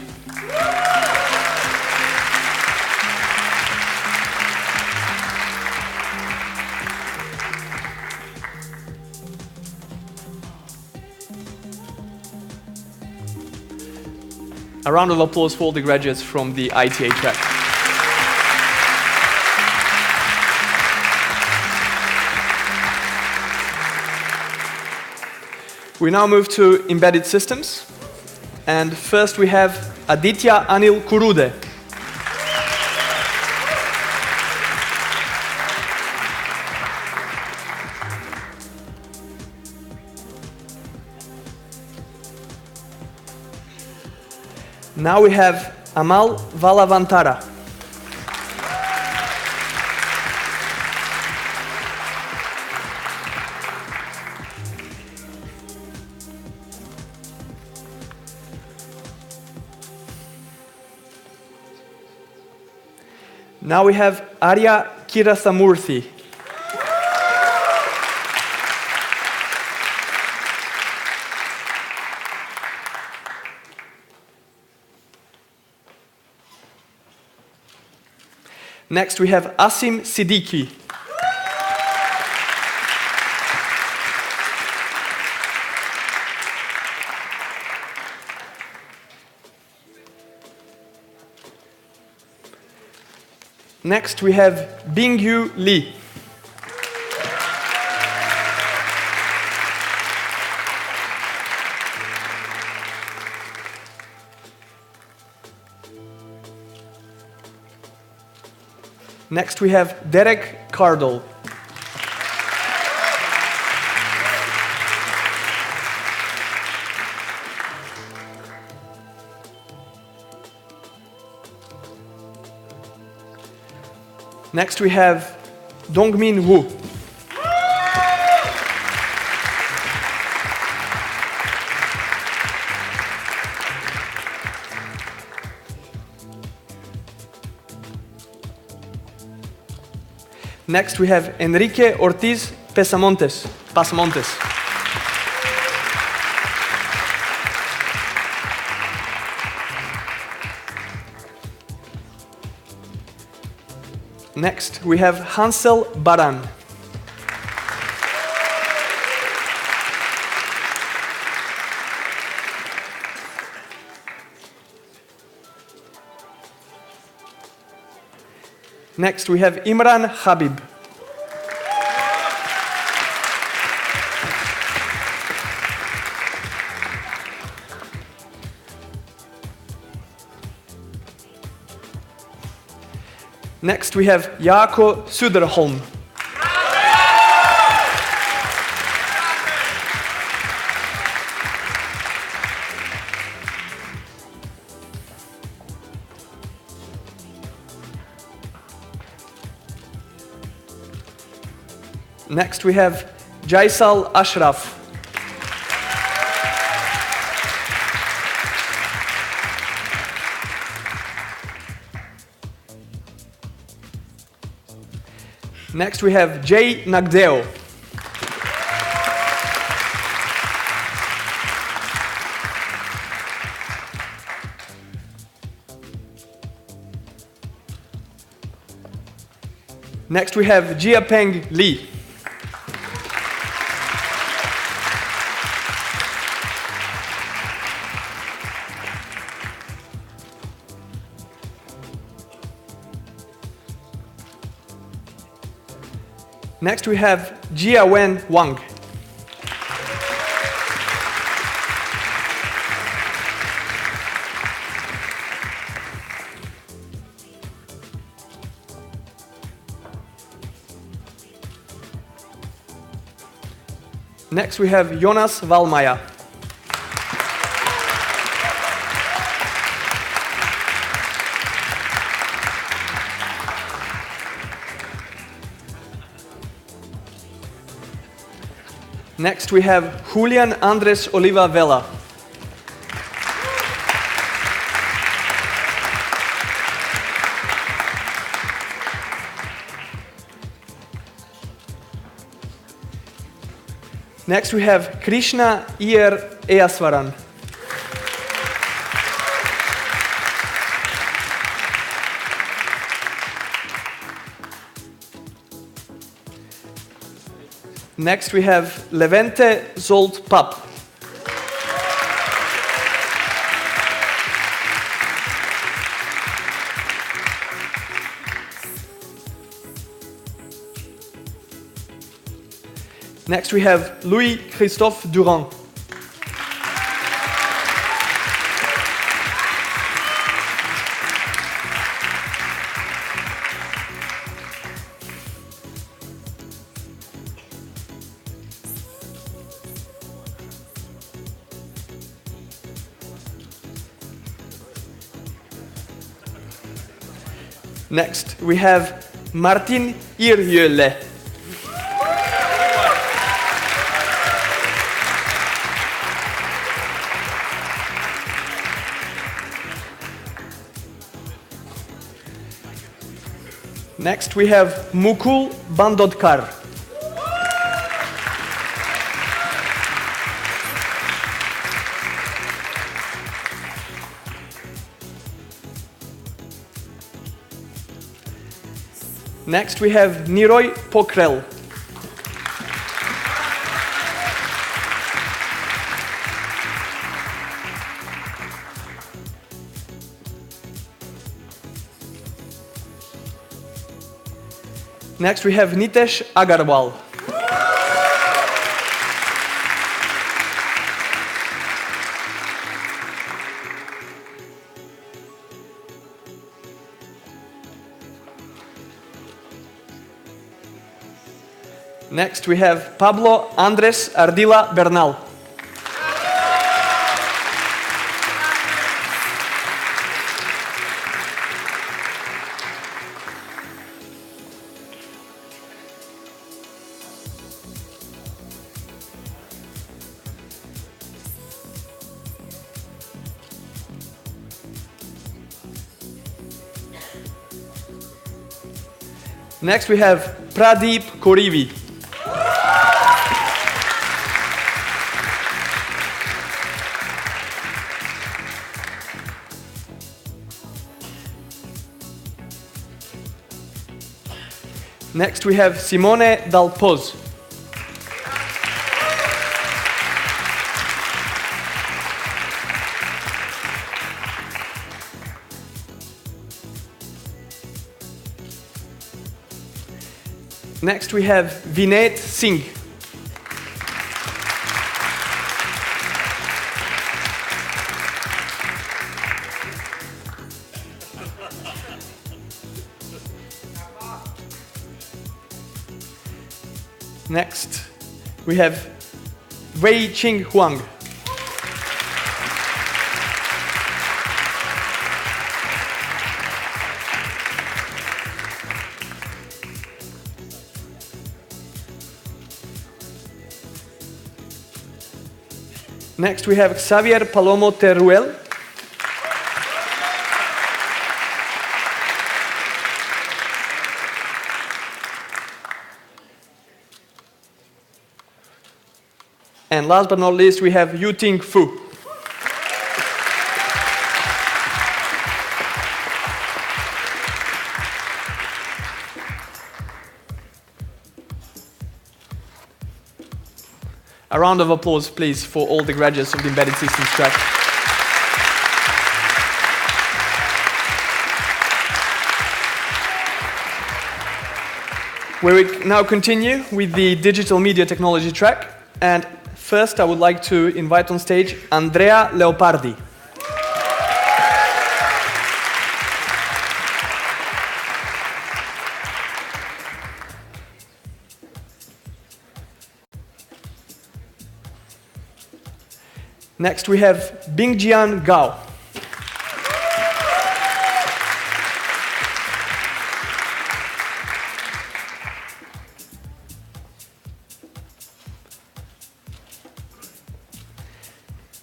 [SPEAKER 5] A round of applause for all the graduates from the ITA track. We now move to embedded systems. And first we have Aditya Anil Kurude. Now we have Amal Valavantara. Now we have Arya Kirasamurthy. Next we have Asim Siddiqui. Next we have Bingyu Lee. Next we have Derek Cardle. Next we have Dongmin Wu. Next we have Enrique Ortiz Pasamontes. Next we have Hansel Baran. Next we have Imran Habib. Next we have Jaco Suderholm. Next we have Jaisal Ashraf. Next we have Jay Nagdeo. Next we have Jiapeng Li. Next we have Jiawen Wang. Next we have Jonas Valmaya. Next we have Julian Andres Oliva Vela. Next we have Krishna Iyer Eyaswaran. Next we have Levente Zolt Pap. Next we have Louis Christophe Durand. Next we have Martin Irjöle. Next we have Mukul Bandodkar. Next we have Niroy Pokrel. Next we have Nitesh Agarwal. Next we have Pablo Andres Ardila Bernal. Next we have Pradeep Korivi. Next we have Simone Dalpoz. Next we have Vineet Singh. Next we have Wei Ching Huang. Next we have Xavier Palomo Teruel. And last but not least, we have Yu Ting Fu. A round of applause, please, for all the graduates of the Embedded Systems track. We will now continue with the Digital Media Technology track. And first, I would like to invite on stage Andrea Leopardi. Next, we have Bingjian Gao.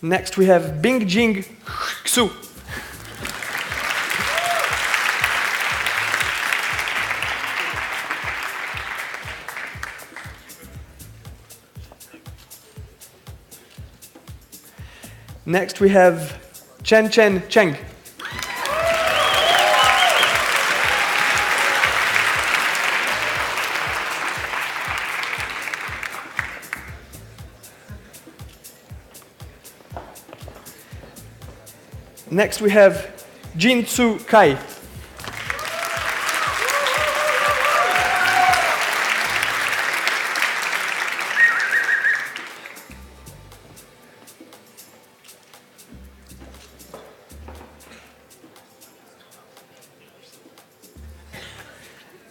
[SPEAKER 5] Next, we have Bingjing Xu. Next, we have Chen Chen Cheng. Next, we have Jin Tsu Kai.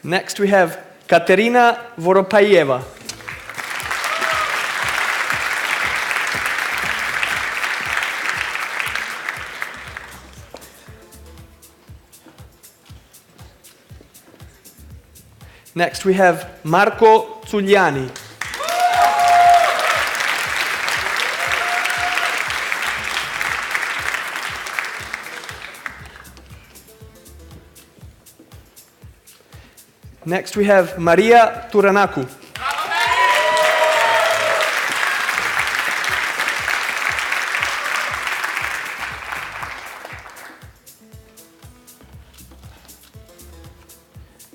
[SPEAKER 5] Next, we have Katerina Voropayeva. Next, we have Marco Zuliani. Next, we have Maria Turanaku.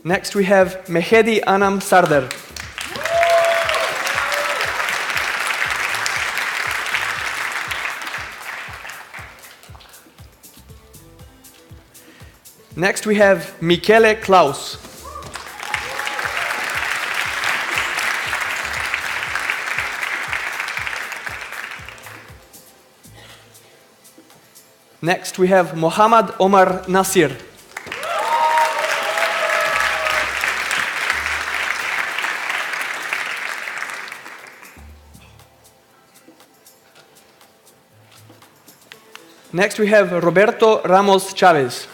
[SPEAKER 5] Next, we have Mehedi Anam Sardar. Next, we have Michele Klaus. Next, we have Mohammad Omar Nasir. Next, we have Roberto Ramos Chavez.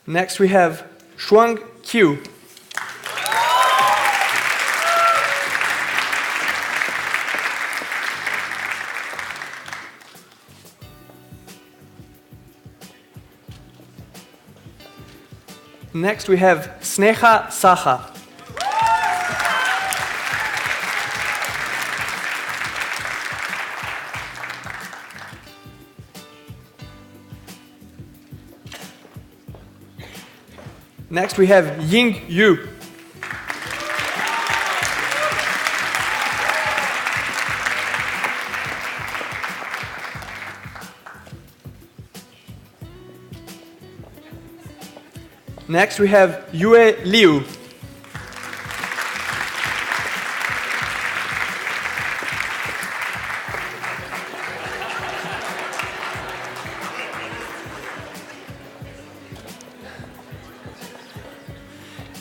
[SPEAKER 5] Next, we have Shuang Qiu. Next, we have Sneha Saha. Next, we have Ying Yu. Next, we have Yue Liu.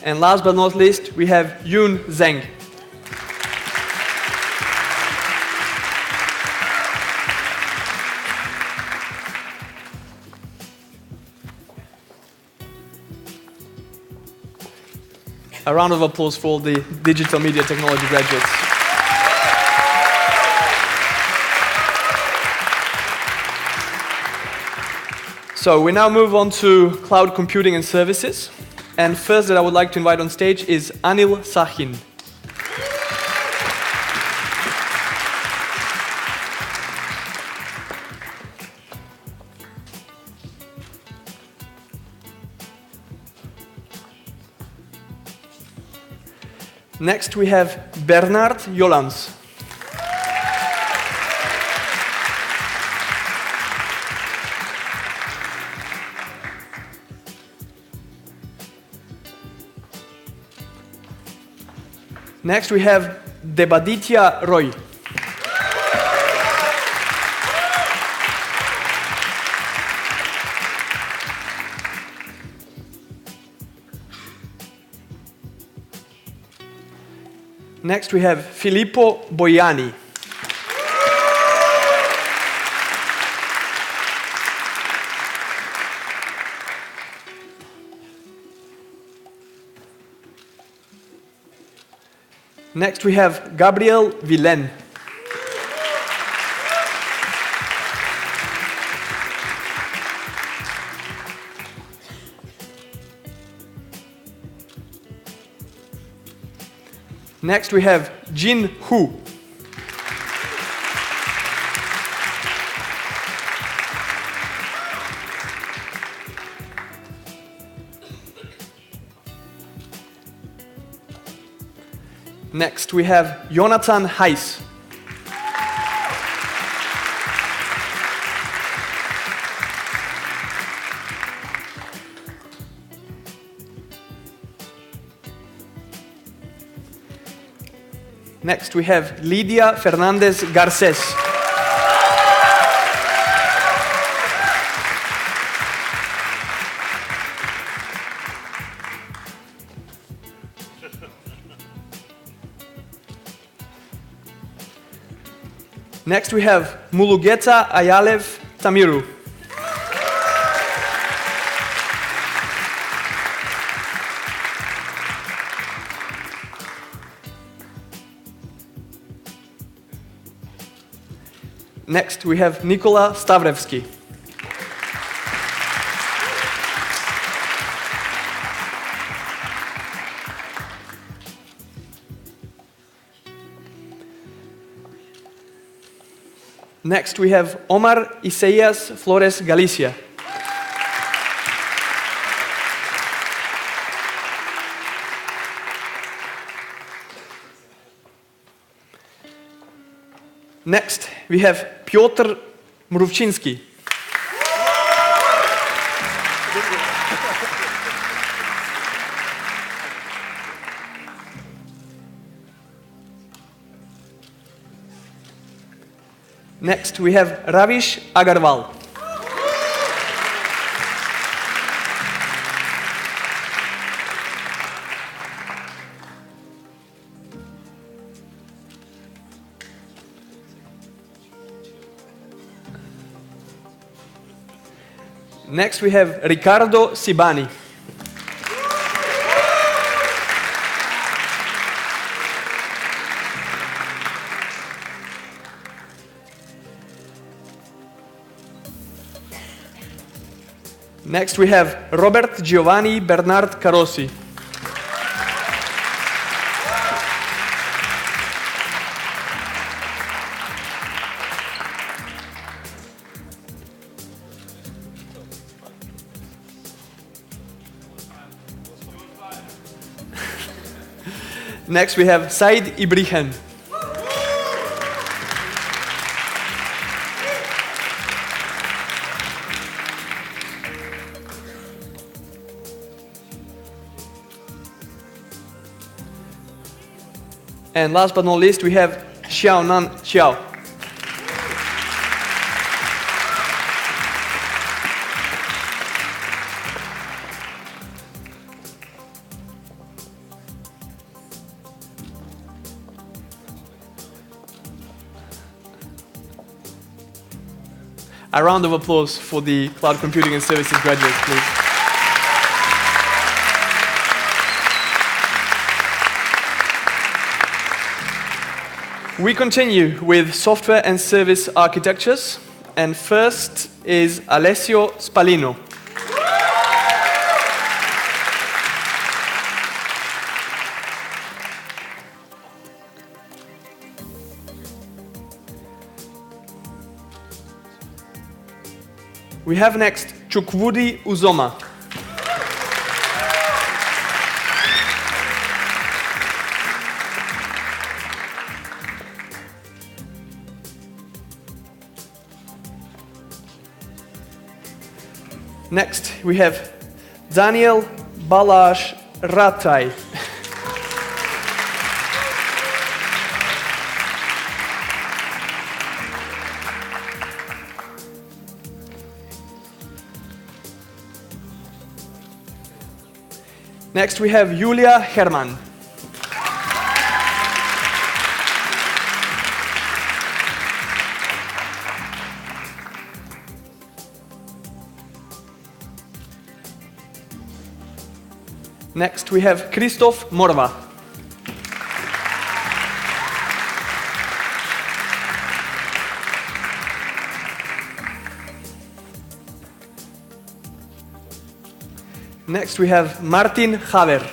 [SPEAKER 5] And last but not least, we have Yun Zheng. A round of applause for the digital media technology graduates. So we now move on to cloud computing and services. And first that I would like to invite on stage is Anil Sahin. Next we have Bernard Jolans. Next we have Debaditya Roy. Next we have Filippo Boiani. Next we have Gabriel Villen. Next we have Jin Hu. Next we have Jonathan Heiss. Next we have Lidia Fernandez Garces. Next we have Mulugeta Ayalev Tamiru. Next we have Nikola Stavrevsky. Next we have Omar Isaias Flores Galicia. Next we have Piotr Mrówczyński. Next we have Ravish Agarwal. Next we have Ricardo Sibani. Next we have Robert Giovanni Bernard Carossi. Next we have Said Ibrihen. And last but not least, we have Xiaonan Xiao. A round of applause for the Cloud Computing and Services graduates, please. We continue with software and service architectures, and first is Alessio Spalino. We have next Chukwudi Uzoma. Next, we have Daniel Balázs Rataj. Next, we have Julia Herman. Next, we have Christoph Morva. Next, we have Martin Haver.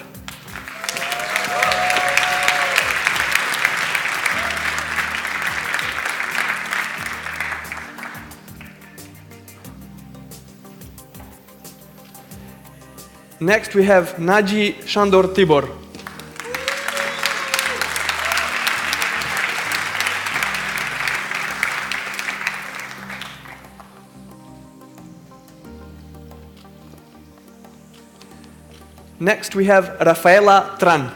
[SPEAKER 5] Next, we have Naji Shandor Tibor. Next, we have Rafaela Tran.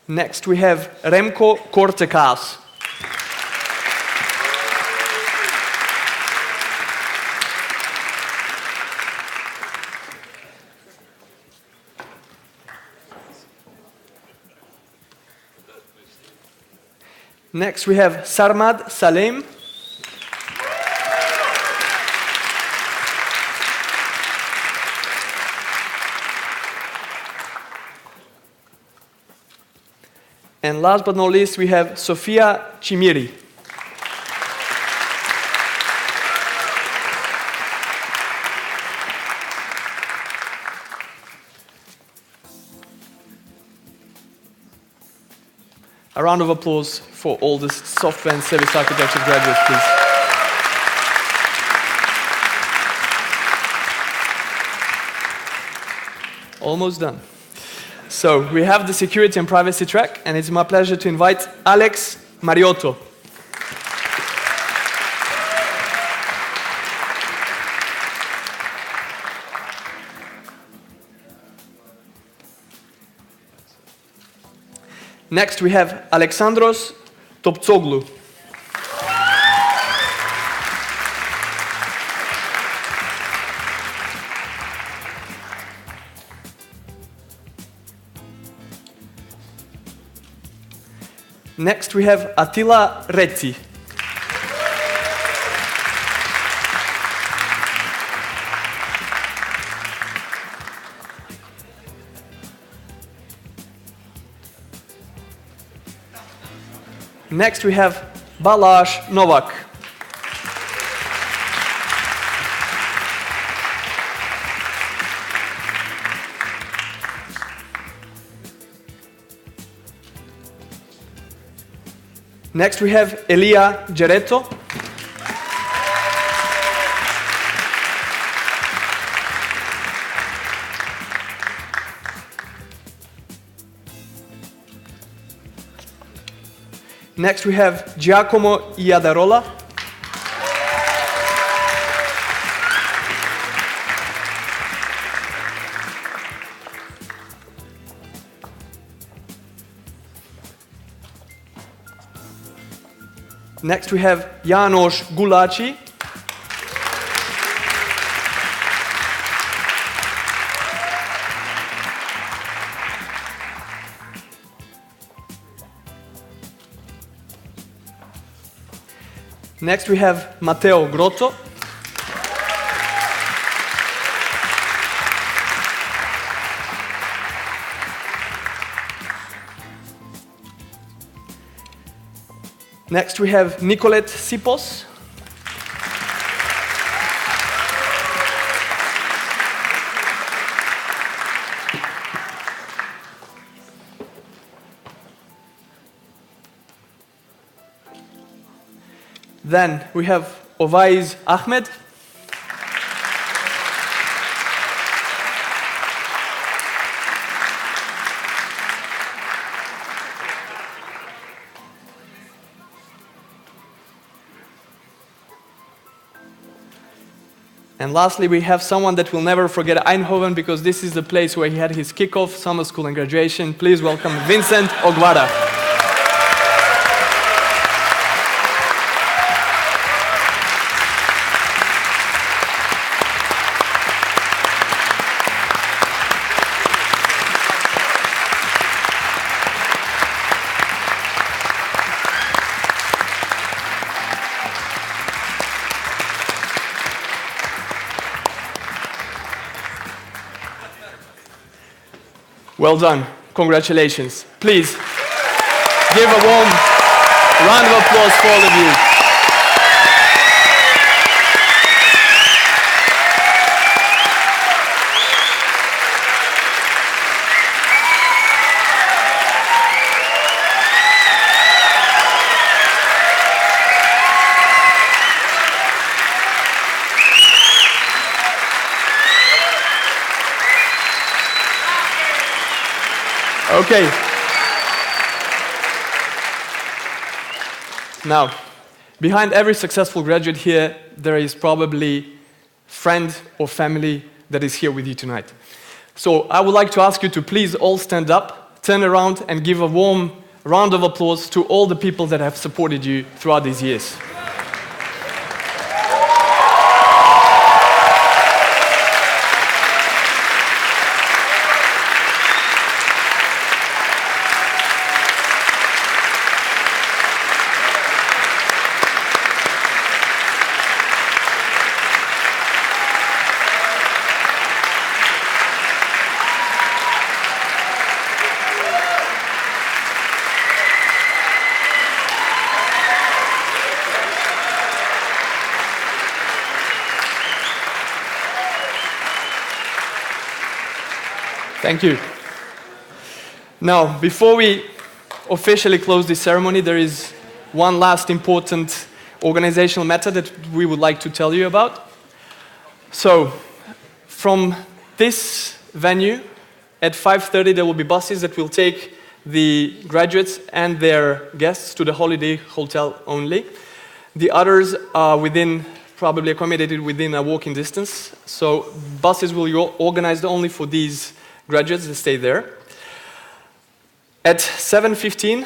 [SPEAKER 5] Next, we have Remco Kortekas. Next, we have Sarmad Salem. And last but not least, we have Sofia Chimiri. A round of applause for all the software and service architecture graduates, please. Almost done. So we have the security and privacy track, and it's my pleasure to invite Alex Mariotto. Next, we have Alexandros Toptsoglu. Next, we have Attila Rezzi. Next, we have Balázs Novak. Next, we have Elia Geretto. Next, we have Giacomo Iadarola. Next, we have János Gulaci. Next, we have Matteo Grotto. Next we have Nicolette Sipos. Then we have Ovais Ahmed. And lastly, we have someone that will never forget Eindhoven, because this is the place where he had his kickoff, summer school and graduation. Please welcome Vincent Ogwara. Well done. Congratulations. Please give a warm round of applause for all of you. Okay. Now, behind every successful graduate here, there is probably a friend or family that is here with you tonight. So I would like to ask you to please all stand up, turn around, and give a warm round of applause to all the people that have supported you throughout these years. Thank you. Now, before we officially close this ceremony, there is one last important organizational matter that we would like to tell you about. So, from this venue, at 5:30 there will be buses that will take the graduates and their guests to the holiday hotel only. The others are probably accommodated within a walking distance. So buses will be organized only for these graduates that stay there. At 7:15,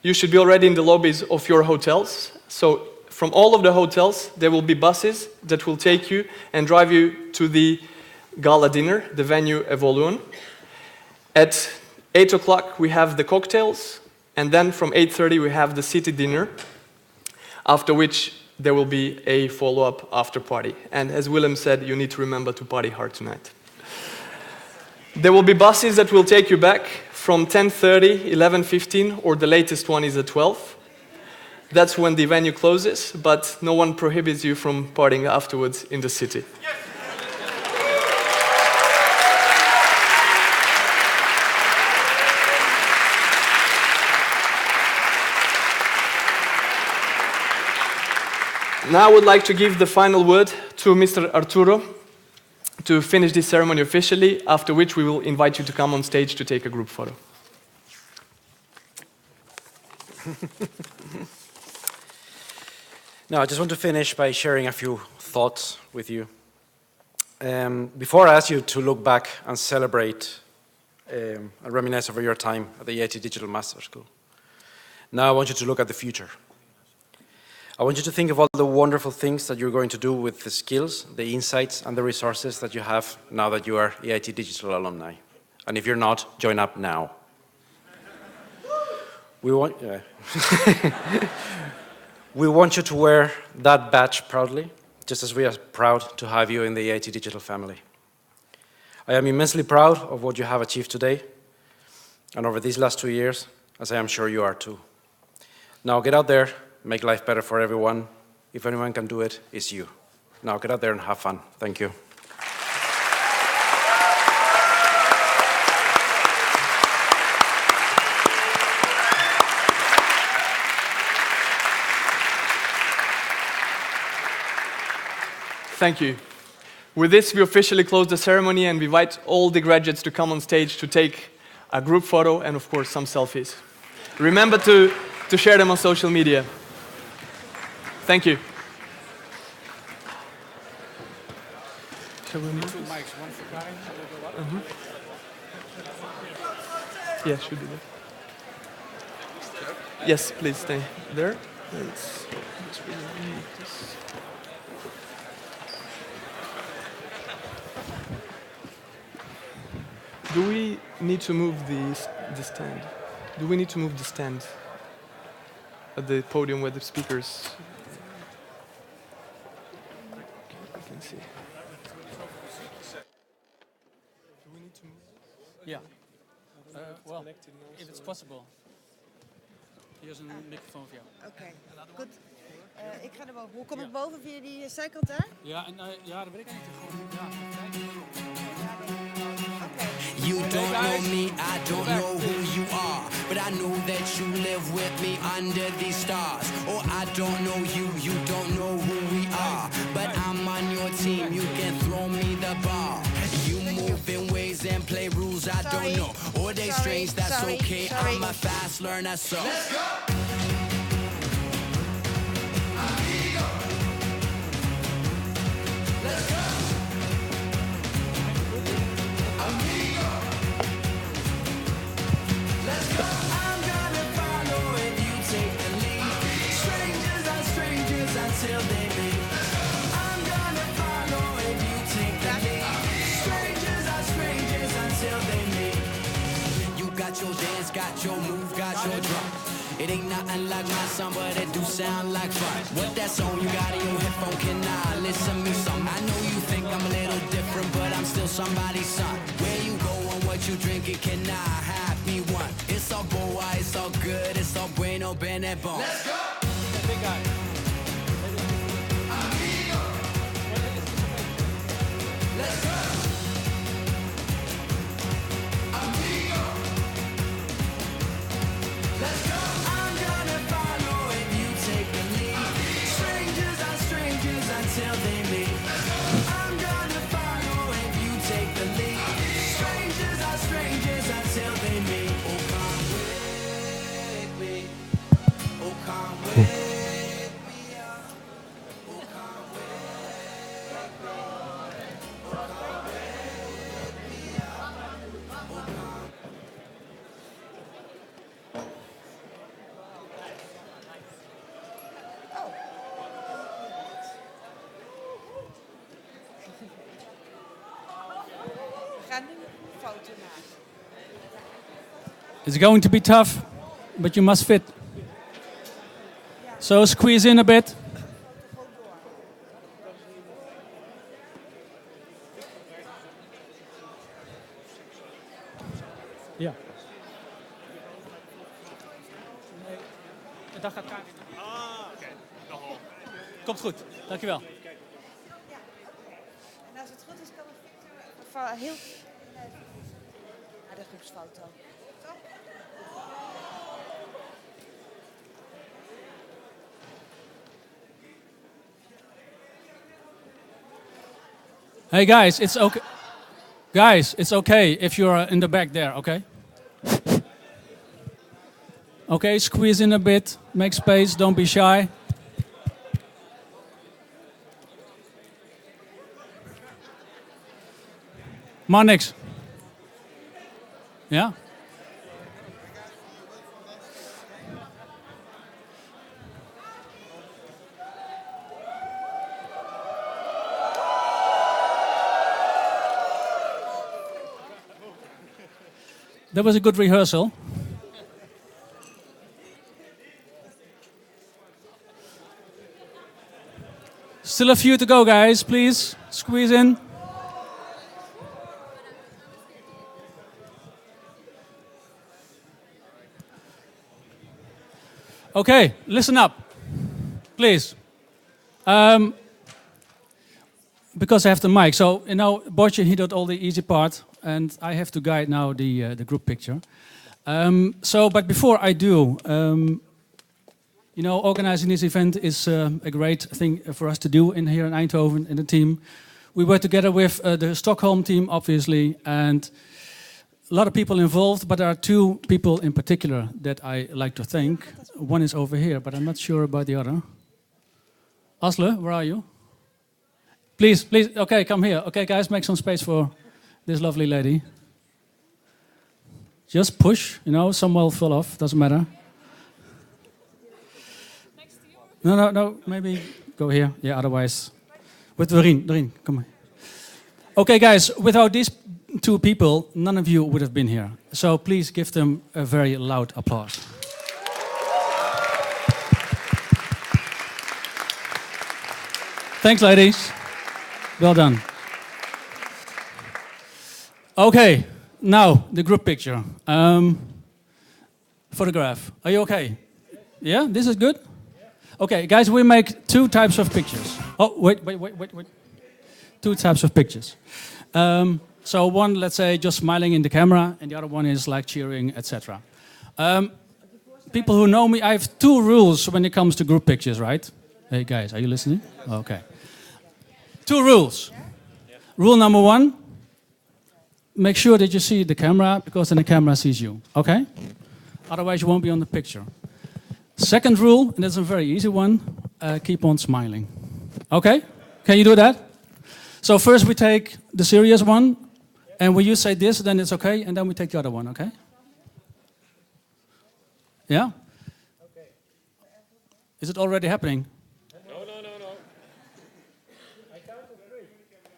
[SPEAKER 5] you should be already in the lobbies of your hotels. So from all of the hotels, there will be buses that will take you and drive you to the gala dinner, the venue Evoluon. At 8 o'clock, we have the cocktails, and then from 8:30, we have the city dinner, after which there will be a follow-up after party. And as Willem said, you need to remember to party hard tonight. There will be buses that will take you back from 10:30, 11:15, or the latest one is at 12. That's when the venue closes, but no one prohibits you from partying afterwards in the city. Yes. Now I would like to give the final word to Mr. Arturo to finish this ceremony officially, after which we will invite you to come on stage to take a group photo.
[SPEAKER 18] Now, I just want to finish by sharing a few thoughts with you. Before I ask you to look back and celebrate and reminisce over your time at the EIT Digital Master School, now I want you to look at the future. I want you to think of all the wonderful things that you're going to do with the skills, the insights, and the resources that you have now that you are EIT Digital alumni. And if you're not, join up now. We want you to wear that badge proudly, just as we are proud to have you in the EIT Digital family. I am immensely proud of what you have achieved today and over these last 2 years, as I am sure you are too. Now get out there, make life better for everyone. If anyone can do it, it's you. Now get out there and have fun. Thank you.
[SPEAKER 5] Thank you. With this, we officially close the ceremony and we invite all the graduates to come on stage to take a group photo and, of course, some selfies. Remember to share them on social media. Thank you. Shall we move? Yeah, should be there. Yes, please stay there. Let's really need this. Do we need to move the stand? Do we need to move the stand at the podium where the speakers? I can see. Do we need to move?
[SPEAKER 14] Yeah. Well, if it's possible. Here's een microfoon voor jou.
[SPEAKER 19] Oké, goed. Ik ga er boven. Hoe kom ik boven via die zijkant daar?
[SPEAKER 14] Ja, en ja, dat weet ik niet. Gewoon, ja.
[SPEAKER 20] You don't know me, I don't know who you are, but I know that you live with me under these stars. Or I don't know you, you don't know who we are, but I'm on your team, you can throw me the ball. You move in ways and play rules I don't know, or they strange, that's okay, I'm a fast learner, so let's go! Let's go! Let's go! I'm gonna follow if you take the lead. Strangers are strangers until they meet. I'm gonna follow if you take the lead. Strangers are strangers until they meet. You got your dance, got your move, got your drum. It ain't nothing like my song, but it do sound like fun. What that song you got in your headphone, can I listen me some? I know you think I'm a little different, but I'm still somebody's son. Where you go and what you drinking, can I have me one? It's all boa, it's all good, it's all bueno, bene bon. Let's go! Big guy. Amigo. Let's go! Amigo. Let's go! I'm gonna follow if you take the lead. Strangers are strangers until they meet. I'm gonna follow if you take the lead. Strangers are strangers until they meet. Oh, come with me. Oh, come with me. Oh, come with me. Oh, come with me. Oh, come.
[SPEAKER 19] We gaan nu een foto maken.
[SPEAKER 14] It's going to be tough, but you must fit. So squeeze in a bit. Ja. Nee, dat gaat Karin. Ah, oké. Komt goed, dankjewel.
[SPEAKER 19] En als het goed is, kan Victor heel naar de groepsfoto. Toch?
[SPEAKER 14] Hey guys, it's okay. Guys, it's okay if you're in the back there, okay? Okay, squeeze in a bit, make space, don't be shy. Maar niks. Ja? That was a good rehearsal. Still a few to go, guys. Please squeeze in. Okay, listen up, please. Because I have the mic, so you know, Bortje, he did all the easy part, and I have to guide now the group picture. But before I do, you know, organizing this event is a great thing for us to do here in Eindhoven in the team. We were together with the Stockholm team, obviously, and a lot of people involved, but there are two people in particular that I like to thank. One is over here, but I'm not sure about the other. Asle, where are you? Please, okay, come here. Okay, guys, make some space for this lovely lady. Just push, you know, some will fall off, doesn't matter. No, maybe go here. Yeah, otherwise. With Doreen, come on. Okay, guys, without these two people, none of you would have been here. So please give them a very loud applause. Thanks, ladies. Well done. Okay, now the group picture. Photograph. Are you okay? Yeah, this is good? Okay, guys, we make two types of pictures. Oh, wait. Two types of pictures. So one, let's say, just smiling in the camera, and the other one is like cheering, etc. People who know me, I have two rules when it comes to group pictures, right? Hey, guys, are you listening? Okay. Two rules. Rule number one, make sure that you see the camera, because then the camera sees you, okay? Otherwise, you won't be on the picture. Second rule, and that's a very easy one, keep on smiling. Okay? Can you do that? So first we take the serious one, and when you say this, then it's okay, and then we take the other one, okay? Yeah? Okay. Is it already happening?
[SPEAKER 4] No.
[SPEAKER 14] I count to 3.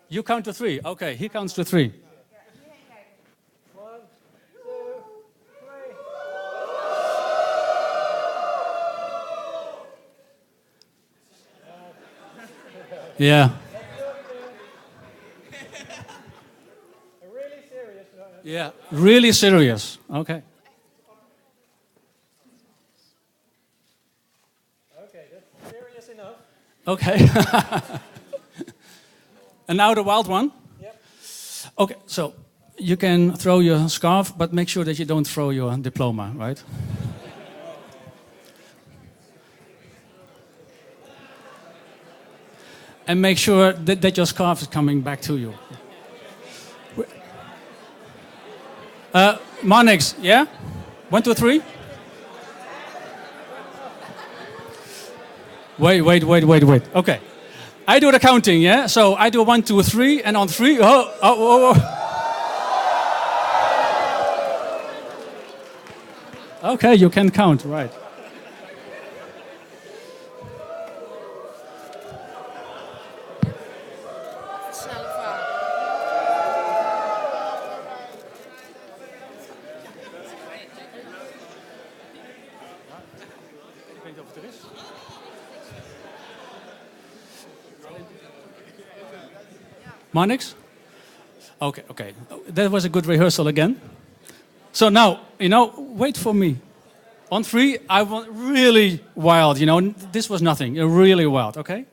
[SPEAKER 14] You count to 3, okay, he counts to 3.
[SPEAKER 4] 1, 2, 3.
[SPEAKER 14] Yeah.
[SPEAKER 4] Really serious.
[SPEAKER 14] Yeah, really serious. Okay.
[SPEAKER 4] Okay, that's serious enough.
[SPEAKER 14] Okay. And now the wild one?
[SPEAKER 4] Yep.
[SPEAKER 14] Okay, so you can throw your scarf, but make sure that you don't throw your diploma, right? And make sure that your scarf is coming back to you. Marnix, yeah? 1, 2, 3. Wait. Okay. I do the counting, yeah? So I do 1, 2, 3, and on 3, oh. Okay, you can count, right. Marnix? Okay. That was a good rehearsal again. So now, you know, wait for me. On 3, I want really wild, you know. This was nothing, really wild, okay?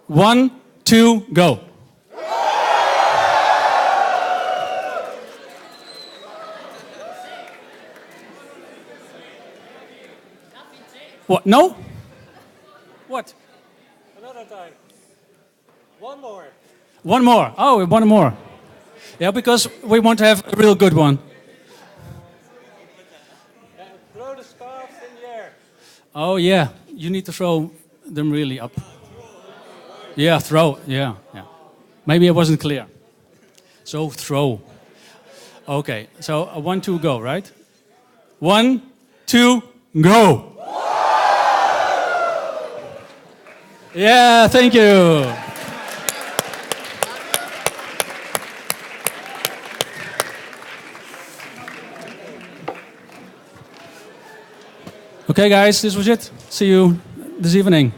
[SPEAKER 14] 1, 2, go. What, no? What?
[SPEAKER 4] Another time. One more.
[SPEAKER 14] One more. Oh, one more. Yeah, because we want to have a real good one.
[SPEAKER 4] And throw the scarves in the air.
[SPEAKER 14] Oh, yeah. You need to throw them really up. Yeah, throw. Yeah. Maybe I wasn't clear. So throw. Okay. So 1, 2, go, right? 1, 2, go. Yeah, thank you. Okay, guys, this was it. See you this evening.